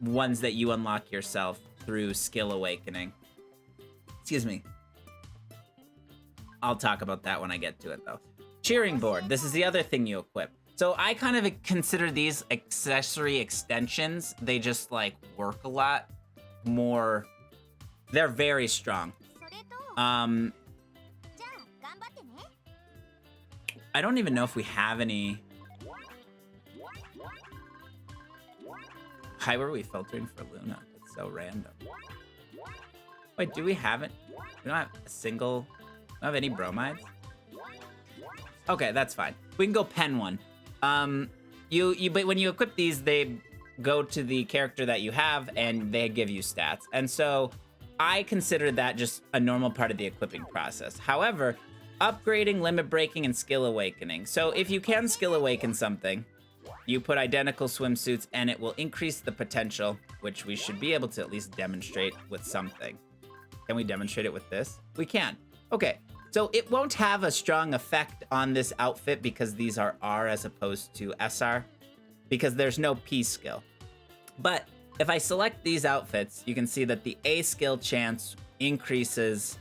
ones that you unlock yourself through skill awakening. Excuse me. I'll talk about that when I get to it, though. Cheering board. This is the other thing you equip. So I kind of consider these accessory extensions. They just, like, work a lot more. They're very strong. I don't even know if we have any. Why were we filtering for Luna? It's so random. Wait, do we have it? We don't have a single. We don't have any bromides? Okay, that's fine. We can go pen one. But when you equip these, they go to the character that you have and they give you stats. And so I consider that just a normal part of the equipping process. However, upgrading, limit breaking, and skill awakening. So if you can skill awaken something, you put identical swimsuits and it will increase the potential, which we should be able to at least demonstrate with something. Can we demonstrate it with this? We can. Okay, so it won't have a strong effect on this outfit because these are R as opposed to SR, because there's no P skill. But if I select these outfits, you can see that the A skill chance increases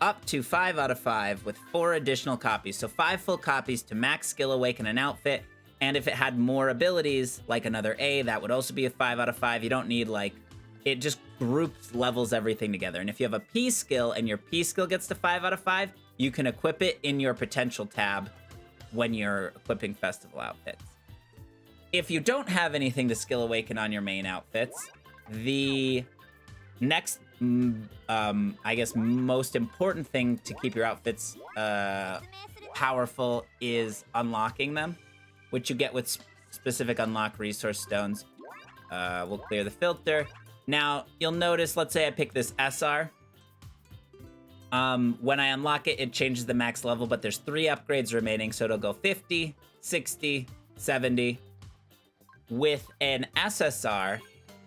up to 5 out of 5 with 4 additional copies. So 5 full copies to max skill awaken an outfit. And if it had more abilities, like another A, that would also be a 5 out of 5. You don't need, like, it just groups levels everything together. And if you have a P skill and your P skill gets to 5 out of 5, you can equip it in your potential tab when you're equipping festival outfits. If you don't have anything to skill awaken on your main outfits, the next I guess most important thing to keep your outfits powerful is unlocking them, which you get with specific unlock resource stones. We'll clear the filter. Now, you'll notice, let's say I pick this SR. When I unlock it, it changes the max level, but there's 3 upgrades remaining, so it'll go 50, 60, 70. With an SSR,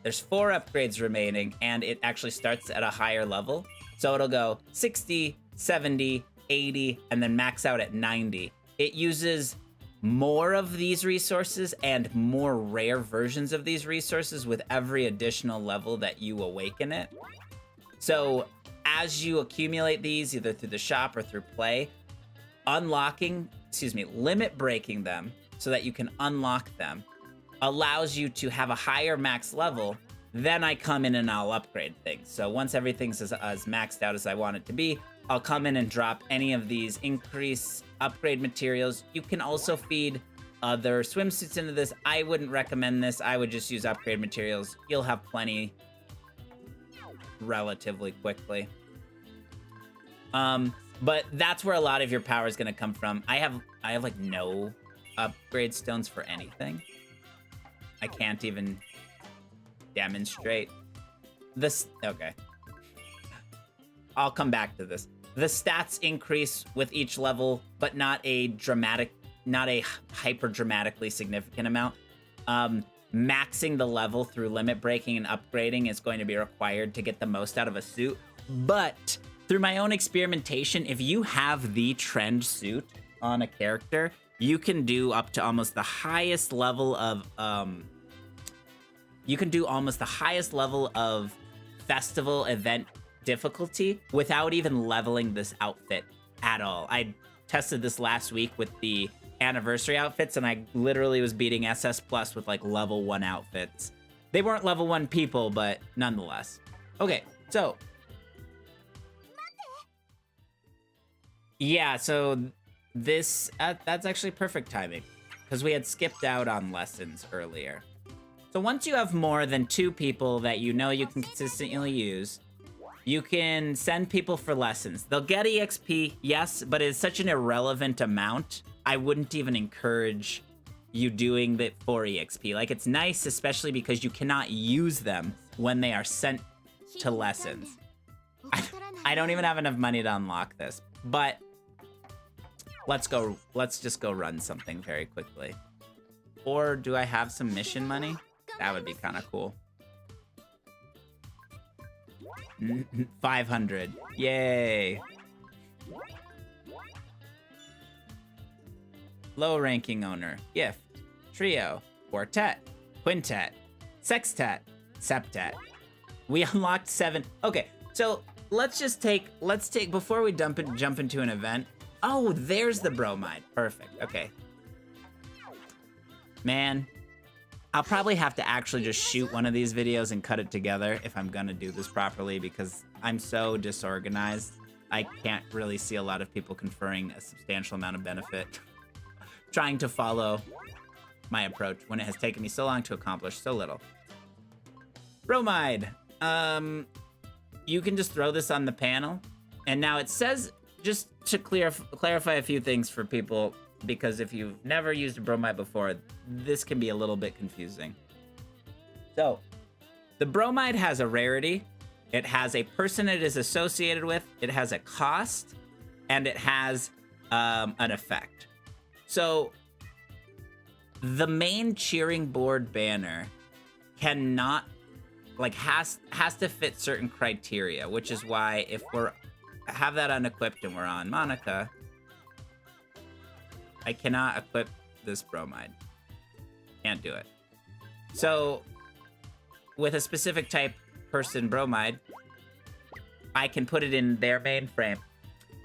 there's 4 upgrades remaining, and it actually starts at a higher level. So it'll go 60, 70, 80, and then max out at 90. It uses more of these resources and more rare versions of these resources with every additional level that you awaken it. So as you accumulate these, either through the shop or through play, limit breaking them so that you can unlock them allows you to have a higher max level. Then I come in and I'll upgrade things. So once everything's as maxed out as I want it to be, I'll come in and drop any of these increase upgrade materials. You can also feed other swimsuits into this. I wouldn't recommend this. I would just use upgrade materials. You'll have plenty relatively quickly. But that's where a lot of your power is going to come from. I have like no upgrade stones for anything. I can't even demonstrate this. Okay, I'll come back to this. The stats increase with each level, but not a hyper dramatically significant amount. Maxing the level through limit breaking and upgrading is going to be required to get the most out of a suit. But through my own experimentation, if you have the trend suit on a character, you can do up to almost the highest level of festival event difficulty without even leveling this outfit at all. I tested this last week with the anniversary outfits, and I literally was beating SS Plus with like level 1 outfits. They weren't level 1 people, but nonetheless. Okay, so yeah, so this that's actually perfect timing because we had skipped out on lessons earlier. So once you have more than 2 people that you know you can consistently use, you can send people for lessons. They'll get EXP, yes, but it's such an irrelevant amount. I wouldn't even encourage you doing the 4 EXP. Like, it's nice, especially because you cannot use them when they are sent to lessons. I don't even have enough money to unlock this, but let's just go run something very quickly. Or do I have some mission money? That would be kind of cool. 500. Yay. Low ranking owner. Gift. Trio. Quartet. Quintet. Sextet. Septet. We unlocked 7. Okay, so let's take, before we jump into an event. Oh, there's the bromide. Perfect. Okay. Man, I'll probably have to actually just shoot one of these videos and cut it together if I'm gonna do this properly, because I'm so disorganized. I can't really see a lot of people conferring a substantial amount of benefit trying to follow my approach when it has taken me so long to accomplish so little. Bromide. You can just throw this on the panel. And now it says, just to clarify a few things for people, because if you've never used a bromide before, this can be a little bit confusing. So, the bromide has a rarity, it has a person it is associated with, it has a cost, and it has an effect. So, the main cheering board banner cannot, like, has to fit certain criteria, which is why if we're have that unequipped and we're on Monica, I cannot equip this bromide. Can't do it. So, with a specific type person bromide, I can put it in their mainframe.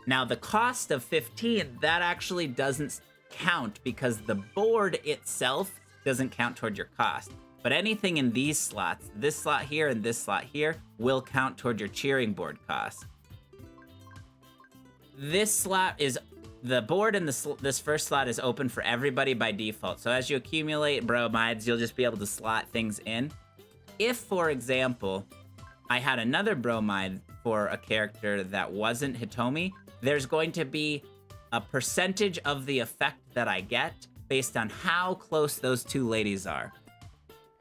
Now, the cost of 15, that actually doesn't count because the board itself doesn't count toward your cost. But anything in these slots, this slot here and this slot here, will count toward your cheering board cost. This slot is, the board in this first slot is open for everybody by default. So as you accumulate bromides, you'll just be able to slot things in. If, for example, I had another bromide for a character that wasn't Hitomi, there's going to be a percentage of the effect that I get based on how close those two ladies are.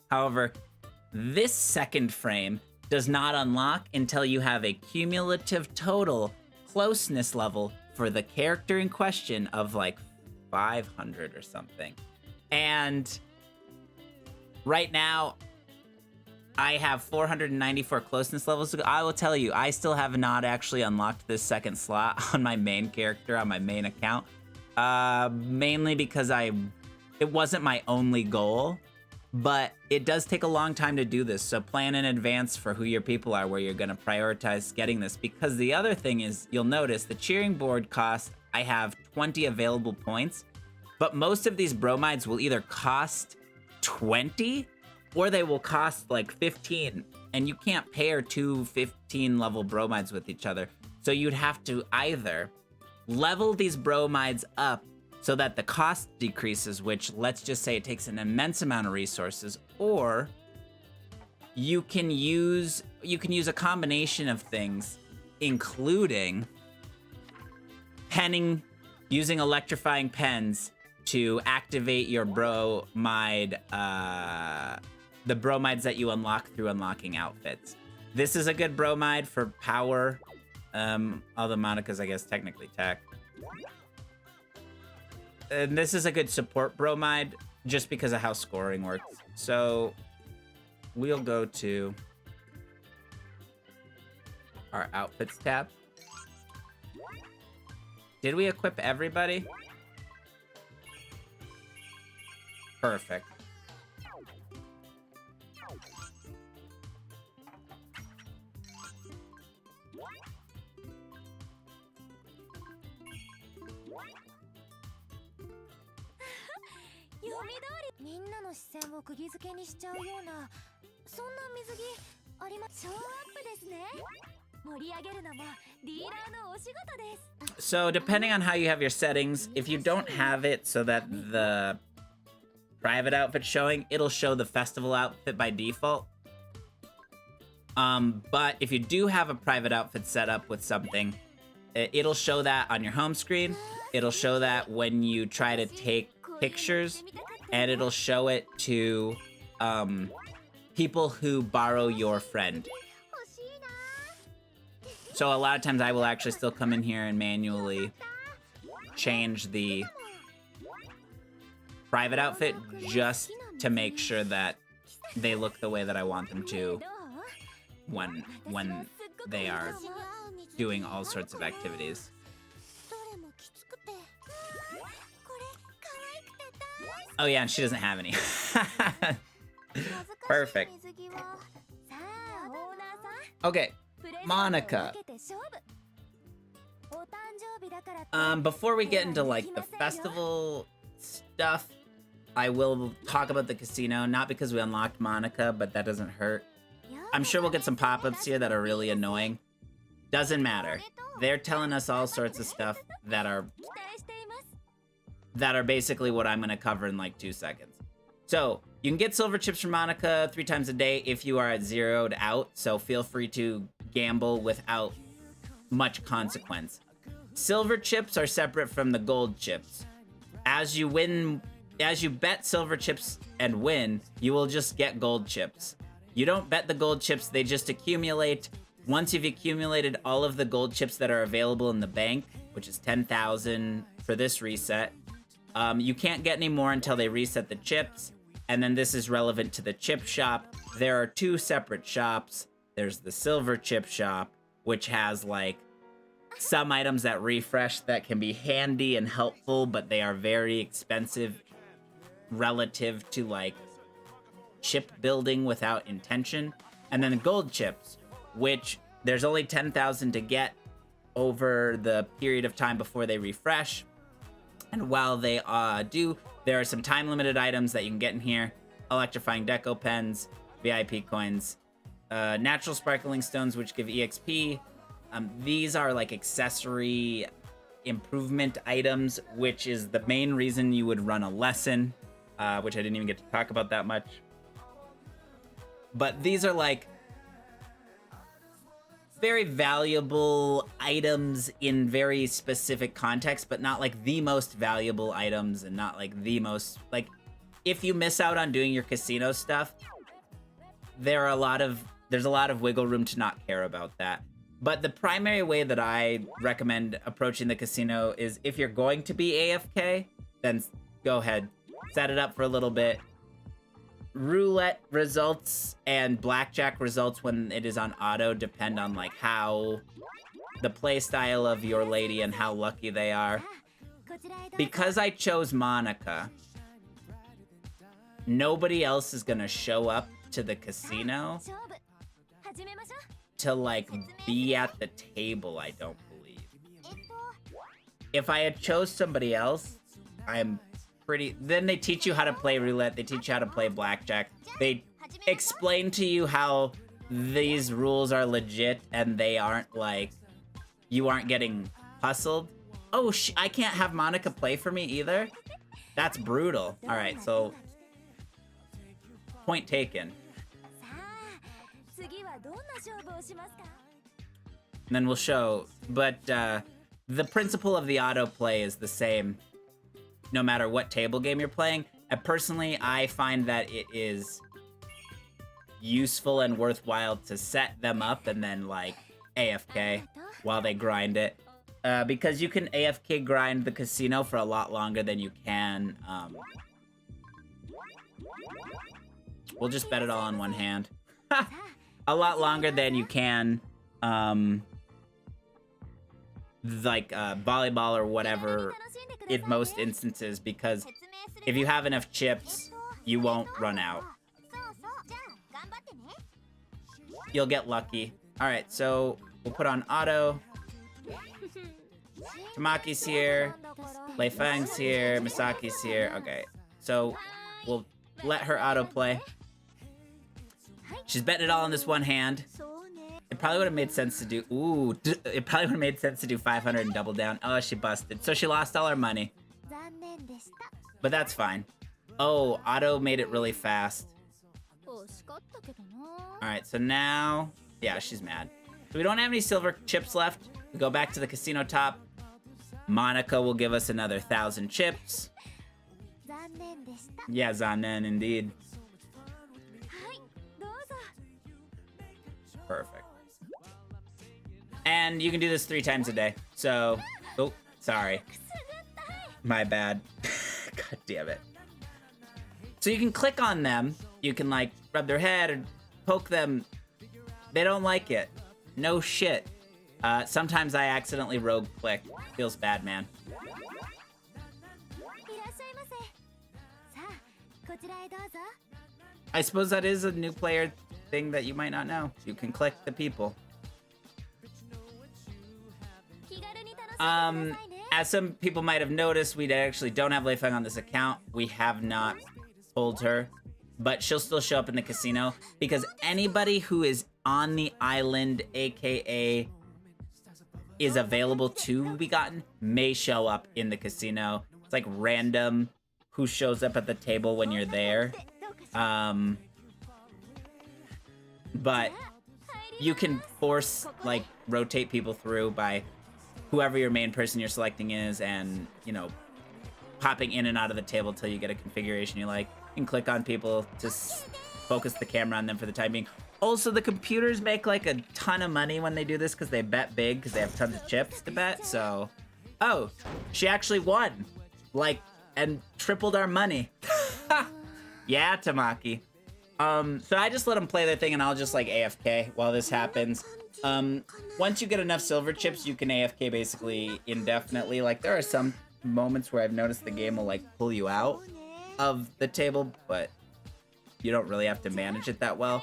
However, this second frame does not unlock until you have a cumulative total closeness level for the character in question of like 500 or something. And right now, I have 494 closeness levels to go. I will tell you, I still have not actually unlocked this second slot on my main character, on my main account. Mainly because it wasn't my only goal. But it does take a long time to do this, so plan in advance for who your people are, where you're going to prioritize getting this. Because the other thing is, you'll notice the cheering board cost, I have 20 available points, but most of these bromides will either cost 20 or they will cost like 15, and you can't pair two 15 level bromides with each other. So you'd have to either level these bromides up so that the cost decreases, which, let's just say, it takes an immense amount of resources, or you can use a combination of things, including penning, using electrifying pens to activate your bromide, the bromides that you unlock through unlocking outfits. This is a good bromide for power, although Monica's, I guess, technically tech. And this is a good support bromide just because of how scoring works. So we'll go to our outfits tab. Did we equip everybody? Perfect. So depending on how you have your settings, if you don't have it so that the private outfit's showing, it'll show the festival outfit by default. But if you do have a private outfit set up with something, it'll show that on your home screen. It'll show that when you try to take pictures and it'll show it to people who borrow your friend. So a lot of times I will actually still come in here and manually change the private outfit just to make sure that they look the way that I want them to when they are doing all sorts of activities. Oh yeah, and she doesn't have any. Perfect. Okay, Monica. Before we get into like the festival stuff, I will talk about the casino, not because we unlocked Monica, but that doesn't hurt. I'm sure we'll get some pop-ups here that are really annoying. Doesn't matter. They're telling us all sorts of stuff that are basically what I'm gonna cover in like 2 seconds. So, you can get silver chips from Monica 3 times a day if you are at zeroed out, so feel free to gamble without much consequence. Silver chips are separate from the gold chips. As you bet silver chips and win, you will just get gold chips. You don't bet the gold chips, they just accumulate. Once you've accumulated all of the gold chips that are available in the bank, which is 10,000 for this reset, you can't get any more until they reset the chips. And then this is relevant to the chip shop. There are 2 separate shops. There's the silver chip shop, which has like some items that refresh that can be handy and helpful, but they are very expensive relative to like chip building without intention. And then the gold chips, which there's only 10,000 to get over the period of time before they refresh. And while they do, there are some time-limited items that you can get in here. Electrifying deco pens, VIP coins, natural sparkling stones, which give EXP. These are like accessory improvement items, which is the main reason you would run a lesson, which I didn't even get to talk about that much. But these are like very valuable items in very specific contexts, but not like the most valuable items and not like the most, like, if you miss out on doing your casino stuff, there's a lot of wiggle room to not care about that. But the primary way that I recommend approaching the casino is if you're going to be AFK, then go ahead, set it up for a little bit. Roulette results and blackjack results when it is on auto depend on like how the play style of your lady and how lucky they are. Because I chose Monica, nobody else is gonna show up to the casino to like be at the table, I don't believe. If I had chose somebody else, then they teach you how to play roulette, they teach you how to play blackjack, they explain to you how these rules are legit and they aren't like, you aren't getting hustled. Oh, I can't have Monica play for me either? That's brutal. Alright, so point taken. And then we'll show, but the principle of the autoplay is the same no matter what table game you're playing. And personally, I find that it is useful and worthwhile to set them up and then like AFK while they grind it. Because you can AFK grind the casino for a lot longer than you can. We'll just bet it all on one hand. A lot longer than you can, like volleyball or whatever in most instances, because if you have enough chips, you won't run out. You'll get lucky. Alright, so we'll put on auto. Tamaki's here. Lei Fang's here. Misaki's here. Okay, so we'll let her auto play. She's betting it all in this one hand. It probably would have made sense to do... Ooh, it probably would have made sense to do 500 and double down. Oh, she busted. So she lost all her money. But that's fine. Oh, auto made it really fast. Alright, so now... Yeah, she's mad. So we don't have any silver chips left. We go back to the casino top. Monica will give us another 1,000 chips. Yeah, zanen indeed. Perfect. And you can do this 3 times a day. So, oh, sorry. My bad. God damn it. So you can click on them. You can like rub their head or poke them. They don't like it. No shit. Sometimes I accidentally rogue click. Feels bad, man. I suppose that is a new player thing that you might not know. You can click the people. As some people might have noticed, we actually don't have Leifeng on this account. We have not pulled her, but she'll still show up in the casino because anybody who is on the island, aka is available to be gotten, may show up in the casino. It's like random who shows up at the table when you're there. But you can force, like, rotate people through by whoever your main person you're selecting is and, you know, popping in and out of the table till you get a configuration you like. You can click on people to focus the camera on them for the time being. Also, the computers make, like, a ton of money when they do this because they bet big because they have tons of chips to bet, so... Oh, she actually won. Like, and tripled our money. Yeah, Tamaki. So I just let them play their thing and I'll just, like, AFK while this happens. Once you get enough silver chips, you can AFK basically indefinitely. Like, there are some moments where I've noticed the game will, like, pull you out of the table, but you don't really have to manage it that well.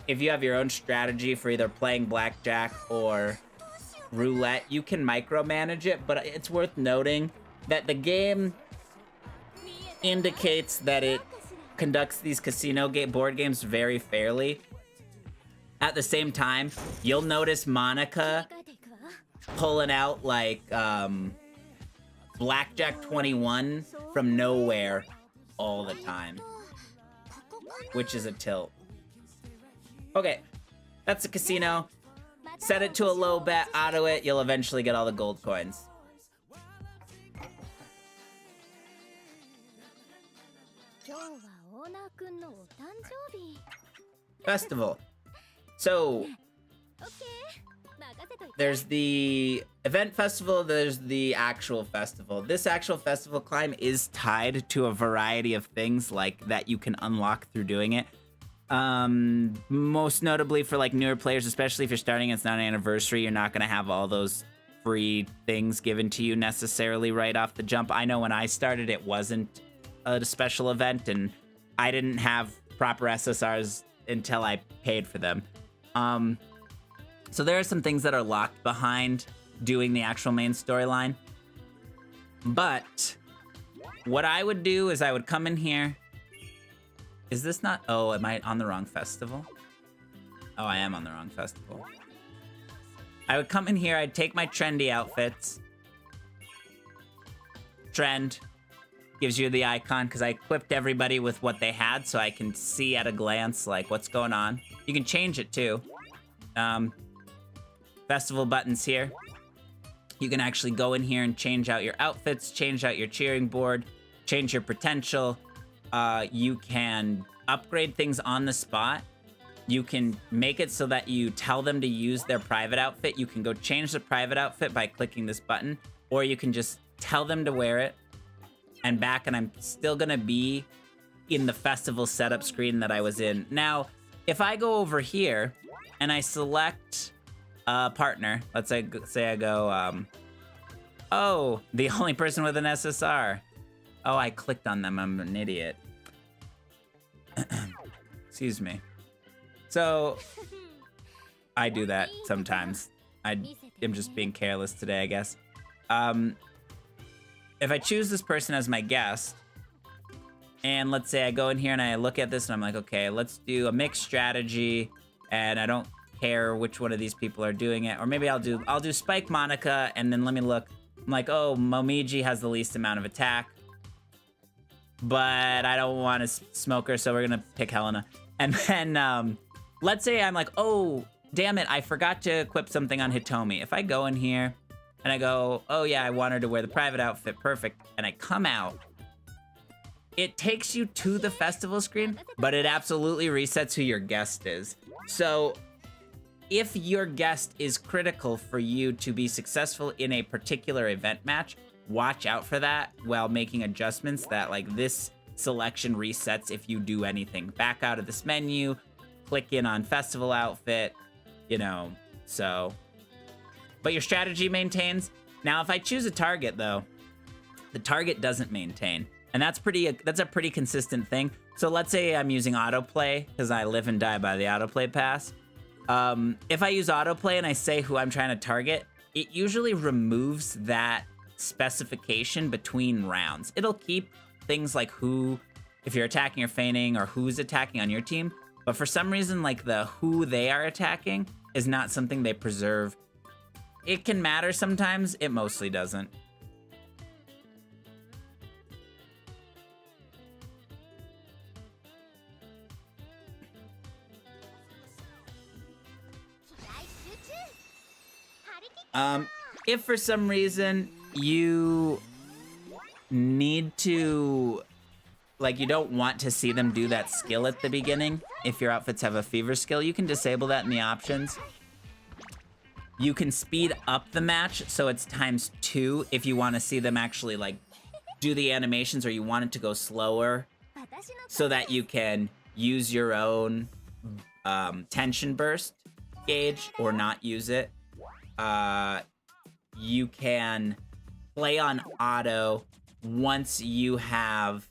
If you have your own strategy for either playing blackjack or roulette, you can micromanage it, but it's worth noting that the game indicates that it conducts these casino board games very fairly. At the same time, you'll notice Monica pulling out, like, Blackjack 21 from nowhere all the time, which is a tilt. Okay, that's the casino. Set it to a low bet, auto it, you'll eventually get all the gold coins. Festival. So, there's the event festival, there's the actual festival. This actual festival climb is tied to a variety of things like that you can unlock through doing it. Most notably for like newer players, especially if you're starting, it's not an anniversary, you're not gonna have all those free things given to you necessarily right off the jump. I know when I started, it wasn't a special event and I didn't have proper SSRs until I paid for them. So there are some things that are locked behind doing the actual main storyline. But what I would do is I would come in here. Is this not? Oh, am I on the wrong festival? Oh, I am on the wrong festival. I would come in here, I'd take my trendy outfits. Trend gives you the icon because I equipped everybody with what they had so I can see at a glance like what's going on. You can change it too. Festival buttons here. You can actually go in here and change out your outfits, change out your cheering board, change your potential. You can upgrade things on the spot. You can make it so that you tell them to use their private outfit. You can go change the private outfit by clicking this button, or you can just tell them to wear it and back, and I'm still gonna be in the festival setup screen that I was in. Now, if I go over here and I select a partner, let's say I go, oh, the only person with an SSR. Oh, I clicked on them, I'm an idiot. Excuse me. So, I do that sometimes. I am just being careless today, I guess. If I choose this person as my guest, and let's say I go in here and I look at this and I'm like, okay, let's do a mixed strategy, and I don't care which one of these people are doing it, or maybe I'll do Spike Monica, and then let me look. I'm like, oh, Momiji has the least amount of attack, but I don't want to smoke her, so we're gonna pick Helena. And then, let's say I'm like, oh, damn it, I forgot to equip something on Hitomi. If I go in here and I go, oh yeah, I want her to wear the private outfit, perfect, and I come out, it takes you to the festival screen, but it absolutely resets who your guest is. So if your guest is critical for you to be successful in a particular event match, watch out for that while making adjustments that like this selection resets if you do anything. Back out of this menu, click in on festival outfit, you know, so. But your strategy maintains. Now, if I choose a target though, the target doesn't maintain. And that's a pretty consistent thing. So let's say I'm using autoplay because I live and die by the autoplay pass. If I use autoplay and I say who I'm trying to target, it usually removes that specification between rounds. It'll keep things like who, if you're attacking or feigning, or who's attacking on your team. But for some reason, like the who they are attacking is not something they preserve. It can matter sometimes. It mostly doesn't. If for some reason you need to, like, you don't want to see them do that skill at the beginning, if your outfits have a fever skill, you can disable that in the options. You can speed up the match, so it's ×2 if you want to see them actually, like, do the animations, or you want it to go slower, so that you can use your own tension burst gauge or not use it. You can play on auto once you have,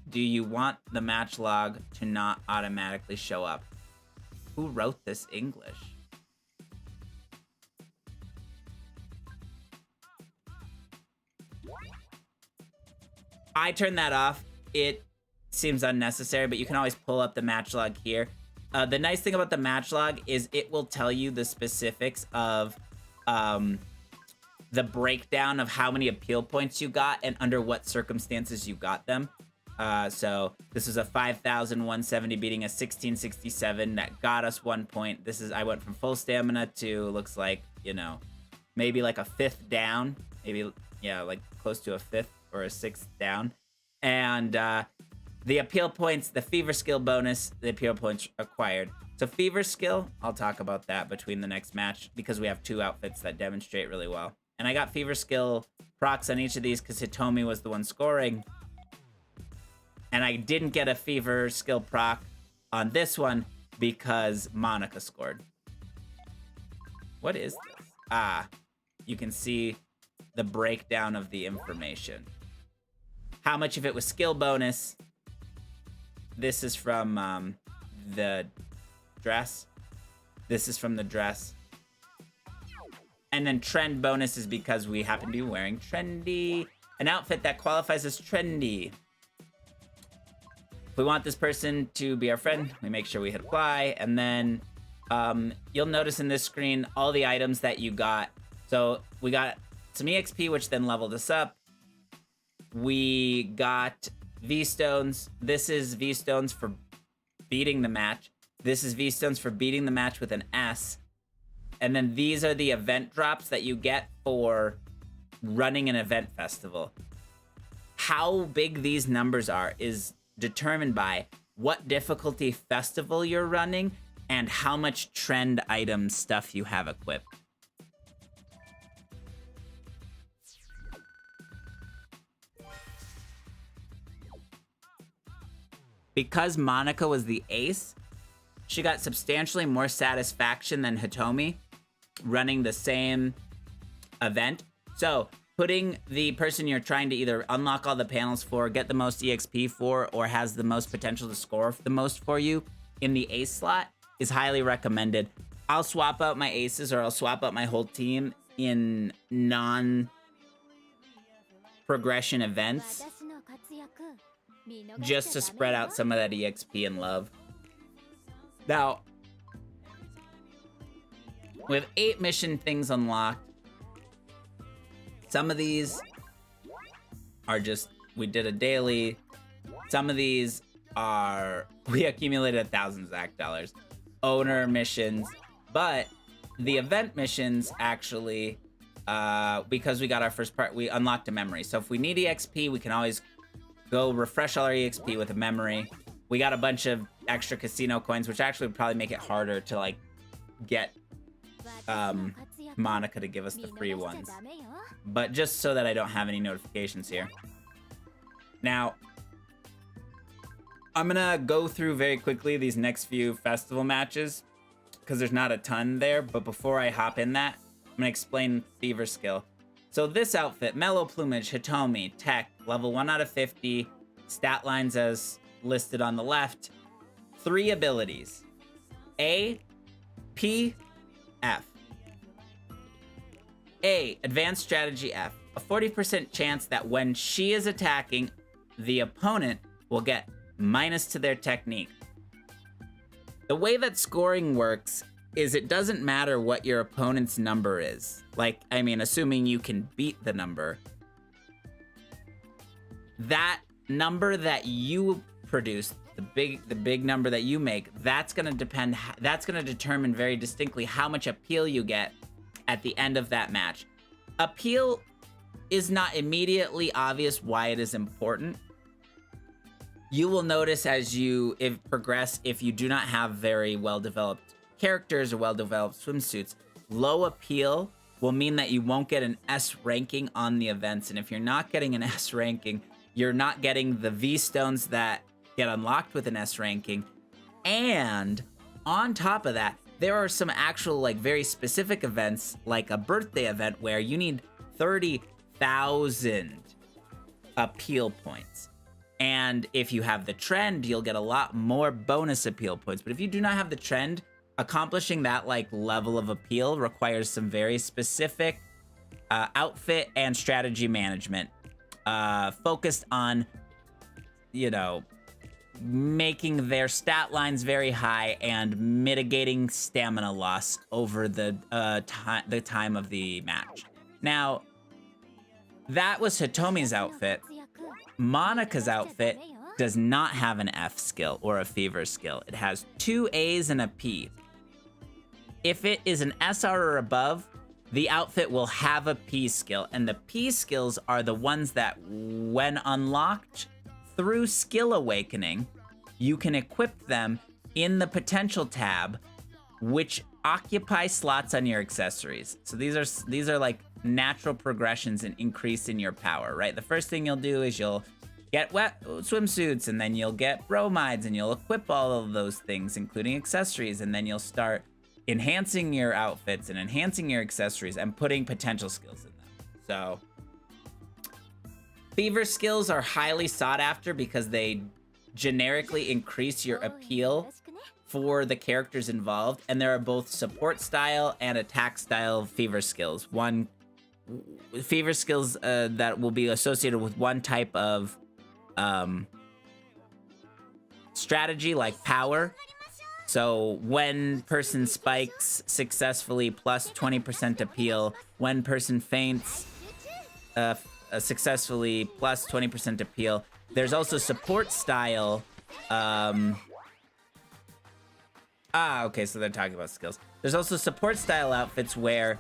do you want the match log to not automatically show up? Who wrote this English? I turned that off. It seems unnecessary, but you can always pull up the match log here. The nice thing about the match log is it will tell you the specifics of the breakdown of how many appeal points you got and under what circumstances you got them. So this is a 5,170 beating a 1667 that got us 1 point. This is, I went from full stamina to, looks like, you know, maybe like a 5th down. Maybe, yeah, like close to a 5th or a 6th down. And the appeal points, the fever skill bonus, the appeal points acquired. So fever skill, I'll talk about that between the next match because we have 2 outfits that demonstrate really well. And I got fever skill procs on each of these because Hitomi was the one scoring. And I didn't get a fever skill proc on this one because Monica scored. What is this? Ah, you can see the breakdown of the information. How much of it was skill bonus? This is from the dress. This is from the dress. And then trend bonus is because we happen to be wearing trendy. An outfit that qualifies as trendy. If we want this person to be our friend, we make sure we hit apply. And then you'll notice in this screen all the items that you got. So we got some EXP, which then leveled us up. We got V-Stones. This is V-Stones for beating the match. This is V-Stones for beating the match with an S. And then these are the event drops that you get for running an event festival. How big these numbers are is determined by what difficulty festival you're running and how much trend item stuff you have equipped. Because Monica was the ace, she got substantially more satisfaction than Hitomi running the same event. So putting the person you're trying to either unlock all the panels for, get the most EXP for, or has the most potential to score the most for you in the ace slot is highly recommended. I'll swap out my aces, or I'll swap out my whole team in non-progression events just to spread out some of that EXP and love. Now, with 8 mission things unlocked, some of these are just, we did a daily. Some of these are, we accumulated 1,000 Zach dollars. Owner missions, but the event missions actually because we got our first part, we unlocked a memory. So if we need EXP, we can always go refresh all our EXP with a memory. We got a bunch of extra casino coins, which actually would probably make it harder to like get Monica to give us the free ones. But just so that I don't have any notifications here. Now, I'm gonna go through very quickly these next few festival matches because there's not a ton there. But before I hop in that, I'm gonna explain Fever skill. So this outfit, Mellow Plumage, Hitomi, Tech, level 1 out of 50, stat lines as listed on the left. 3 abilities: A, P, F. A, Advanced Strategy F. A 40% chance that when she is attacking, the opponent will get minus to their technique. The way that scoring works is it doesn't matter what your opponent's number is. Like, I mean, assuming you can beat the number. That number that you produce, the big number that you make, that's gonna determine very distinctly how much appeal you get at the end of that match. Appeal is not immediately obvious why it is important. You will notice as you progress, if you do not have very well-developed characters or well-developed swimsuits, low appeal will mean that you won't get an S ranking on the events. And if you're not getting an S ranking, you're not getting the V stones that get unlocked with an S ranking. And on top of that, there are some actual like very specific events, like a birthday event where you need 30,000 appeal points. And if you have the trend, you'll get a lot more bonus appeal points. But if you do not have the trend, accomplishing that like level of appeal requires some very specific outfit and strategy management, focused on, you know, making their stat lines very high and mitigating stamina loss over the time of the match. Now, that was Hitomi's outfit. Monica's outfit does not have an F skill or a Fever skill. It has 2 A's and a P. If it is an SR or above, the outfit will have a P skill, and the P skills are the ones that, when unlocked through Skill Awakening, you can equip them in the Potential tab, which occupy slots on your accessories. So these are like natural progressions and increase in your power, right? The first thing you'll do is you'll get wet swimsuits, and then you'll get bromides, and you'll equip all of those things, including accessories, and then you'll start enhancing your outfits and enhancing your accessories and putting potential skills in them. So Fever skills are highly sought after because they generically increase your appeal for the characters involved, and there are both support style and attack style Fever skills. Fever skills that will be associated with one type of strategy, like power. So when person spikes successfully, plus 20% appeal. When person faints successfully, plus 20% appeal. There's also support style. Okay, so they're talking about skills. There's also support style outfits where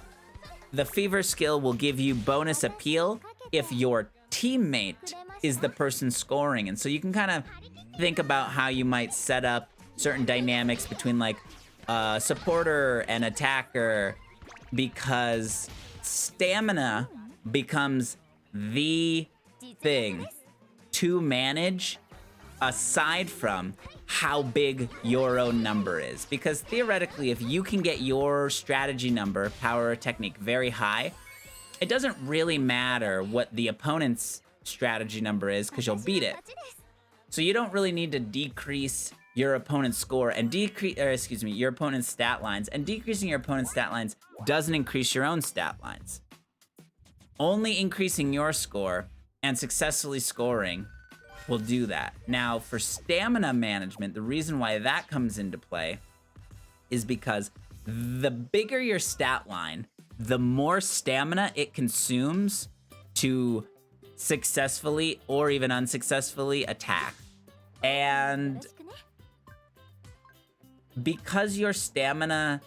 the Fever skill will give you bonus appeal if your teammate is the person scoring. And so you can kind of think about how you might set up certain dynamics between like supporter and attacker, because stamina becomes the thing to manage aside from how big your own number is. Because theoretically, if you can get your strategy number, power, or technique very high, it doesn't really matter what the opponent's strategy number is because you'll beat it. So you don't really need to decrease your opponent's score and your opponent's stat lines. And decreasing your opponent's stat lines doesn't increase your own stat lines. Only increasing your score and successfully scoring will do that. Now, for stamina management, the reason why that comes into play is because the bigger your stat line, the more stamina it consumes to successfully or even unsuccessfully attack. And because your stamina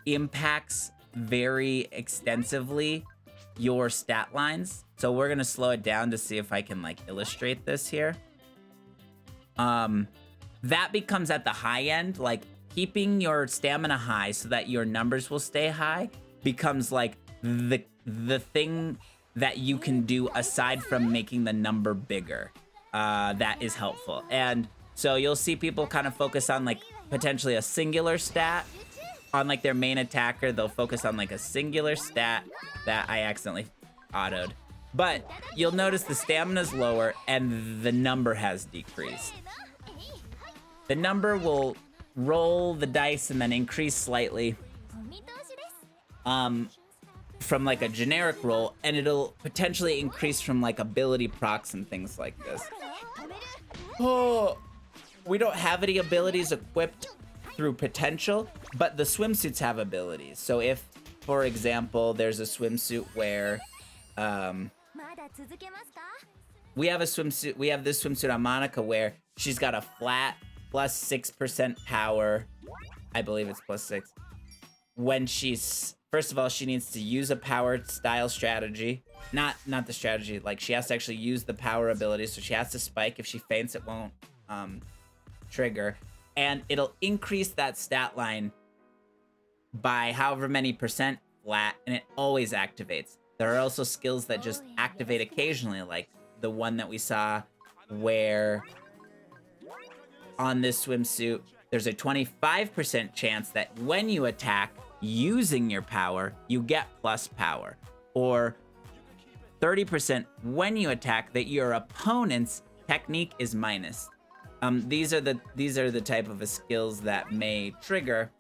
impacts very extensively your stat lines. So we're gonna slow it down to see if I can like illustrate this here. That becomes at the high end, like keeping your stamina high so that your numbers will stay high becomes like the thing that you can do aside from making the number bigger. That is helpful. And so you'll see people kind of focus on like potentially a singular stat. On like their main attacker, they'll focus on like a singular stat that I accidentally autoed. But you'll notice the stamina's lower and the number has decreased. The number will roll the dice and then increase slightly from like a generic roll, and it'll potentially increase from like ability procs and things like this. Oh, we don't have any abilities equipped through potential, but the swimsuits have abilities. So if, for example, there's a swimsuit where we have this swimsuit on Monica where she's got a flat plus 6% power. I believe it's plus 6. When she's, first of all, she needs to use a power style strategy. Not the strategy, like she has to actually use the power ability, so she has to spike. If she faints, it won't trigger. And it'll increase that stat line by however many percent flat, and it always activates. There are also skills that just activate occasionally, like the one that we saw where on this swimsuit, there's a 25% chance that when you attack using your power, you get plus power. Or 30% when you attack that your opponent's technique is minus. These are the type of skills that may trigger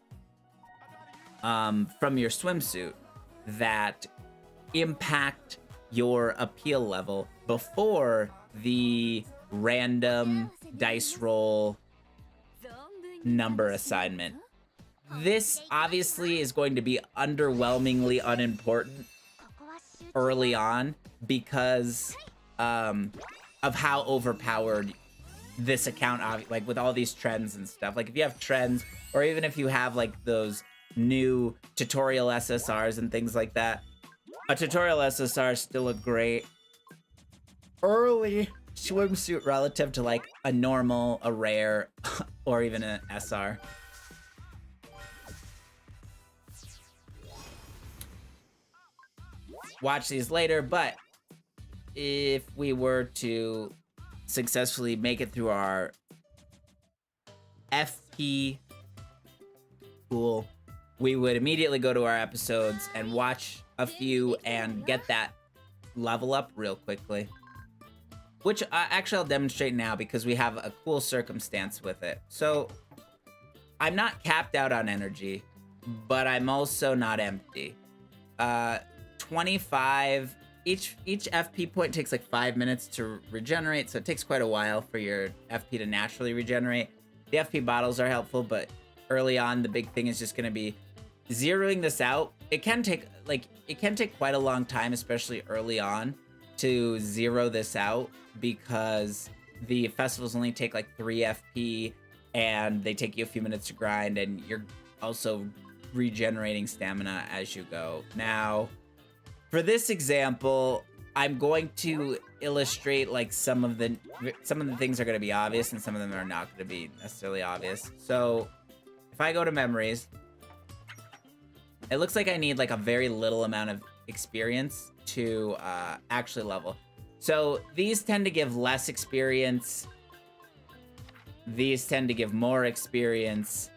from your swimsuit that impact your appeal level before the random dice roll number assignment. This obviously is going to be underwhelmingly unimportant early on because of how overpowered this account, like with all these trends and stuff. Like if you have trends, or even if you have like those new tutorial SSRs and things like that, a tutorial SSR is still a great early swimsuit relative to like a normal, a rare, or even an SR. Watch these later, but if we were to successfully make it through our FP pool, we would immediately go to our episodes and watch a few and get that level up real quickly. Which actually I'll demonstrate now because we have a cool circumstance with it. So I'm not capped out on energy, but I'm also not empty. 25, each FP point takes like 5 minutes to regenerate, so it takes quite a while for your FP to naturally regenerate. The FP bottles are helpful, but early on the big thing is just going to be zeroing this out. It can take quite a long time, especially early on, to zero this out because the festivals only take like 3 FP and they take you a few minutes to grind, and you're also regenerating stamina as you go. Now, for this example, I'm going to illustrate like some of the things are going to be obvious and some of them are not going to be necessarily obvious. So if I go to memories, it looks like I need like a very little amount of experience to actually level. So these tend to give less experience. These tend to give more experience.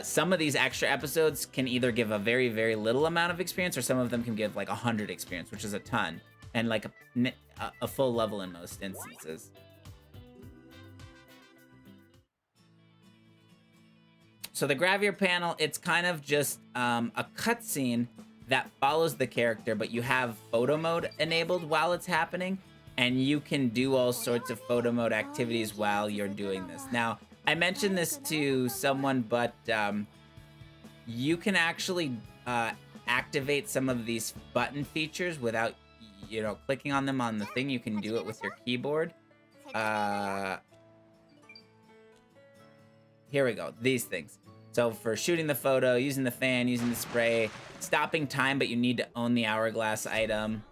Some of these extra episodes can either give a very, very little amount of experience, or some of them can give like 100 experience, which is a ton, and like a full level in most instances. So the Gravier panel, it's kind of just a cutscene that follows the character, but you have photo mode enabled while it's happening, and you can do all sorts of photo mode activities while you're doing this. Now, I mentioned this to someone, but you can actually activate some of these button features without, clicking on them on the thing. You can do it with your keyboard. Here we go. These things. So for shooting the photo, using the fan, using the spray, stopping time, but you need to own the hourglass item.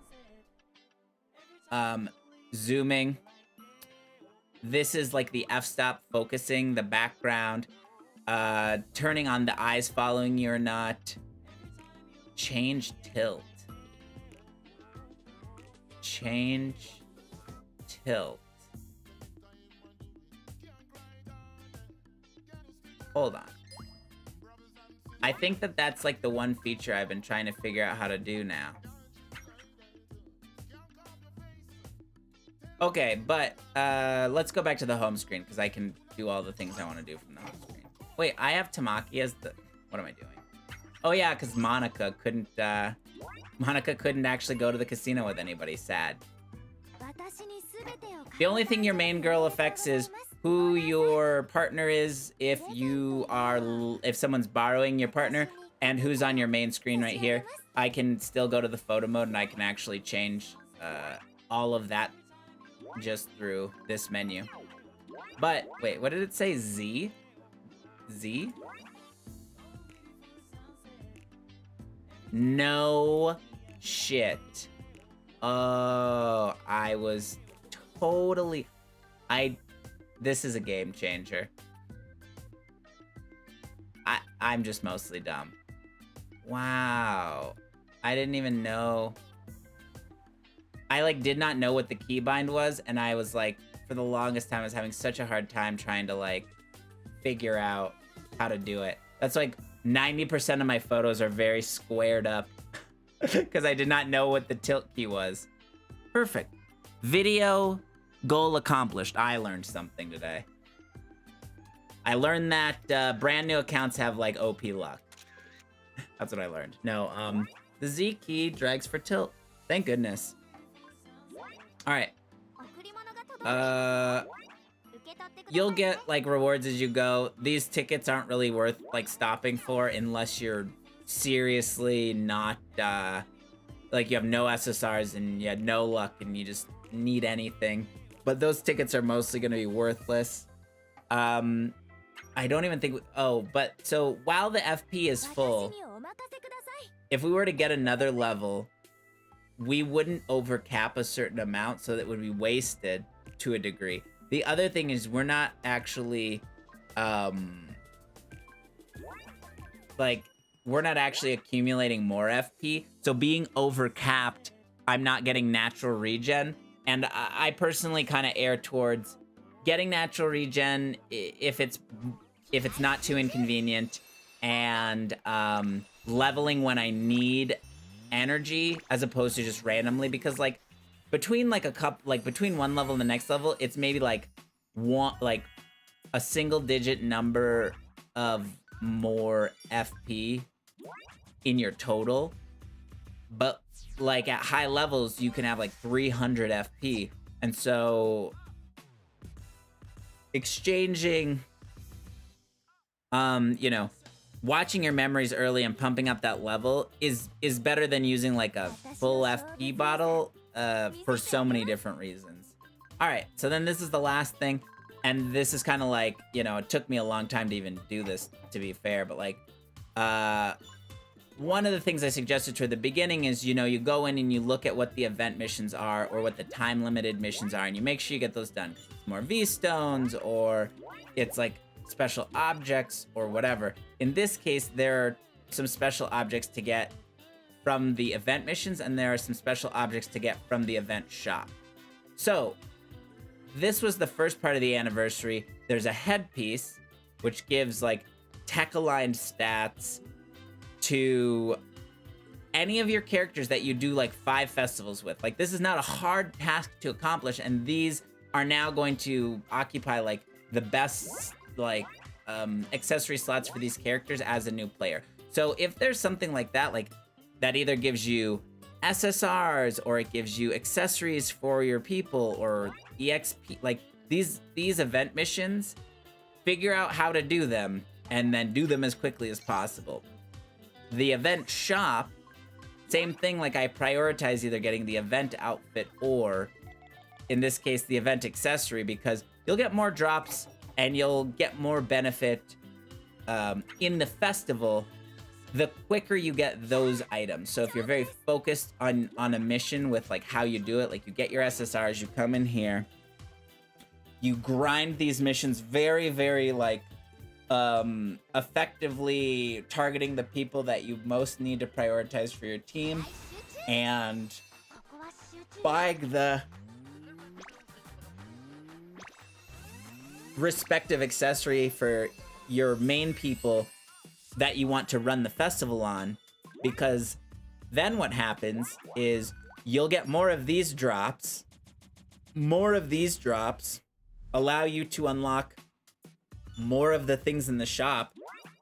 Zooming. This is like the f-stop, focusing the background. Turning on the eyes following you or not. Change tilt. Change tilt. Hold on. I think that that's like the one feature I've been trying to figure out how to do now. Okay, but let's go back to the home screen because I can do all the things I want to do from the home screen. Wait, I have Tamaki as the... What am I doing? Oh yeah, because Monica couldn't actually go to the casino with anybody. Sad. The only thing your main girl affects is who your partner is if someone's borrowing your partner, and who's on your main screen right here. I can still go to the photo mode and I can actually change all of that just through this menu. But wait, what did it say? Z? Z? No shit. Oh, I was totally... This is a game changer. I'm just mostly dumb. Wow. I didn't even know. I like did not know what the keybind was, and I was like, for the longest time I was having such a hard time trying to like figure out how to do it. That's like 90% of my photos are very squared up because I did not know what the tilt key was. Perfect. Video goal accomplished. I learned something today. I learned that brand new accounts have like OP luck. That's what I learned. No, the Z key drags for tilt. Thank goodness. All right. You'll get like rewards as you go. These tickets aren't really worth like stopping for unless you're seriously not like you have no SSRs and you had no luck and you just need anything. But those tickets are mostly going to be worthless. I don't even think... but so while the FP is full, if we were to get another level, we wouldn't overcap a certain amount, so that would be wasted to a degree. The other thing is we're not actually... we're not actually accumulating more FP. So being overcapped, I'm not getting natural regen. And I personally kind of err towards getting natural regen if it's not too inconvenient, and leveling when I need energy as opposed to just randomly, because like between between one level and the next level, it's maybe like a single digit number of more FP in your total, but like at high levels you can have like 300 FP, and so exchanging watching your memories early and pumping up that level is better than using like a full FP bottle for so many different reasons. All right, so then this is the last thing, and this is kind of like, it took me a long time to even do this, to be fair, but like one of the things I suggested toward the beginning is, you go in and you look at what the event missions are or what the time limited missions are, and you make sure you get those done. It's more V-stones, or it's like special objects or whatever. In this case, there are some special objects to get from the event missions, and there are some special objects to get from the event shop. So this was the first part of the anniversary. There's a headpiece, which gives like tech-aligned stats to any of your characters that you do like 5 festivals with. Like, this is not a hard task to accomplish, and these are now going to occupy like the best like accessory slots for these characters as a new player. So if there's something like that either gives you SSRs or it gives you accessories for your people or EXP, like these event missions, figure out how to do them and then do them as quickly as possible. The event shop, same thing, like I prioritize either getting the event outfit or, in this case, the event accessory, because you'll get more drops and you'll get more benefit in the festival, the quicker you get those items. So if you're very focused on a mission with like how you do it, like you get your SSRs, you come in here, you grind these missions very, very like effectively targeting the people that you most need to prioritize for your team, and buying the respective accessory for your main people that you want to run the festival on, because then what happens is you'll get more of these drops. More of these drops allow you to unlock more of the things in the shop.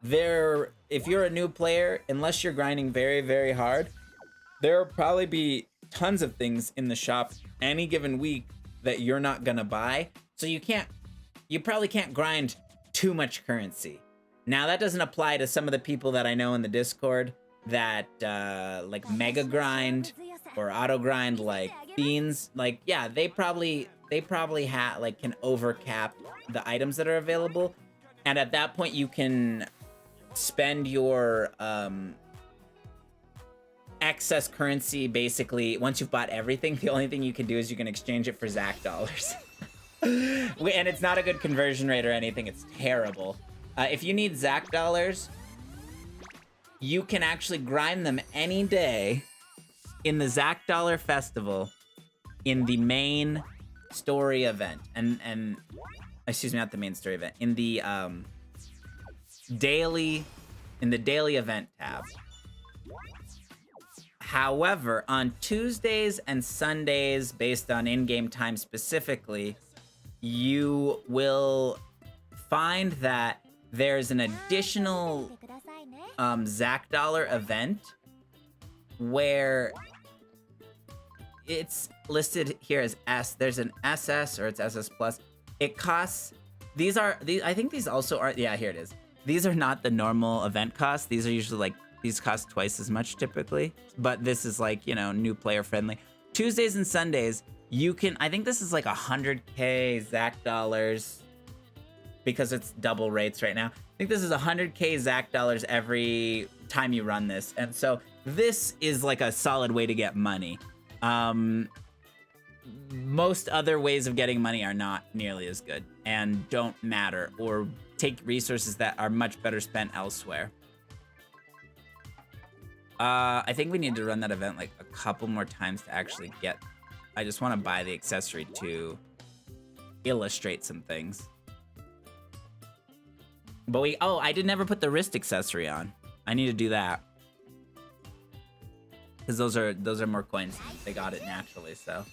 If you're a new player, unless you're grinding very, very hard, there'll probably be tons of things in the shop any given week that you're not gonna buy. So you probably can't grind too much currency. Now that doesn't apply to some of the people that I know in the Discord that like mega grind or auto grind like fiends. Like, yeah, they probably can overcap the items that are available. And at that point you can spend your excess currency. Basically, once you've bought everything, the only thing you can do is you can exchange it for Zac dollars. And it's not a good conversion rate or anything. It's terrible. If you need Zac dollars, you can actually grind them any day in the Zac dollar festival in the main story event. And excuse me, not the main story event. In the daily event tab. However, on Tuesdays and Sundays, based on in-game time specifically, you will find that there's an additional Zac dollar event where it's listed here as S. There's an SS or it's SS plus. It costs, I think these also are, yeah, here it is. These are not the normal event costs. These are usually like, these cost twice as much typically, but this is like, you know, new player friendly. Tuesdays and Sundays, you can, I think this is like 100k Zac dollars because it's double rates right now. I think this is 100k Zac dollars every time you run this. And so this is like a solid way to get money. Most other ways of getting money are not nearly as good and don't matter, or take resources that are much better spent elsewhere. I think we need to run that event like a couple more times to actually get, I just want to buy the accessory to illustrate some things. But oh, I did never put the wrist accessory on. I need to do that. Because those are more coins. They got it naturally, so.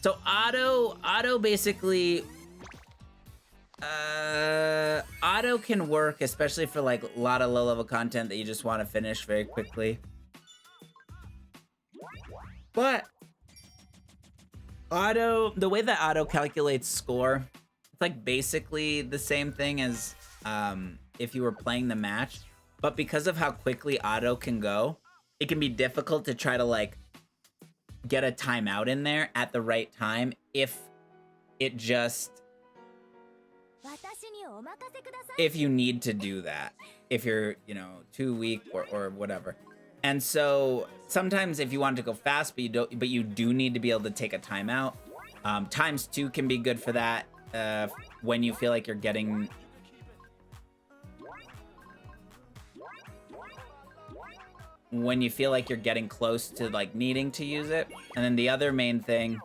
So auto basically, auto can work, especially for like a lot of low-level content that you just want to finish very quickly. But the way that auto calculates score, it's like basically the same thing as if you were playing the match. But because of how quickly auto can go, it can be difficult to try to like get a timeout in there at the right time if you need to do that, if you're, you know, too weak or whatever. And so sometimes if you want to go fast, but you do need to be able to take a timeout. ×2 can be good for that when you feel like you're getting close to like needing to use it. And then the other main thing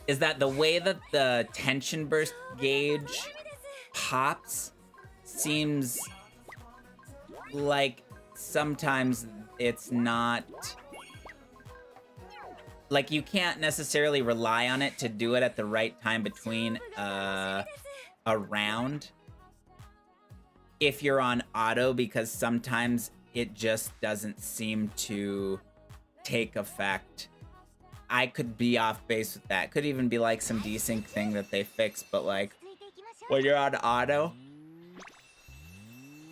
is that the way that the tension burst gauge pops seems like sometimes it's not, like you can't necessarily rely on it to do it at the right time between a round if you're on auto, because sometimes it just doesn't seem to take effect. I could be off base with that. Could even be like some desync thing that they fixed, but like when you're on auto,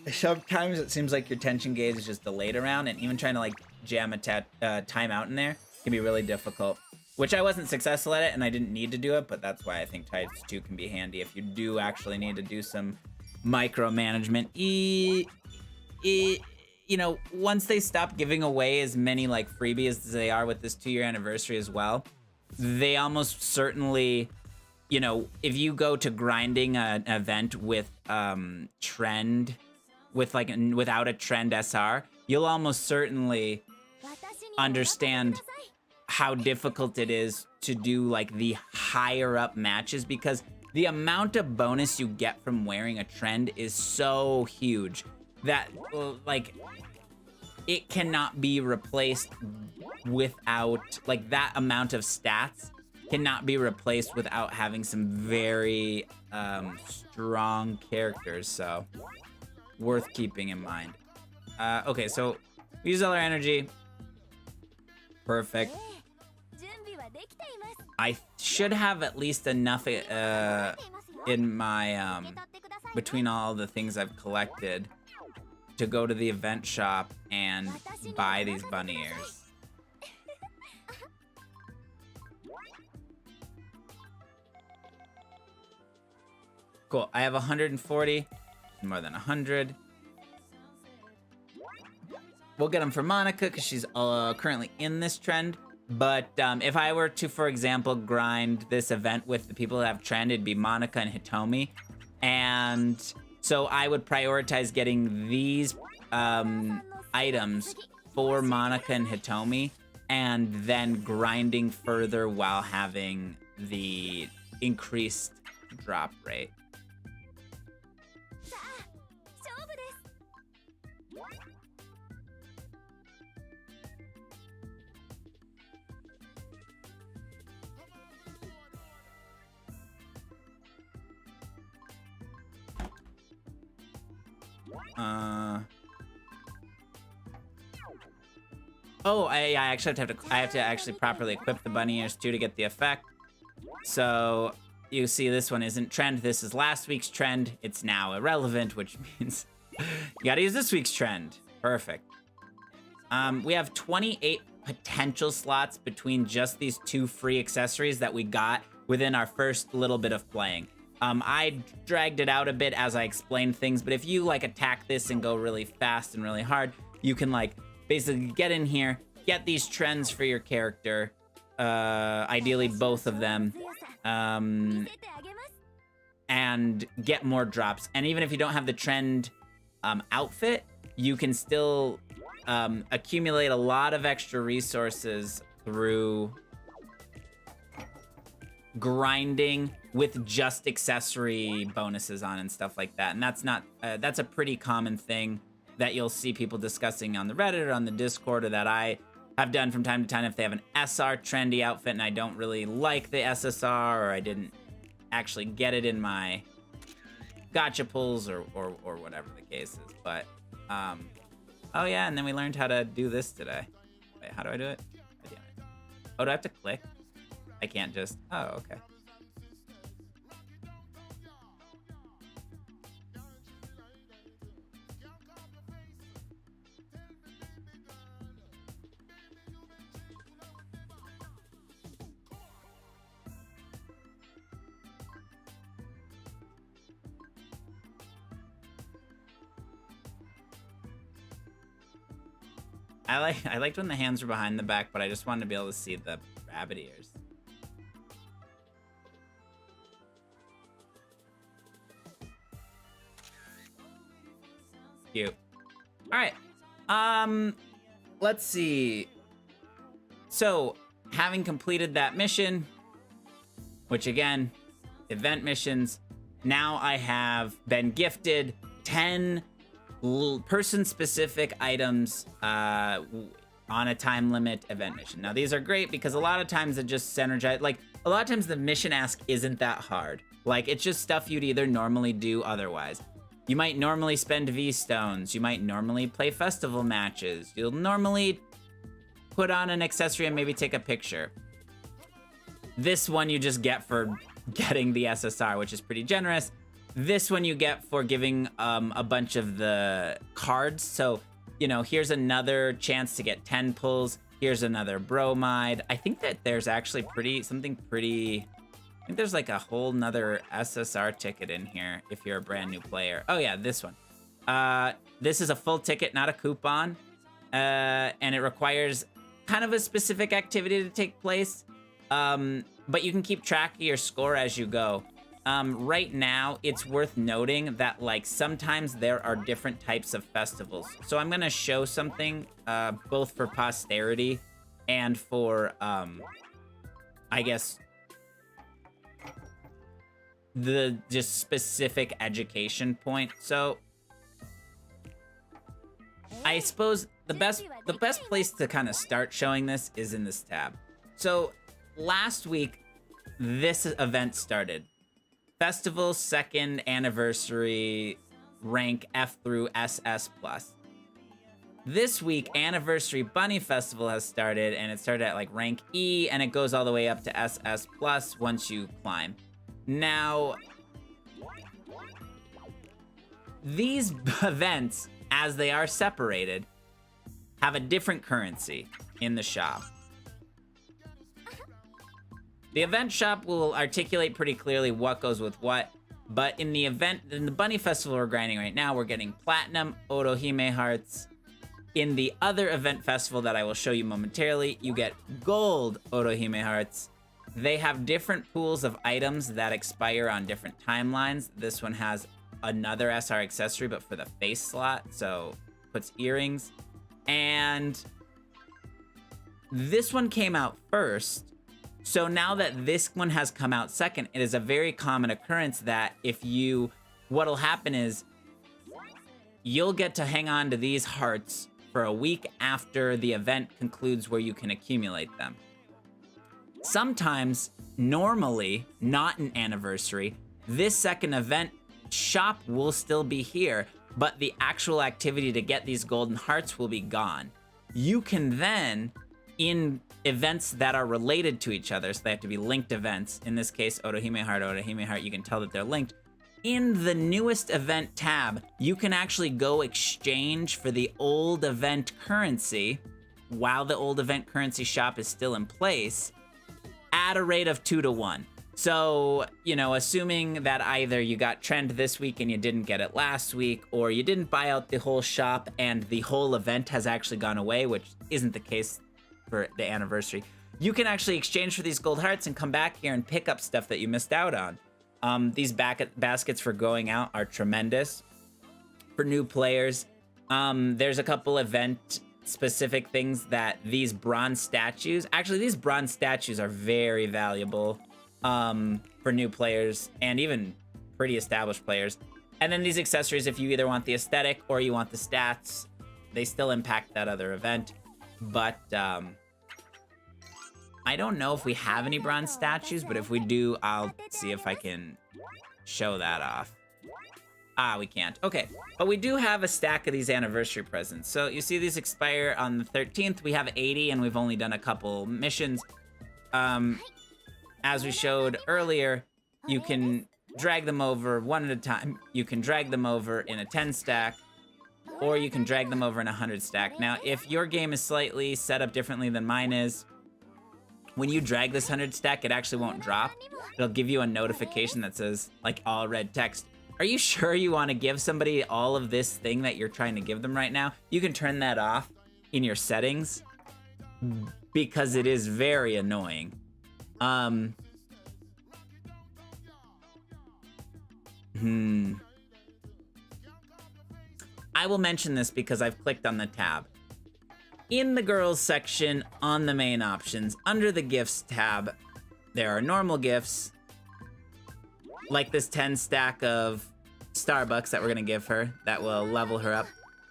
sometimes it seems like your tension gauge is just delayed around, and even trying to like jam a timeout in there can be really difficult. which I wasn't successful at it and I didn't need to do it, but that's why I think Tides 2 can be handy if you do actually need to do some micromanagement. You know, once they stop giving away as many like freebies as they are with this 2-year anniversary as well, they almost certainly, you know, if you go to grinding an event with trend, with like without a trend SR, you'll almost certainly understand how difficult it is to do like the higher up matches, because the amount of bonus you get from wearing a trend is so huge that like it cannot be replaced without, like, that amount of stats cannot be replaced without having some very strong characters, so worth keeping in mind. Okay, so we use all our energy. Perfect. I should have at least enough in my between all the things I've collected to go to the event shop and buy these bunny ears. Cool. I have 140, more than 100. We'll get them for Monica because she's currently in this trend. But if I were to, for example, grind this event with the people that have trend, it'd be Monica and Hitomi. And so I would prioritize getting these items for Monica and Hitomi, and then grinding further while having the increased drop rate. Oh, I actually have to actually properly equip the bunny ears too to get the effect. So you see, this one isn't trend. This is last week's trend. It's now irrelevant, which means you gotta use this week's trend. Perfect. We have 28 potential slots between just these 2 free accessories that we got within our first little bit of playing. I dragged it out a bit as I explained things, but if you like attack this and go really fast and really hard, you can like basically get in here, get these trends for your character, ideally both of them, and get more drops. And even if you don't have the trend outfit, you can still accumulate a lot of extra resources through grinding with just accessory bonuses on and stuff like that. And that's not that's a pretty common thing that you'll see people discussing on the Reddit or on the Discord, or that I have done from time to time if they have an SR trendy outfit and I don't really like the SSR, or I didn't actually get it in my gacha pulls or whatever the case is. But oh yeah, and then we learned how to do this today. Wait, how do I do it? Oh, do I have to click? I can't just... Oh, okay. I liked when the hands were behind the back, but I just wanted to be able to see the rabbit ears. Cute. All right. Let's see. So, having completed that mission, which again, event missions, now I have been gifted 10 person-specific items on a time limit event mission. Now, these are great because a lot of times it just synergize. Like, a lot of times the mission ask isn't that hard. Like, it's just stuff you'd either normally do otherwise. You might normally spend V-Stones. You might normally play festival matches. You'll normally put on an accessory and maybe take a picture. This one you just get for getting the SSR, which is pretty generous. This one you get for giving a bunch of the cards. So, you know, here's another chance to get 10 pulls. Here's another bromide. I think that there's actually something pretty... I think there's like a whole nother SSR ticket in here if you're a brand new player. Oh yeah, this one. This is a full ticket, not a coupon. And it requires kind of a specific activity to take place. But you can keep track of your score as you go. Right now, it's worth noting that like sometimes there are different types of festivals. So I'm gonna show something both for posterity and for, I guess, the just specific education point. So I suppose the best place to kind of start showing this is in this tab. So last week, this event started. Festival 2nd anniversary, rank F through SS+. This week, Anniversary Bunny Festival has started, and it started at like rank E, and it goes all the way up to SS+ once you climb. Now, these events, as they are separated, have a different currency in the shop. The event shop will articulate pretty clearly what goes with what, but in the Bunny Festival we're grinding right now, we're getting Platinum Otohime Hearts. In the other event festival that I will show you momentarily, you get Gold Otohime Hearts. They have different pools of items that expire on different timelines. This one has another SR accessory, but for the face slot, so puts earrings. And this one came out first. So now that this one has come out second, it is a very common occurrence that what'll happen is you'll get to hang on to these hearts for a week after the event concludes where you can accumulate them. Sometimes, normally, not an anniversary, this second event shop will still be here, but the actual activity to get these golden hearts will be gone. You can then, in events that are related to each other, so they have to be linked events, in this case, Otohime Heart, you can tell that they're linked. In the newest event tab, you can actually go exchange for the old event currency while the old event currency shop is still in place at a rate of 2 to 1. So, assuming that either you got Trend this week and you didn't get it last week, or you didn't buy out the whole shop and the whole event has actually gone away, which isn't the case for the anniversary, you can actually exchange for these gold hearts and come back here and pick up stuff that you missed out on. These baskets for going out are tremendous for new players. There's a couple event specific things that these bronze statues are very valuable for new players and even pretty established players. And then these accessories, if you either want the aesthetic or you want the stats, they still impact that other event. But I don't know if we have any bronze statues, but if we do, I'll see if I can show that off. We can't. Okay, but we do have a stack of these anniversary presents. So you see these expire on the 13th. We have 80 and we've only done a couple missions. As we showed earlier, you can drag them over one at a time. You can drag them over in a 10 stack, or you can drag them over in a 100 stack. Now, if your game is slightly set up differently than mine is, when you drag this 100 stack, it actually won't drop. It'll give you a notification that says, like, all red text. Are you sure you want to give somebody all of this thing that you're trying to give them right now? You can turn that off in your settings because it is very annoying. I will mention this because I've clicked on the tab. In the girls section on the main options, under the gifts tab, there are normal gifts, like this 10 stack of Starbucks that we're gonna give her, that will level her up.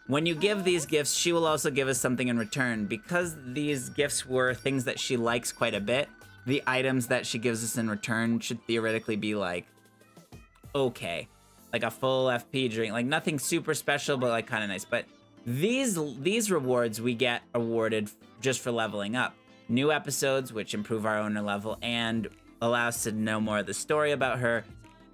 When you give these gifts, she will also give us something in return. Because these gifts were things that she likes quite a bit, the items that she gives us in return should theoretically be like, okay. Like a full FP drink, like nothing super special, but like kind of nice. But these rewards we get awarded just for leveling up. New episodes, which improve our owner level and allow us to know more of the story about her,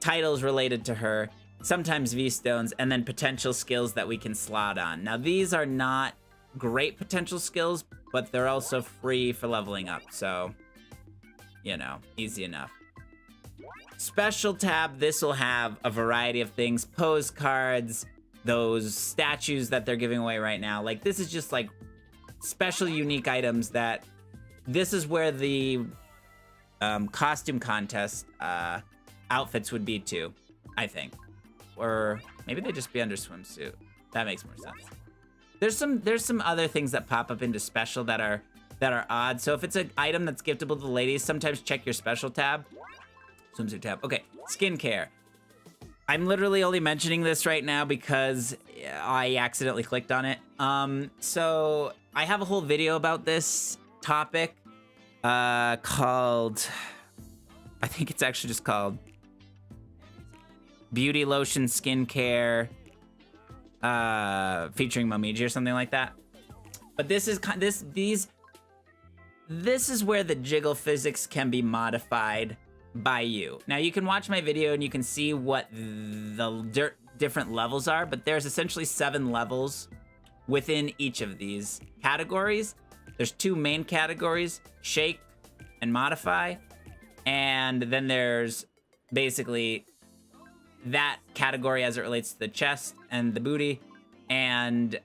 titles related to her, sometimes V-stones, and then potential skills that we can slot on. Now, these are not great potential skills, but they're also free for leveling up. So, you know, easy enough. Special tab, this will have a variety of things. Pose cards, those statues that they're giving away right now. Like, this is just like special unique items that this is where the costume contest outfits would be too, I think. Or maybe they just be under swimsuit. That makes more sense. There's some other things that pop up into special that are odd. So if it's an item that's giftable to the ladies, sometimes check your special tab. Swimsuit tab. Okay, skincare. I'm literally only mentioning this right now because I accidentally clicked on it. So I have a whole video about this topic called, I think it's actually just called Beauty Lotion Skincare featuring Momiji or something like that. But this is this is where the jiggle physics can be modified by you. Now you can watch my video and you can see what the different levels are, but there's essentially 7 levels within each of these categories. There's 2 main categories, shake and modify, and then there's basically that category as it relates to the chest and the booty, and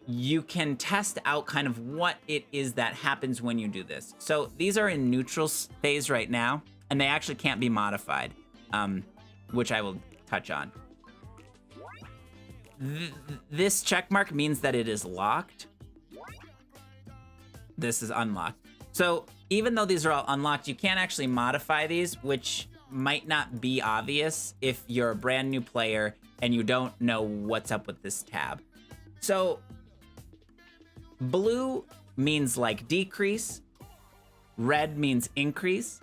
you can test out kind of what it is that happens when you do this. So these are in neutral phase right now, and they actually can't be modified, which I will touch on. This check mark means that it is locked. This is unlocked. So even though these are all unlocked, you can't actually modify these, which might not be obvious if you're a brand new player and you don't know what's up with this tab. So blue means like decrease, red means increase,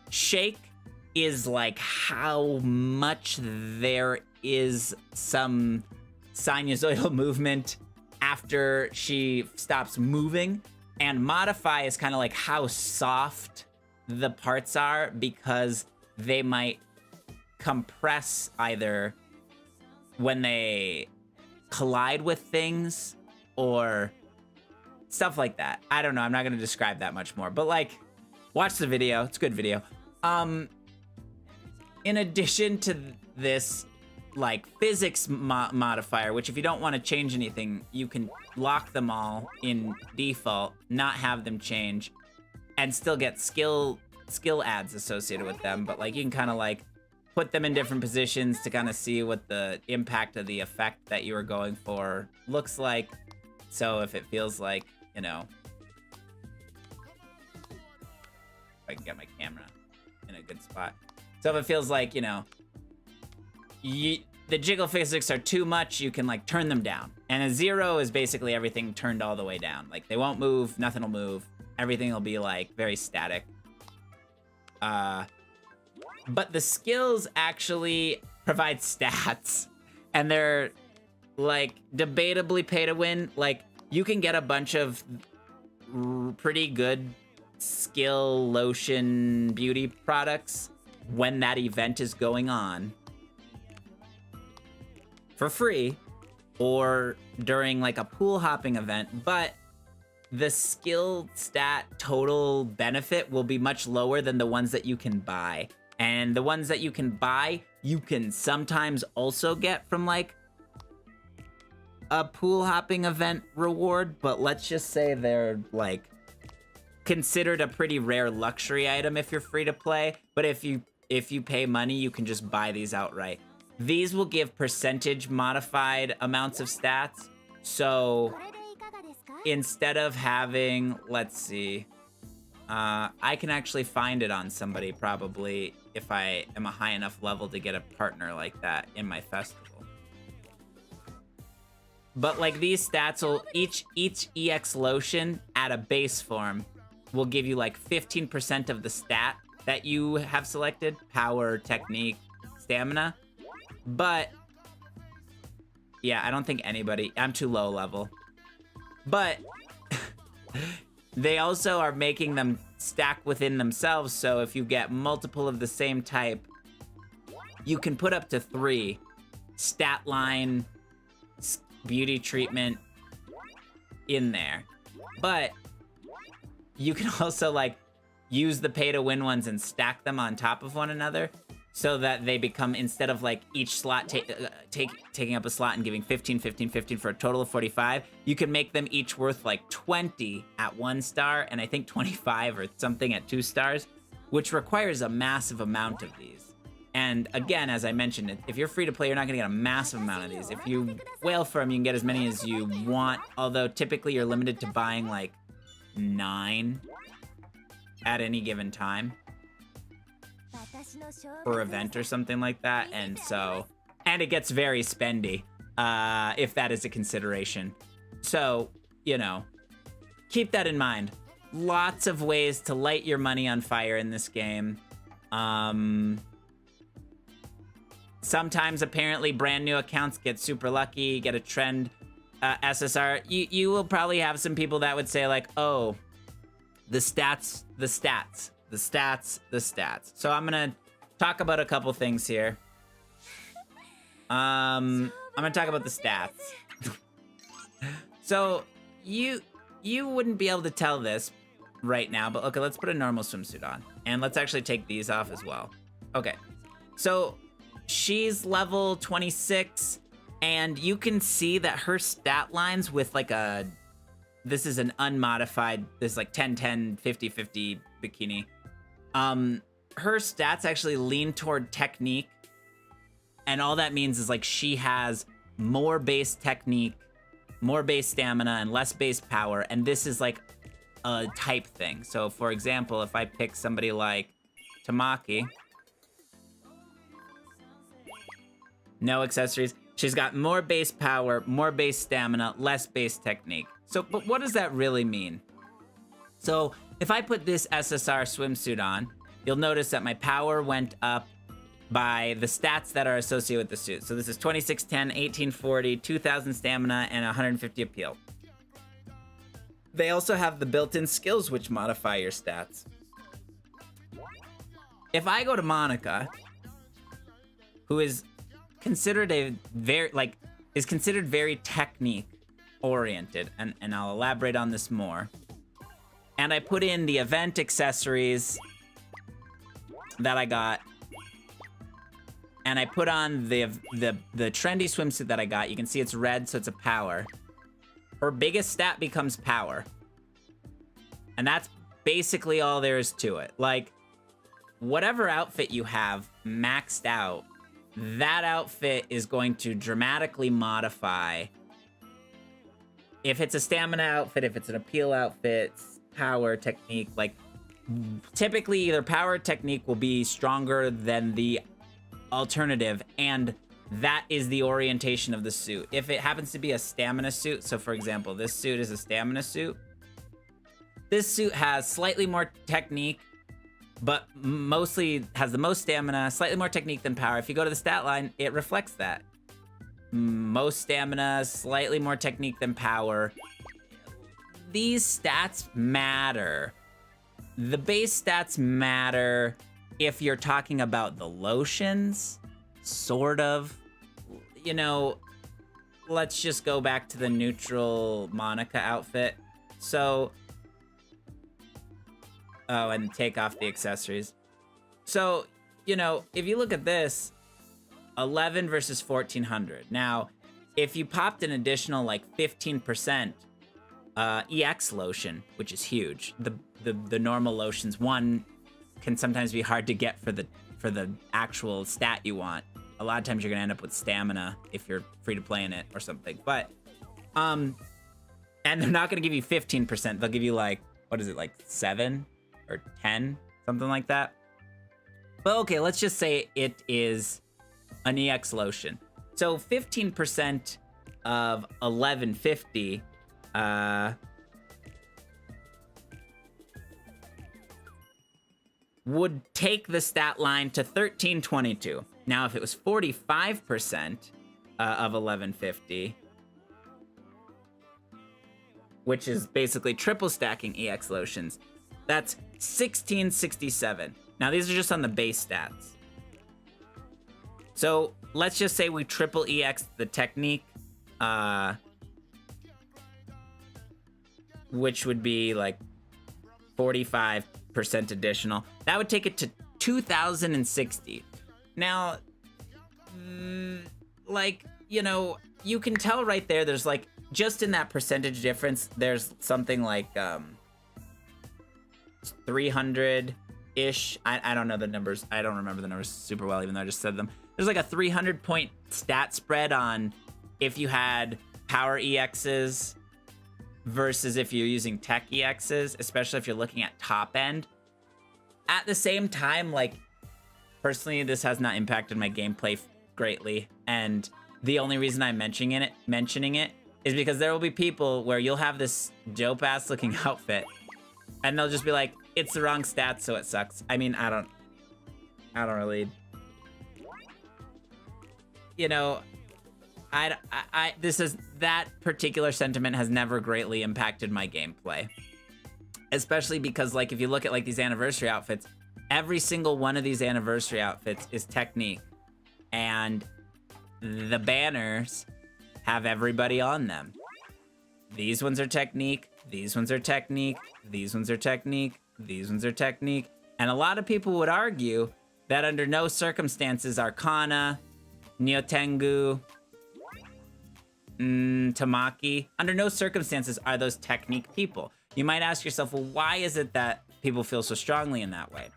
shake is like how much there is some sinusoidal movement after she stops moving, and modify is kind of like how soft the parts are because they might compress either when they collide with things or stuff like that. I don't know. I'm not going to describe that much more, but like, watch the video. It's a good video. In addition to this, like physics modifier, which if you don't want to change anything, you can lock them all in default, not have them change, and still get skill adds associated with them. But like you can kind of like put them in different positions to kind of see what the impact of the effect that you were going for looks like. So if it feels like, you know, if I can get my camera in a good spot. So if it feels like, you know, the jiggle physics are too much, you can like turn them down. And a 0 is basically everything turned all the way down. Like they won't move, nothing will move. Everything will be like very static. But the skills actually provide stats, and they're like debatably pay to win. Like you can get a bunch of pretty good skill lotion beauty products when that event is going on for free or during like a pool hopping event, but the skill stat total benefit will be much lower than the ones that you can buy. And the ones that you can buy, you can sometimes also get from like a pool hopping event reward, but let's just say they're like considered a pretty rare luxury item if you're free to play. But if you pay money, you can just buy these outright. These will give percentage modified amounts of stats. So instead of having, let's see, I can actually find it on somebody probably if I am a high enough level to get a partner like that in my festival. But like these stats will, each EX lotion at a base form will give you like 15% of the stat that you have selected, power, technique, stamina. But yeah, I don't think anybody, I'm too low level. But they also are making them stack within themselves, so if you get multiple of the same type, you can put up to 3 stat line, beauty treatment, in there. But you can also like use the pay to win ones and stack them on top of one another so that they become, instead of like each slot taking up a slot and giving 15, 15, 15 for a total of 45, you can make them each worth like 20 at 1 star and I think 25 or something at 2 stars, which requires a massive amount of these. And again, as I mentioned, if you're free to play, you're not gonna get a massive amount of these. If you whale for them, you can get as many as you want, although typically you're limited to buying like 9 at any given time per event or something like that. And it gets very spendy, if that is a consideration. So, you know, keep that in mind. Lots of ways to light your money on fire in this game. Sometimes apparently brand new accounts get super lucky, get a trend SSR. You will probably have some people that would say like, oh, the stats. So I'm gonna talk about a couple things here. I'm gonna talk about the stats. So you wouldn't be able to tell this right now, but okay, let's put a normal swimsuit on. And let's actually take these off as well. Okay, so she's level 26, and you can see that her stat lines with like this is an unmodified, this like 10-10, 50-50 bikini. Her stats actually lean toward technique, and all that means is like she has more base technique, more base stamina, and less base power, and this is like a type thing. So for example, if I pick somebody like Tamaki, no accessories, she's got more base power, more base stamina, less base technique. So, but what does that really mean? So if I put this SSR swimsuit on, you'll notice that my power went up by the stats that are associated with the suit. So this is 2610, 1840, 2000 stamina, and 150 appeal. They also have the built-in skills which modify your stats. If I go to Monica, who is considered very technique oriented, and I'll elaborate on this more, and I put in the event accessories that I got, and I put on the trendy swimsuit that I got. You can see it's red, so it's a power. Her biggest stat becomes power, and that's basically all there is to it. Like, whatever outfit you have maxed out, that outfit is going to dramatically modify. If it's a stamina outfit, if it's an appeal outfit, power, technique, like typically either power or technique will be stronger than the alternative, and that is the orientation of the suit. If it happens to be a stamina suit, so for example, this suit is a stamina suit. This suit has slightly more technique, but mostly has the most stamina, slightly more technique than power. If you go to the stat line, it reflects that. Most stamina, slightly more technique than power. These stats matter. The base stats matter if you're talking about the lotions, sort of. You know, let's just go back to the neutral Monica outfit. So, oh, and take off the accessories. So, you know, if you look at this, 11 versus 1400. Now, if you popped an additional like 15% EX lotion, which is huge, the normal lotions, one, can sometimes be hard to get for the actual stat you want. A lot of times you're gonna end up with stamina if you're free to play in it or something. But, and they're not gonna give you 15%. They'll give you like, what is it, like 7 or 10, something like that. But okay, let's just say it is an EX lotion. So 15% of 1150 would take the stat line to 1322. Now, if it was 45% of 1150, which is basically triple stacking EX lotions, that's 1667. Now, these are just on the base stats. So let's just say we triple EX the technique. which would be like 45% additional. That would take it to 2,060. Now, like, you know, you can tell right there, there's like, just in that percentage difference, there's something like 300-ish. I don't know the numbers. I don't remember the numbers super well, even though I just said them. There's like a 300-point stat spread on if you had power EXs versus if you're using tech EXs, especially if you're looking at top end. At the same time, like, personally, this has not impacted my gameplay greatly, and the only reason I'm mentioning it is because there will be people where you'll have this dope ass looking outfit and they'll just be like, it's the wrong stats, so it sucks. I mean, I don't really, you know, that particular sentiment has never greatly impacted my gameplay, especially because, like, if you look at like these anniversary outfits, every single one of these anniversary outfits is technique, and the banners have everybody on them. These ones are technique, these ones are technique, these ones are technique, these ones are technique. And a lot of people would argue that under no circumstances Arcana, Nyotengu, Tamaki, under no circumstances are those technique people. You might ask yourself, well, why is it that people feel so strongly in that way?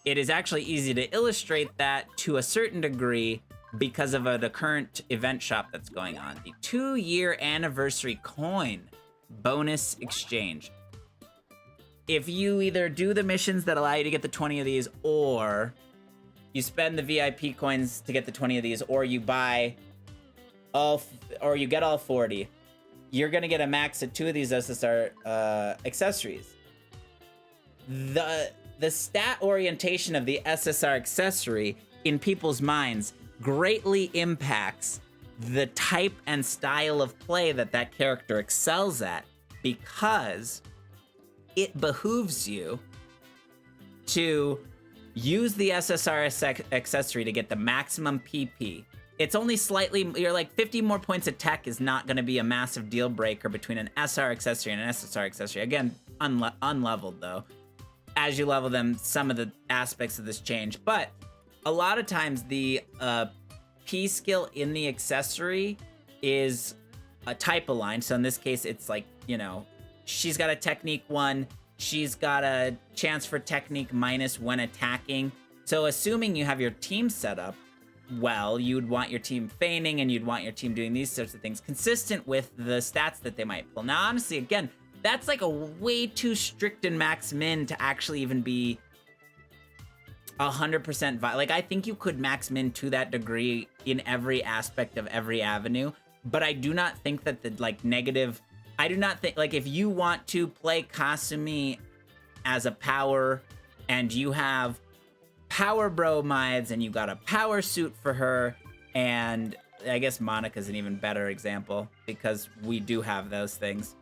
It is actually easy to illustrate that to a certain degree because of the current event shop that's going on. The 2-year anniversary coin bonus exchange. If you either do the missions that allow you to get the 20 of these, or you spend the VIP coins to get the 20 of these, or you buy or you get all 40, you're gonna get a max of 2 of these SSR accessories. The stat orientation of the SSR accessory in people's minds greatly impacts the type and style of play that character excels at, because it behooves you to use the SSR accessory to get the maximum PP. It's only slightly, you're like 50 more points of tech is not going to be a massive deal breaker between an SR accessory and an SSR accessory. Again, unleveled though. As you level them, some of the aspects of this change. But a lot of times the P skill in the accessory is a type aligned. So in this case, it's like, you know, she's got a technique 1, she's got a chance for technique minus when attacking. So assuming you have your team set up well, you'd want your team feigning and you'd want your team doing these sorts of things consistent with the stats that they might pull. Now, honestly, again, that's like a way too strict and max min to actually even be 100% like, I think you could max min to that degree in every aspect of every avenue, but I do not think that the like negative, I do not think, like, if you want to play Kasumi as a power and you have power bromides and you got a power suit for her, and I guess Monica's an even better example because we do have those things.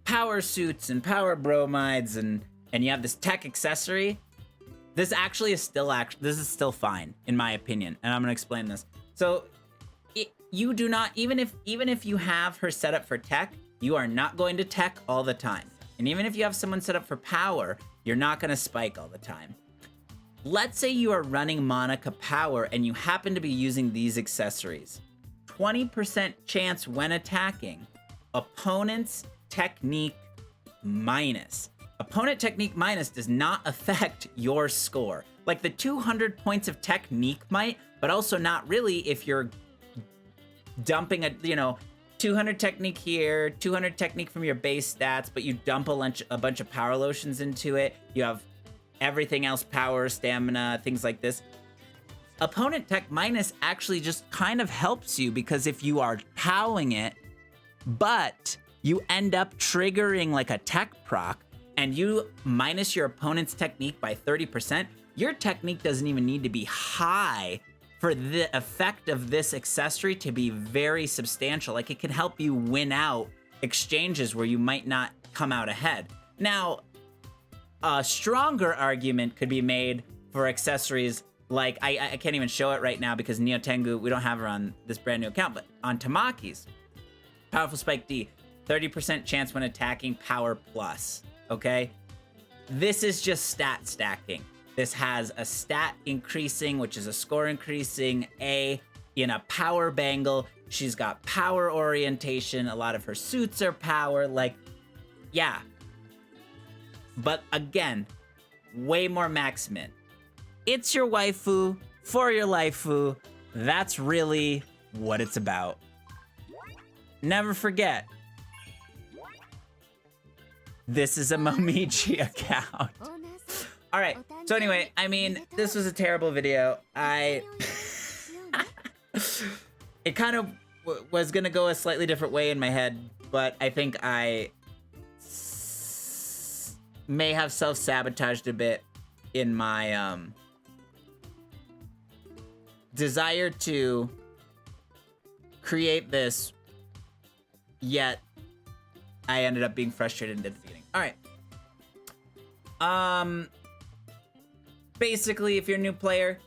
Power suits and power bromides, and you have this tech accessory. This actually is still fine in my opinion, and I'm gonna explain this. So you do not, even if you have her set up for tech, you are not going to tech all the time. And even if you have someone set up for power, you're not gonna spike all the time. Let's say you are running Monica power and you happen to be using these accessories. 20% chance when attacking. Opponent's technique minus. Opponent technique minus does not affect your score. Like, the 200 points of technique might, but also not really if you're dumping a, you know, 200 technique here, 200 technique from your base stats, but you dump a bunch of power lotions into it. You have everything else, power, stamina, things like this. Opponent tech minus actually just kind of helps you, because if you are powing it, but you end up triggering like a tech proc, and you minus your opponent's technique by 30%, your technique doesn't even need to be high for the effect of this accessory to be very substantial. Like, it can help you win out exchanges where you might not come out ahead. Now, a stronger argument could be made for accessories like, I can't even show it right now because Neo Tengu, we don't have her on this brand new account, but on Tamaki's Powerful Spike D, 30% chance when attacking, power plus. Okay? This is just stat stacking. This has a stat increasing, which is a score increasing, A in a power bangle. She's got power orientation. A lot of her suits are power. Like, yeah. But again, way more max min. It's your waifu for your laifu. That's really what it's about. Never forget, this is a Momiji account. All right. So anyway, I mean, this was a terrible video. It kind of was gonna go a slightly different way in my head, but I think I may have self-sabotaged a bit in my desire to create this, yet I ended up being frustrated and defeating. All right. Basically, if you're a new player,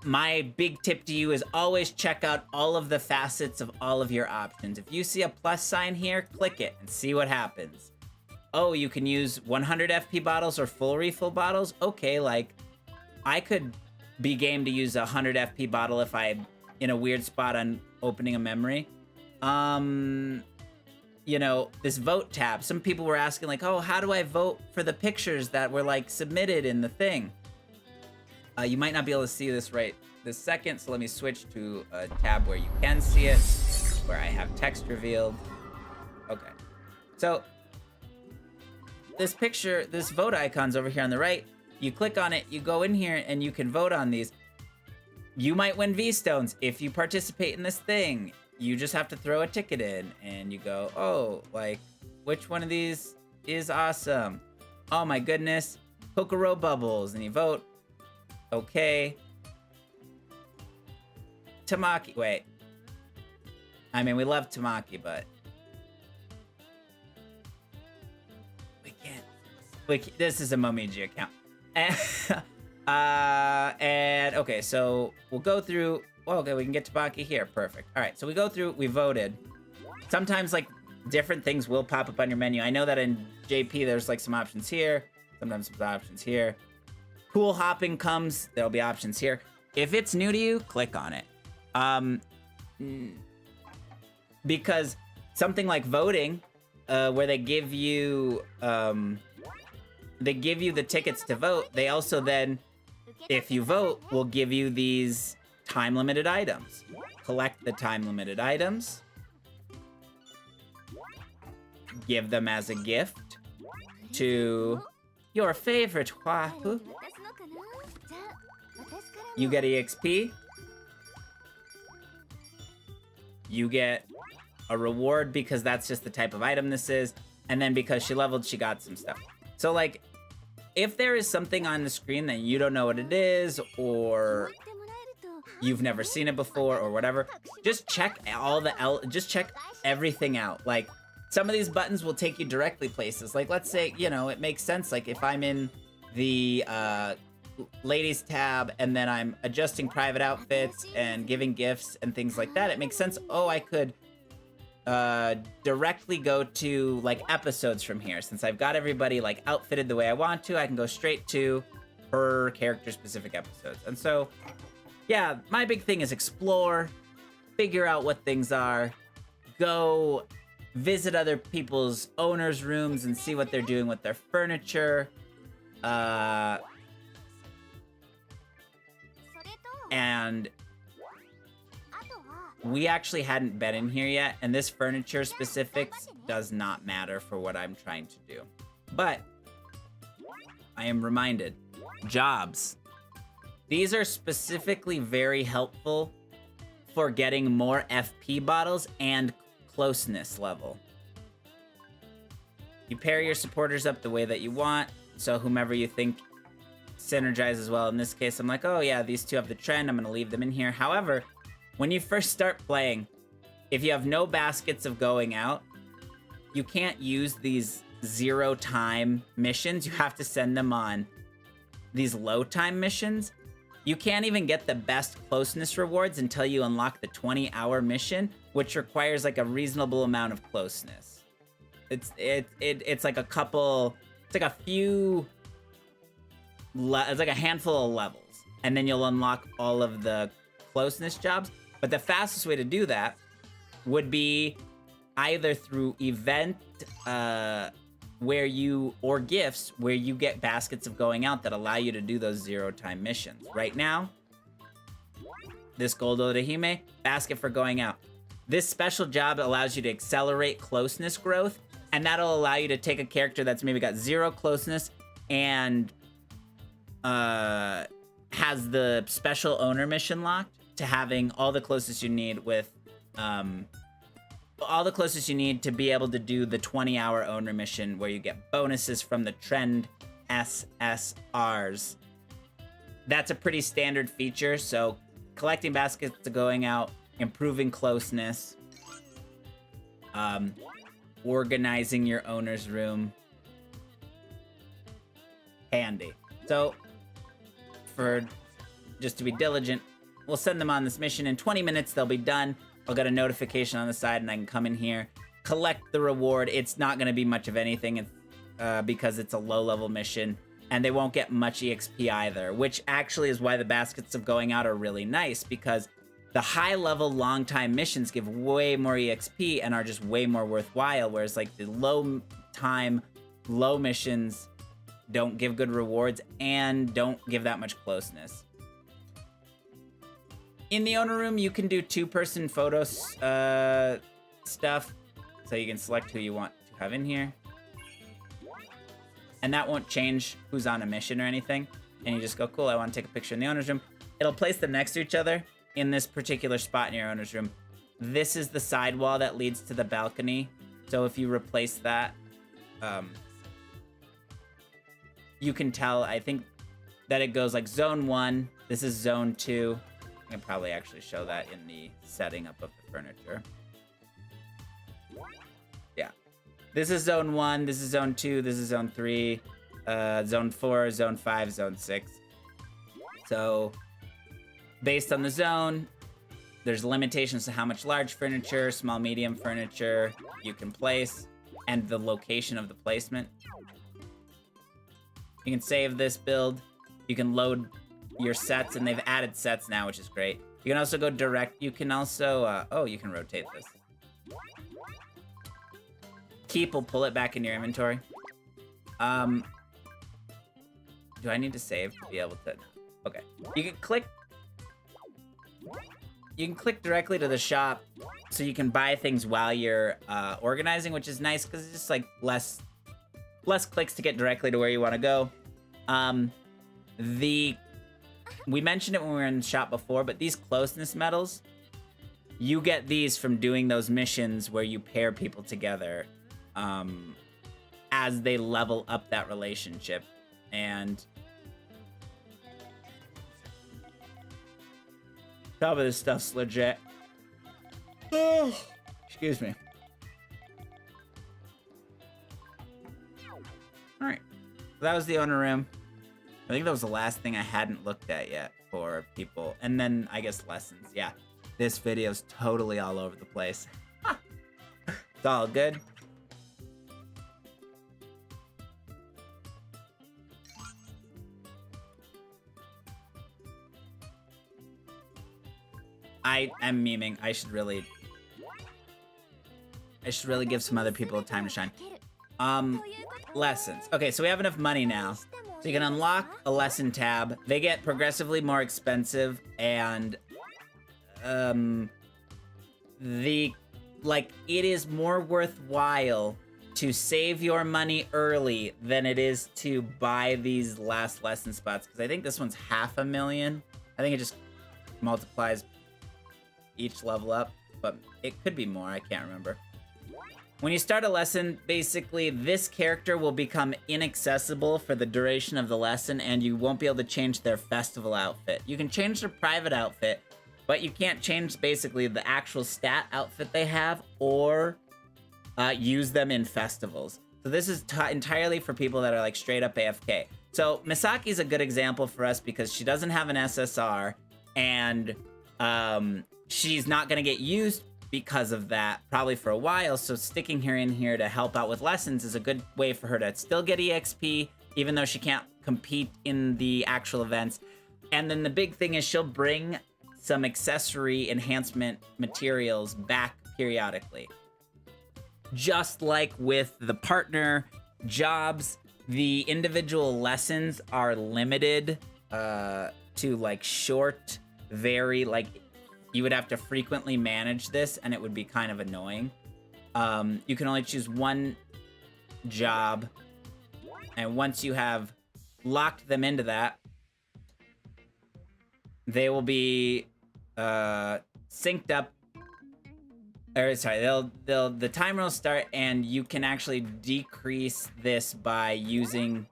my big tip to you is always check out all of the facets of all of your options. If you see a plus sign here, click it and see what happens. Oh, you can use 100 FP bottles or full refill bottles? Okay, like, I could be game to use a 100 FP bottle if I'm in a weird spot on opening a memory. You know, this vote tab. Some people were asking, like, oh, how do I vote for the pictures that were, like, submitted in the thing? You might not be able to see this right this second, so let me switch to a tab where you can see it, where I have text revealed. Okay. So, this picture, this vote icon's over here on the right. You click on it, you go in here, and you can vote on these. You might win V-Stones if you participate in this thing. You just have to throw a ticket in, and you go, oh, like, which one of these is awesome? Oh my goodness, Kokoro Bubbles, and you vote. Okay. Tamaki, wait. I mean, we love Tamaki, but we can't. This is a Momiji account. And okay, so we'll go through. Oh, okay, we can get Tamaki here. Perfect. All right, so we go through. We voted. Sometimes, like, different things will pop up on your menu. I know that in JP, there's like some options here. Sometimes some options here. Cool hopping comes, there'll be options here. If it's new to you, click on it. Because something like voting, where they give you the tickets to vote, they also then, if you vote, will give you these time-limited items. Collect the time-limited items. Give them as a gift to your favorite waifu. You get EXP. You get a reward because that's just the type of item this is. And then because she leveled, she got some stuff. So, like, if there is something on the screen that you don't know what it is, or you've never seen it before, or whatever, just check just check everything out. Like, some of these buttons will take you directly places. Like, let's say, you know, it makes sense. Like, if I'm in the ladies tab and then I'm adjusting private outfits and giving gifts and things like that, it makes sense. Oh, I could directly go to, like, episodes from here. Since I've got everybody, like, outfitted the way I want to, I can go straight to her character-specific episodes. And so, yeah, my big thing is explore, figure out what things are, go visit other people's owners' rooms and see what they're doing with their furniture. And we actually hadn't been in here yet, and this furniture specifics does not matter for what I'm trying to do. But I am reminded, jobs. These are specifically very helpful for getting more FP bottles and closeness level. You pair your supporters up the way that you want, so whomever you think synergizes well. In this case, I'm like, oh yeah, these two have the trend, I'm gonna leave them in here. However, when you first start playing, if you have no baskets of going out, you can't use these 0 time missions. You have to send them on these low time missions. you can't even get the best closeness rewards until you unlock the 20-hour mission, which requires like a reasonable amount of closeness. It's like a couple, it's like a few, it's like a handful of levels, and then you'll unlock all of the closeness jobs. But the fastest way to do that would be either through event or gifts where you get baskets of going out that allow you to do those 0-time missions. Right now, this Gold Orihime, basket for going out. This special job allows you to accelerate closeness growth, and that'll allow you to take a character that's maybe got 0 closeness and has the special owner mission locked to having all the closest you need with all the closest you need to be able to do the 20-hour owner mission where you get bonuses from the trend SSRs. That's a pretty standard feature, so collecting baskets to going out, improving closeness, organizing your owner's room, handy. So, just to be diligent, we'll send them on this mission. In 20 minutes, they'll be done. I'll get a notification on the side, and I can come in here, collect the reward. It's not going to be much of anything because it's a low-level mission, and they won't get much EXP either, which actually is why the baskets of going out are really nice, because the high-level, long-time missions give way more EXP and are just way more worthwhile, whereas like the low-time, low missions don't give good rewards and don't give that much closeness. In the owner room, you can do 2-person photo stuff, so you can select who you want to have in here. And that won't change who's on a mission or anything. And you just go, cool, I want to take a picture in the owner's room. It'll place them next to each other in this particular spot in your owner's room. This is the side wall that leads to the balcony. So if you replace that, you can tell, I think, that it goes like zone 1, this is zone 2. I can probably actually show that in the setting up of the furniture. Yeah. This is zone 1, this is zone 2, this is zone 3, zone 4, zone 5, zone 6. So, based on the zone, there's limitations to how much large furniture, small, medium furniture you can place, and the location of the placement. You can save this build. You can load your sets, and they've added sets now, which is great. You can also go direct. You can also, oh, you can rotate this. Keep will pull it back in your inventory. Do I need to save to be able to? Okay. You can click directly to the shop so you can buy things while you're organizing, which is nice because it's just like less clicks to get directly to where you want to go. We mentioned it when we were in the shop before, but these closeness medals, you get these from doing those missions where you pair people together as they level up that relationship. And some of this stuff's legit. Oh, excuse me. All right, that was the owner room. I think that was the last thing I hadn't looked at yet for people. And then I guess lessons. Yeah, this video's totally all over the place. It's all good. I am memeing. I should really give some other people time to shine. Lessons. Okay, so we have enough money now. So you can unlock a lesson tab. They get progressively more expensive, and it is more worthwhile to save your money early than it is to buy these last lesson spots, because I think this one's 500,000. I think it just multiplies each level up, but it could be more. I can't remember. When you start a lesson, basically this character will become inaccessible for the duration of the lesson, and you won't be able to change their festival outfit. You can change their private outfit, but you can't change basically the actual stat outfit they have or use them in festivals. So this is entirely for people that are like straight up AFK. So Misaki's a good example for us because she doesn't have an SSR, and she's not going to get used because of that probably for a while. So sticking her in here to help out with lessons is a good way for her to still get EXP, even though she can't compete in the actual events. And then the big thing is she'll bring some accessory enhancement materials back periodically. Just like with the partner jobs, the individual lessons are limited to like short, very like you would have to frequently manage this and it would be kind of annoying. You can only choose one job, and once you have locked them into that, they will be synced up. Or sorry, the timer will start, and you can actually decrease this by using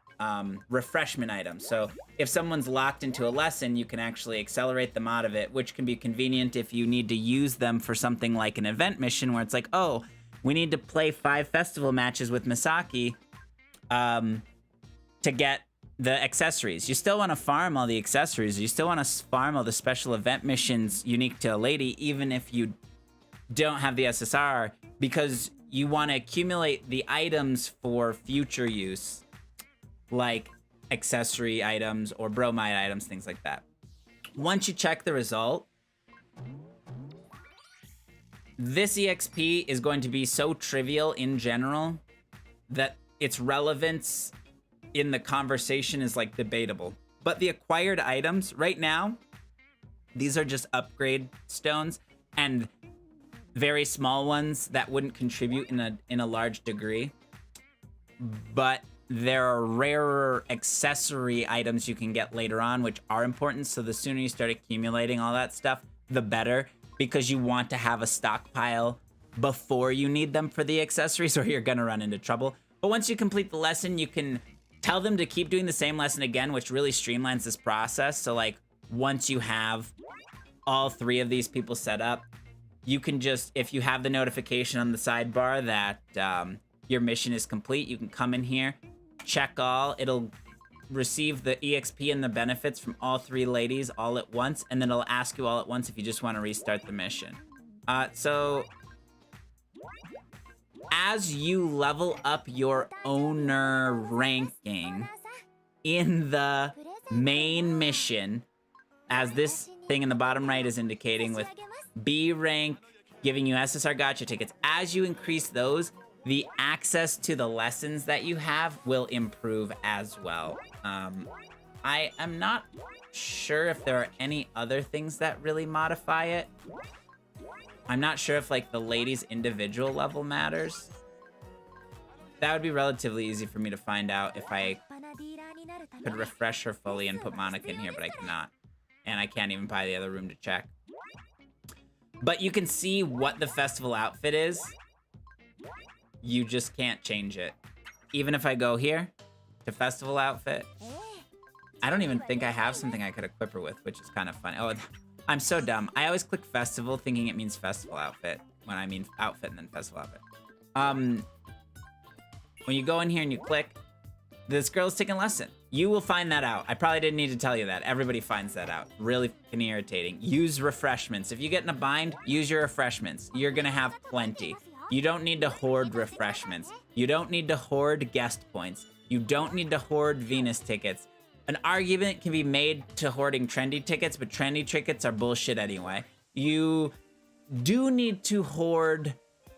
refreshment items. So if someone's locked into a lesson, you can actually accelerate them out of it, which can be convenient if you need to use them for something like an event mission where it's like, oh, we need to play 5 festival matches with Misaki to get the accessories. You still want to farm all the accessories. You still want to farm all the special event missions unique to a lady, even if you don't have the SSR, because you want to accumulate the items for future use, like accessory items or bromide items, things like that. Once you check the result, this EXP is going to be so trivial in general that its relevance in the conversation is like debatable. But the acquired items right now, these are just upgrade stones and very small ones that wouldn't contribute in a large degree. But there are rarer accessory items you can get later on, which are important. So the sooner you start accumulating all that stuff, the better, because you want to have a stockpile before you need them for the accessories, or you're gonna run into trouble. But once you complete the lesson, you can tell them to keep doing the same lesson again, which really streamlines this process. So like once you have all 3 of these people set up, you can just, if you have the notification on the sidebar that your mission is complete, you can come in here, check all, it'll receive the EXP and the benefits from all 3 ladies all at once, and then it'll ask you all at once if you just want to restart the mission. So as you level up your owner ranking in the main mission, as this thing in the bottom right is indicating with B rank giving you SSR gacha tickets, as you increase those, the access to the lessons that you have will improve as well. I am not sure if there are any other things that really modify it. I'm not sure if like the lady's individual level matters. That would be relatively easy for me to find out if I could refresh her fully and put Monica in here, but I cannot. And I can't even buy the other room to check. But you can see what the festival outfit is. You just can't change it. Even if I go here to festival outfit, I don't even think I have something I could equip her with, which is kind of funny. Oh, I'm so dumb. I always click festival thinking it means festival outfit when I mean outfit and then festival outfit. When you go in here and you click, this girl's taking a lesson. You will find that out. I probably didn't need to tell you that. Everybody finds that out. Really fucking irritating. Use refreshments. If you get in a bind, use your refreshments. You're gonna have plenty. You don't need to hoard refreshments. You don't need to hoard guest points. You don't need to hoard Venus tickets. An argument can be made to hoarding trendy tickets, but trendy tickets are bullshit anyway. You do need to hoard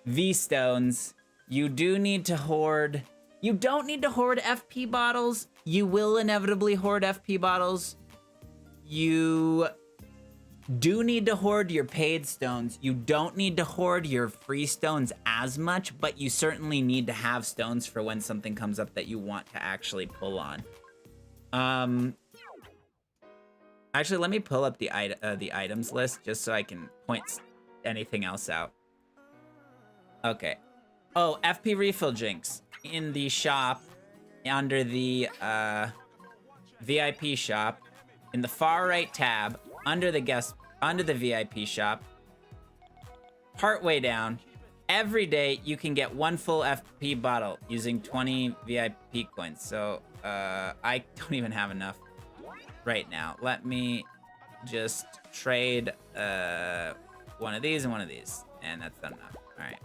V-stones. You do need to hoard... You don't need to hoard FP bottles. You will inevitably hoard FP bottles. You do need to hoard your paid stones. You don't need to hoard your free stones as much, but you certainly need to have stones for when something comes up that you want to actually pull on. Actually, let me pull up the items list just so I can point anything else out. Okay. Oh, FP refill drinks in the shop under the VIP shop in the far right tab under the VIP shop, partway down, every day you can get 1 full FP bottle using 20 VIP coins. So I don't even have enough right now. Let me just trade one of these and one of these, and that's not enough. All right.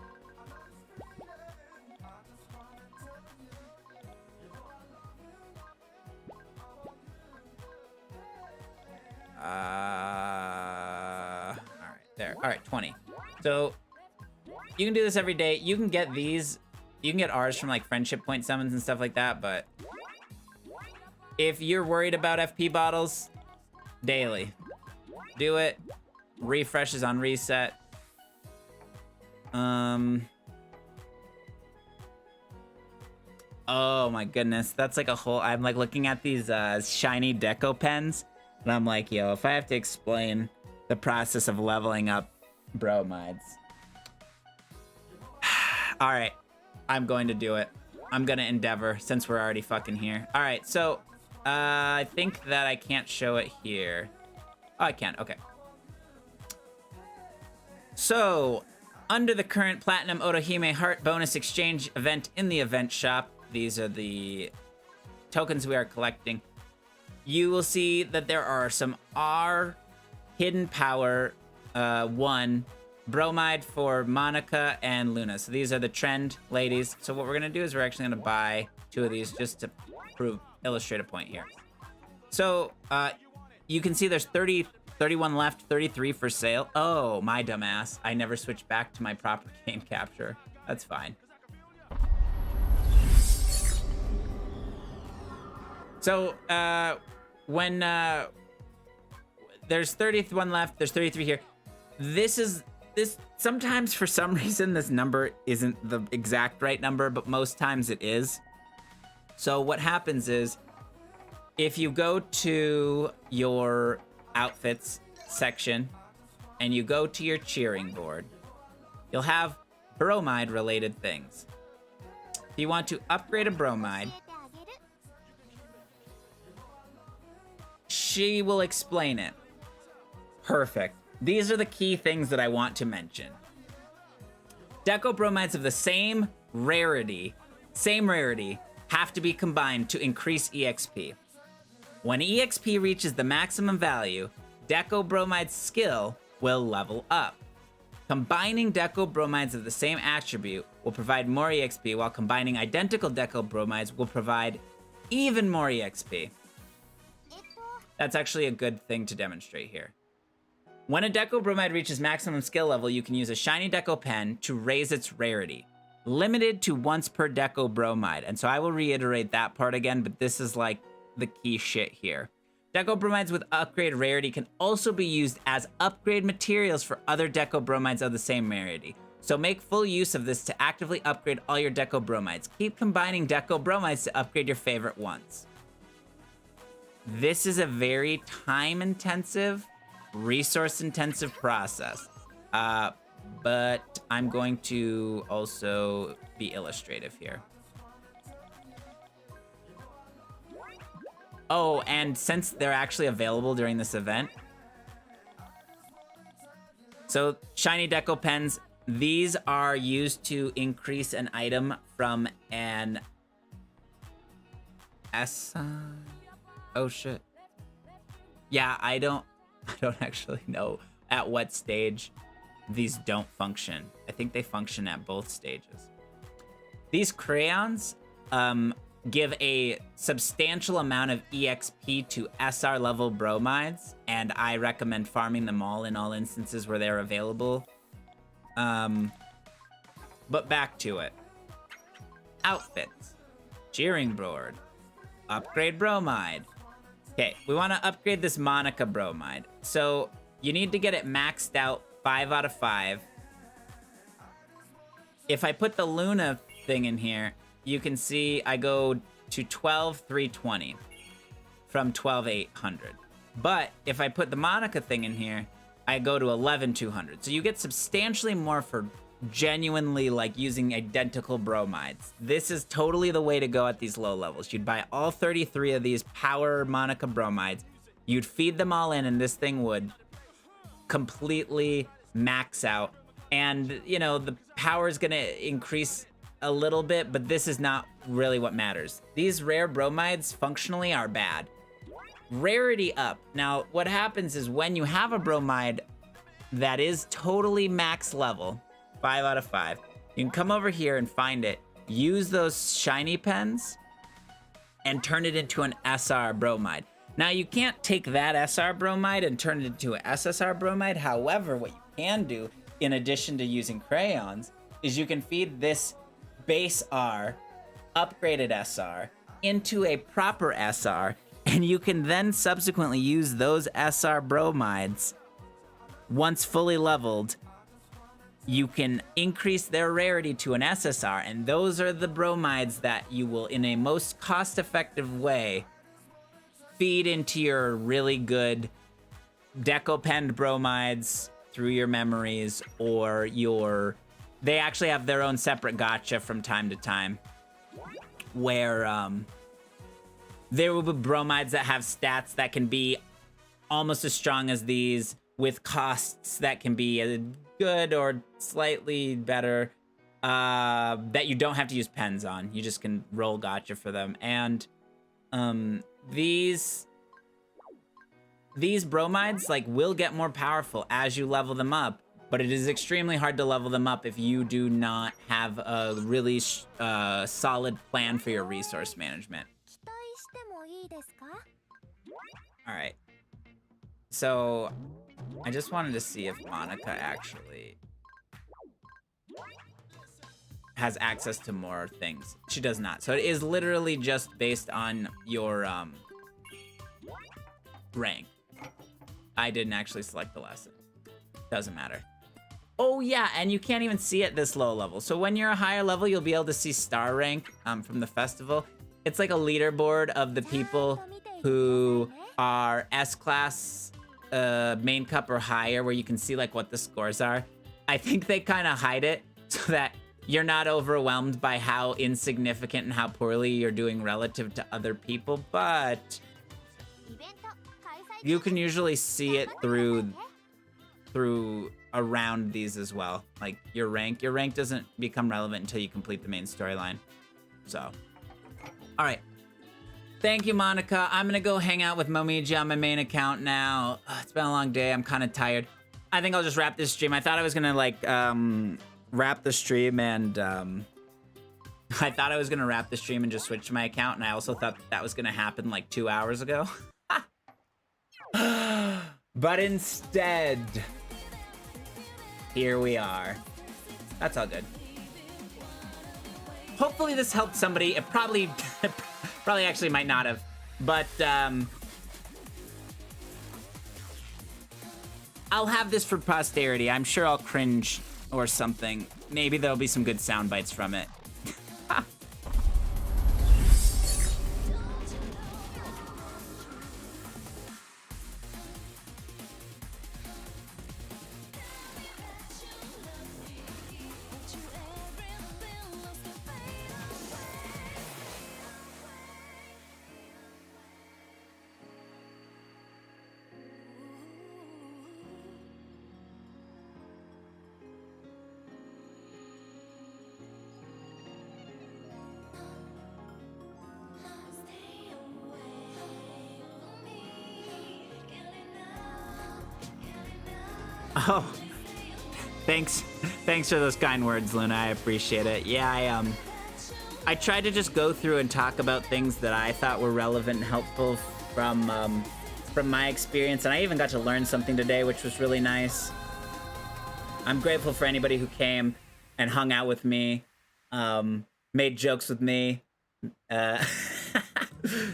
All right, there. All right, 20. So you can do this every day. You can get these. You can get ours from like friendship point summons and stuff like that. But if you're worried about FP bottles, daily, do it. Refreshes on reset. Oh my goodness, that's like a whole. I'm like looking at these shiny deco pens. And I'm like, yo, if I have to explain the process of leveling up bromides. All right, I'm going to do it. I'm going to endeavor since we're already fucking here. All right, so I think that I can't show it here. Oh, I can, okay. So, under the current Platinum Otohime Heart bonus exchange event in the event shop, these are the tokens we are collecting. You will see that there are some R hidden power 1 bromide for Monica and Luna. So these are the trend ladies. So what we're gonna do is we're actually gonna buy 2 of these just to illustrate a point here. So you can see there's 31 left, 33 for sale. Oh, my dumbass. I never switched back to my proper game capture. That's fine. So, when there's 31 left, there's 33 here. This sometimes for some reason this number isn't the exact right number, but most times it is. So what happens is if you go to your outfits section and you go to your cheering board, you'll have bromide related things. If you want to upgrade a bromide, she will explain it. Perfect. These are the key things that I want to mention. Deco bromides of the same rarity, have to be combined to increase EXP. When EXP reaches the maximum value, Deco bromide's skill will level up. Combining Deco bromides of the same attribute will provide more EXP, while combining identical Deco bromides will provide even more EXP. That's actually a good thing to demonstrate here. When a Deco bromide reaches maximum skill level, you can use a shiny Deco pen to raise its rarity. Limited to once per Deco bromide. And so I will reiterate that part again, but this is like the key shit here. Deco bromides with upgrade rarity can also be used as upgrade materials for other Deco bromides of the same rarity. So make full use of this to actively upgrade all your Deco bromides. Keep combining Deco bromides to upgrade your favorite ones. This is a very time-intensive, resource-intensive process, but I'm going to also be illustrative here. Oh, and since they're actually available during this event, so shiny Deco pens, these are used to increase an item from an S. Oh shit. Yeah, I don't actually know at what stage these don't function. I think they function at both stages. These crayons give a substantial amount of EXP to SR level bromides, and I recommend farming them all in all instances where they're available. But back to it. Outfits. Cheering board. Upgrade bromide. Okay, we want to upgrade this Monica bromide. So you need to get it maxed out 5 out of 5. If I put the Luna thing in here, you can see I go to 12,320 from 12,800. But if I put the Monica thing in here, I go to 11,200. So you get substantially more for genuinely like using identical bromides. This is totally the way to go at these low levels. You'd buy all 33 of these power Monica bromides. You'd feed them all in, and this thing would completely max out. And you know, power is gonna increase a little bit, but this is not really what matters. These rare bromides functionally are bad. Rarity up. Now, what happens is when you have a bromide that is totally max level, 5 out of 5, you can come over here and find it, use those shiny pens, and turn it into an SR bromide. Now, you can't take that SR bromide and turn it into an SSR bromide. However, what you can do, in addition to using crayons, is you can feed this base R, upgraded SR, into a proper SR, and you can then subsequently use those SR bromides. Once fully leveled, you can increase their rarity to an SSR, and those are the bromides that you will, in a most cost-effective way, feed into your really good deco-penned bromides through your memories, or your... They actually have their own separate gacha from time to time, where there will be bromides that have stats that can be almost as strong as these, with costs that can be good or slightly better, that you don't have to use pens on. You just can roll gacha for them. And these bromides like will get more powerful as you level them up, but it is extremely hard to level them up if you do not have a really solid plan for your resource management. All right. So I just wanted to see if Monica actually has access to more things. She does not. So it is literally just based on your rank. I didn't actually select the lesson. Doesn't matter. Oh yeah, and you can't even see it this low level. So when you're a higher level, you'll be able to see star rank from the festival. It's like a leaderboard of the people who are S-class, main cup or higher, where you can see like what the scores are. I think they kind of hide it so that you're not overwhelmed by how insignificant and how poorly you're doing relative to other people, but you can usually see it through around these as well. Like your rank doesn't become relevant until you complete the main storyline. So, all right. Thank you, Monica. I'm gonna go hang out with Momiji on my main account now. It's been a long day. I'm kind of tired. I think I'll just wrap this stream. I thought I was gonna like wrap the stream and just switch to my account, and I also thought that was gonna happen like 2 hours ago. But instead, here we are. That's all good. Hopefully this helped somebody. It probably actually might not have, but I'll have this for posterity. I'm sure I'll cringe or something. Maybe there'll be some good sound bites from it. Oh, thanks for those kind words, Luna. I appreciate it. Yeah, I tried to just go through and talk about things that I thought were relevant and helpful from my experience, and I even got to learn something today, which was really nice. I'm grateful for anybody who came and hung out with me, made jokes with me,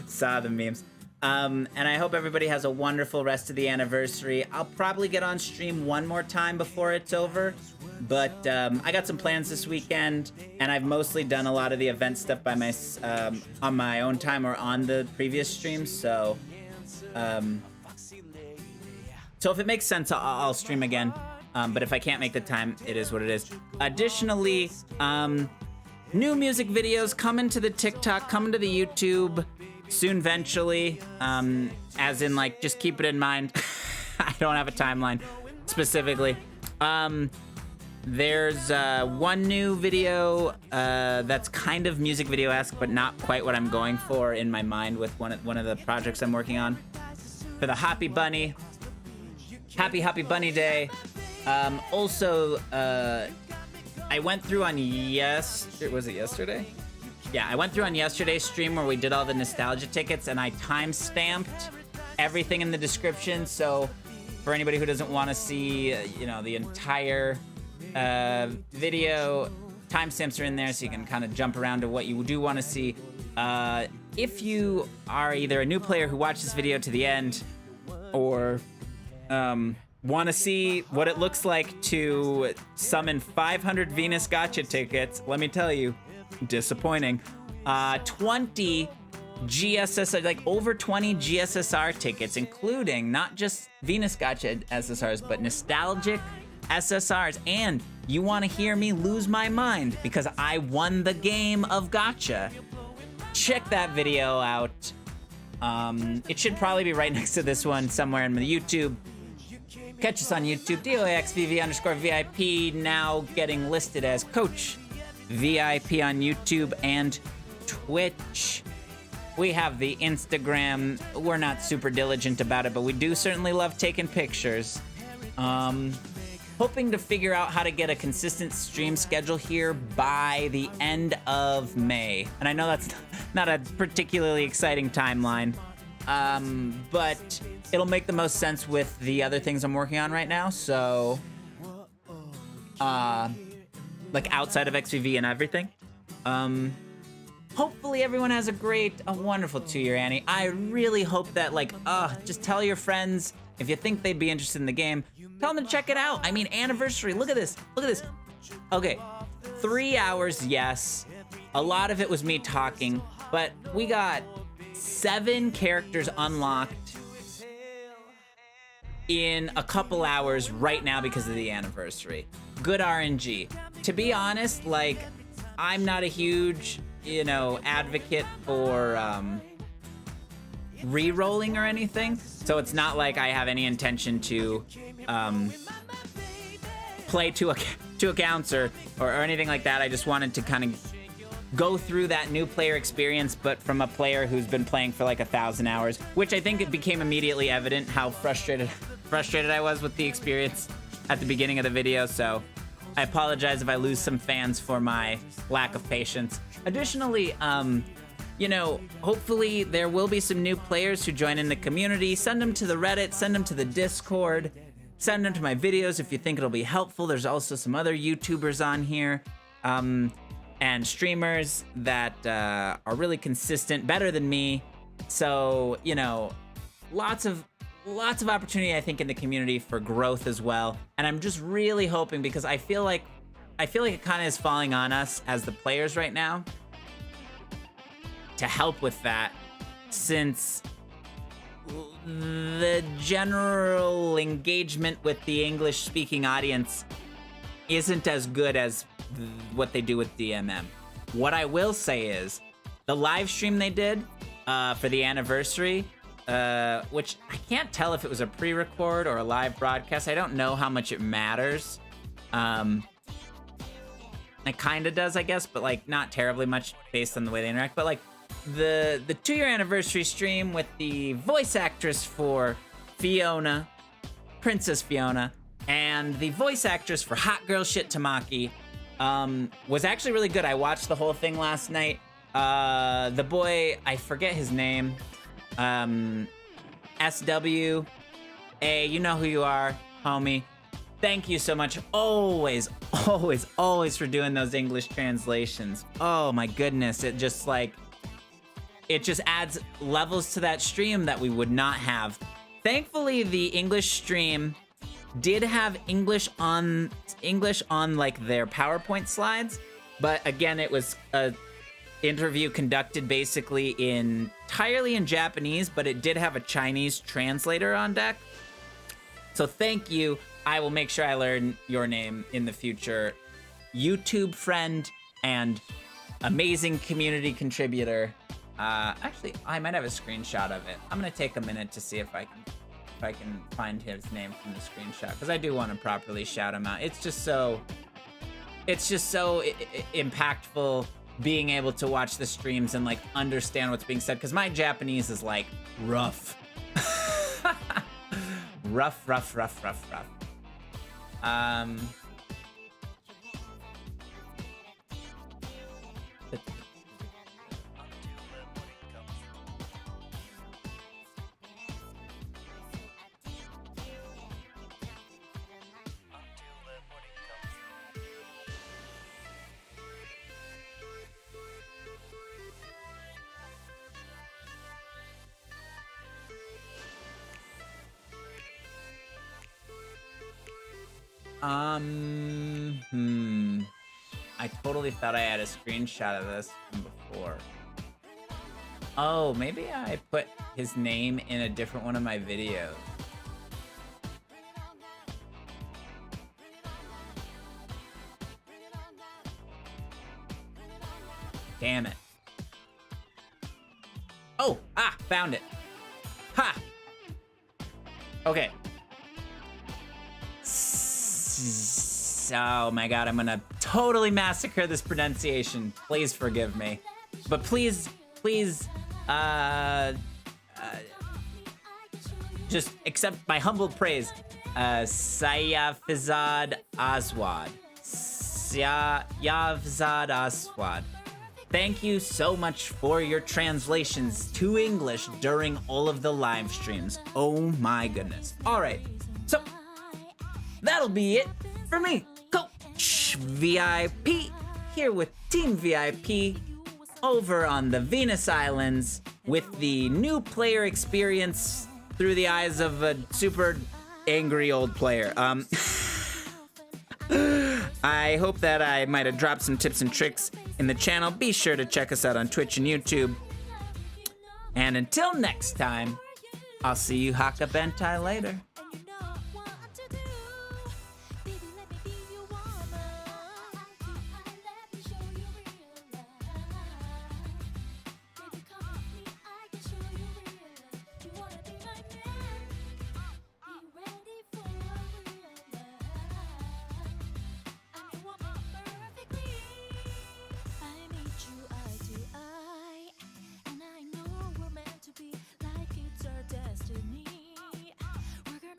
saw the memes. And I hope everybody has a wonderful rest of the anniversary. I'll probably get on stream one more time before it's over, but I got some plans this weekend, and I've mostly done a lot of the event stuff by my on my own time or on the previous streams. So if it makes sense, I'll stream again. But if I can't make the time, it is what it is. Additionally, new music videos coming to the TikTok, coming to the YouTube. Soon, eventually, as in, like, just keep it in mind. I don't have a timeline specifically. There's one new video that's kind of music video-esque, but not quite what I'm going for in my mind with one of the projects I'm working on. For the Happy Bunny. Happy Bunny Day. Also, I went through on was it yesterday? Yeah, I went through on yesterday's stream where we did all the nostalgia tickets, and I time-stamped everything in the description. So for anybody who doesn't want to see, the entire video, timestamps are in there so you can kind of jump around to what you do want to see. If you are either a new player who watched this video to the end, or want to see what it looks like to summon 500 Venus Gotcha tickets, let me tell you, disappointing. 20 GSSR, like over 20 GSSR tickets, including not just Venus Gotcha SSRs, but nostalgic SSRs. And you want to hear me lose my mind because I won the game of Gotcha. Check that video out. It should probably be right next to this one somewhere in the YouTube. Catch us on YouTube, DOAXVV_VIP, now getting listed as Coach VIP on YouTube and Twitch. We have the Instagram. We're not super diligent about it, but we do certainly love taking pictures. Hoping to figure out how to get a consistent stream schedule here by the end of May. And I know that's not a particularly exciting timeline, but it'll make the most sense with the other things I'm working on right now. So, like outside of XVV and everything. Hopefully everyone has a wonderful 2-year Annie. I really hope that, just tell your friends if you think they'd be interested in the game. Tell them to check it out. I mean, anniversary. Look at this. Look at this. Okay, 3 hours, yes. A lot of it was me talking, but we got 7 characters unlocked in a couple hours right now because of the anniversary. Good RNG. To be honest, I'm not a huge, advocate for re-rolling or anything. So it's not like I have any intention to play two accounts or anything like that. I just wanted to kind of go through that new player experience, but from a player who's been playing for 1,000 hours, which I think it became immediately evident how frustrated I was with the experience at the beginning of the video. So I apologize if I lose some fans for my lack of patience. Additionally, hopefully there will be some new players who join in the community. Send them to the Reddit, send them to the Discord, send them to my videos if you think it'll be helpful. There's also some other YouTubers on here, and streamers that are really consistent, better than me. So, lots of opportunity, I think, in the community for growth as well. And I'm just really hoping, because I feel like it kind of is falling on us as the players right now to help with that, since the general engagement with the English-speaking audience isn't as good as what they do with DMM. What I will say is the live stream they did for the anniversary, which I can't tell if it was a pre-record or a live broadcast. I don't know how much it matters. It kind of does, I guess, but not terribly much based on the way they interact. But the 2-year anniversary stream with the voice actress for Fiona, Princess Fiona, and the voice actress for Hot Girl Shit Tamaki was actually really good. I watched the whole thing last night. The boy, I forget his name, SW, you know who you are, homie. Thank you so much, always for doing those English translations. Oh my goodness, it just adds levels to that stream that we would not have. Thankfully, the English stream did have English on their PowerPoint slides, but again, it was a interview conducted basically entirely in Japanese, but it did have a Chinese translator on deck. So thank you. I will make sure I learn your name in the future. YouTube friend and amazing community contributor. Actually, I might have a screenshot of it. I'm gonna take a minute to see if I can find his name from the screenshot, because I do want to properly shout him out. It's just so it's just so impactful being able to watch the streams and like understand what's being said, because my Japanese is like rough. rough. I totally thought I had a screenshot of this from before. Oh, maybe I put his name in a different one of my videos. Damn it. Oh, found it. Ha! Okay. Oh my god, I'm gonna totally massacre this pronunciation. Please forgive me. But please, just accept my humble praise. Sayafizad Aswad. Sayafizad Aswad. Thank you so much for your translations to English during all of the live streams. Oh my goodness. All right, so that'll be it for me, Coach VIP, here with Team VIP over on the Venus Islands with the new player experience through the eyes of a super angry old player. I hope that I might have dropped some tips and tricks in the channel. Be sure to check us out on Twitch and YouTube. And until next time, I'll see you Haka Bentai later. Like it's our destiny. We're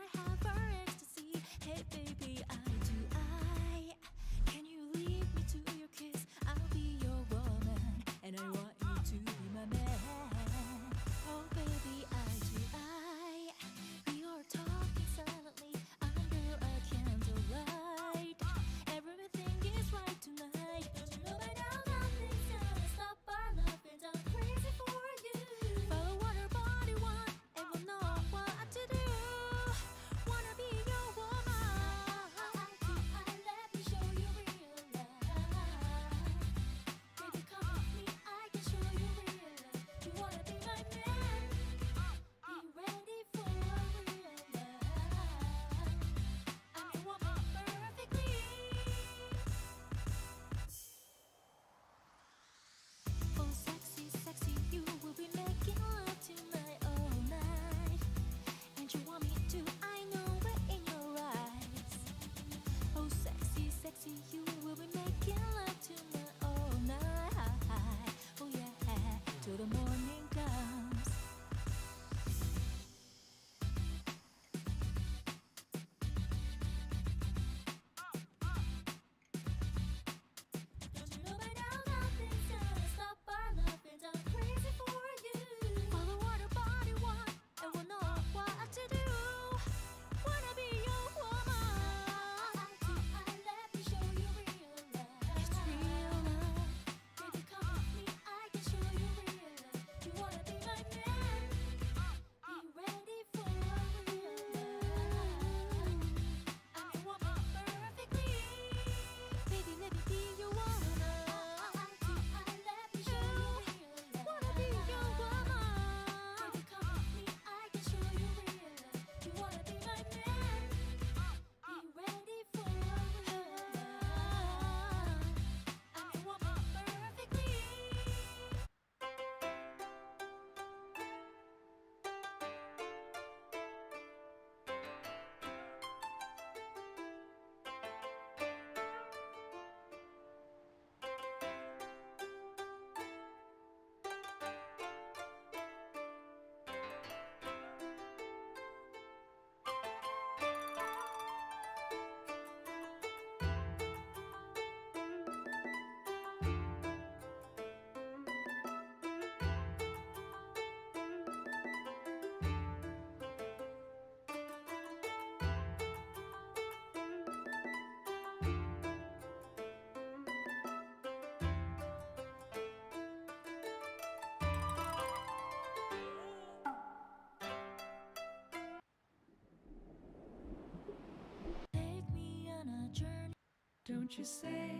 Don't you say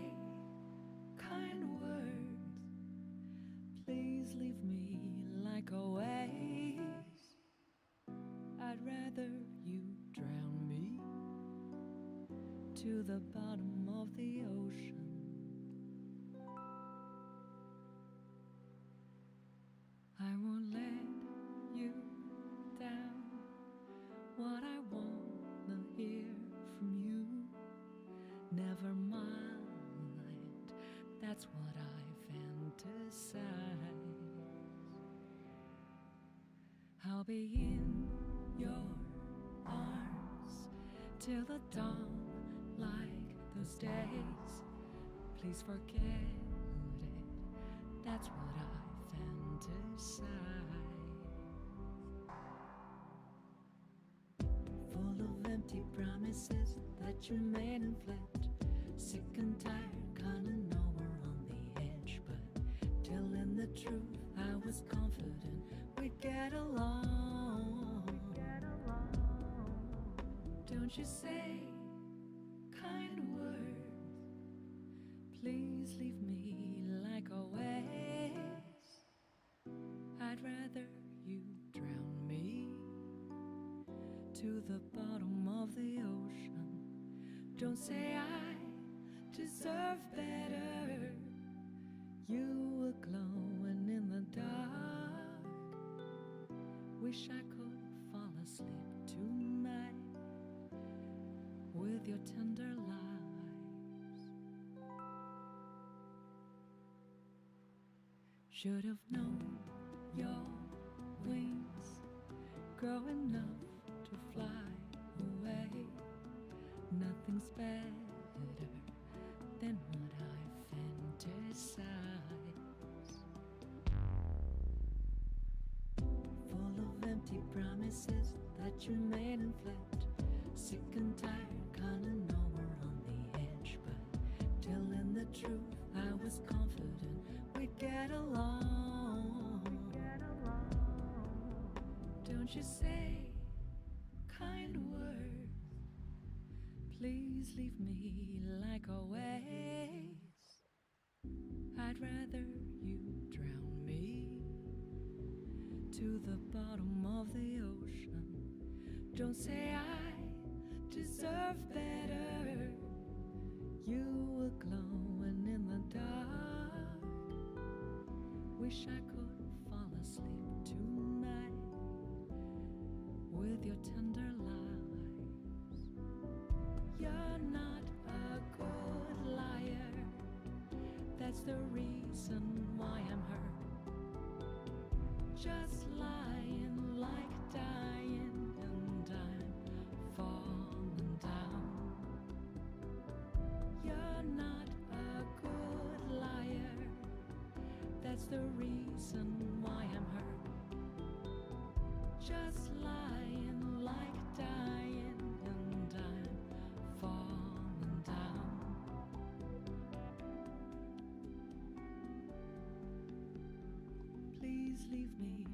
kind words. Please leave me like a wave. I'd rather you drown me to the bottom of the ocean. I won't let you down. What I wanna hear from you, never mind, that's what I fantasize. I'll be in your arms till the dawn, like those days. Please forget it, that's what I fantasize. Full of empty promises that you made and flipped. Sick and tired, kinda know we're on the edge, but telling the truth, I was confident we'd get along. Don't you say kind words. Please leave me like a waste. I'd rather you drown me to the bottom of the ocean. Don't say I deserve better. You were glowing in the dark. Wish I could fall asleep tonight with your tender lies. Should have known your wings grow enough to fly away. Nothing's better than what I fantasize. Full of empty promises that you made and flipped. Sick and tired, kinda know we're on the edge, but telling the truth, I was confident we'd get along. Don't you say kind words. Please leave me like a waste. I'd rather you drown me to the bottom of the ocean. Don't say I deserve better. You were glowing in the dark. Wish I could fall asleep tonight with your tender lies. You're not a good liar. That's the reason why I'm hurt. Just lying like dying, and I'm falling down. You're not a good liar. That's the reason why I'm hurt. Just lying like dying, and I'm falling down. Please leave me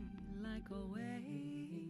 like a wave.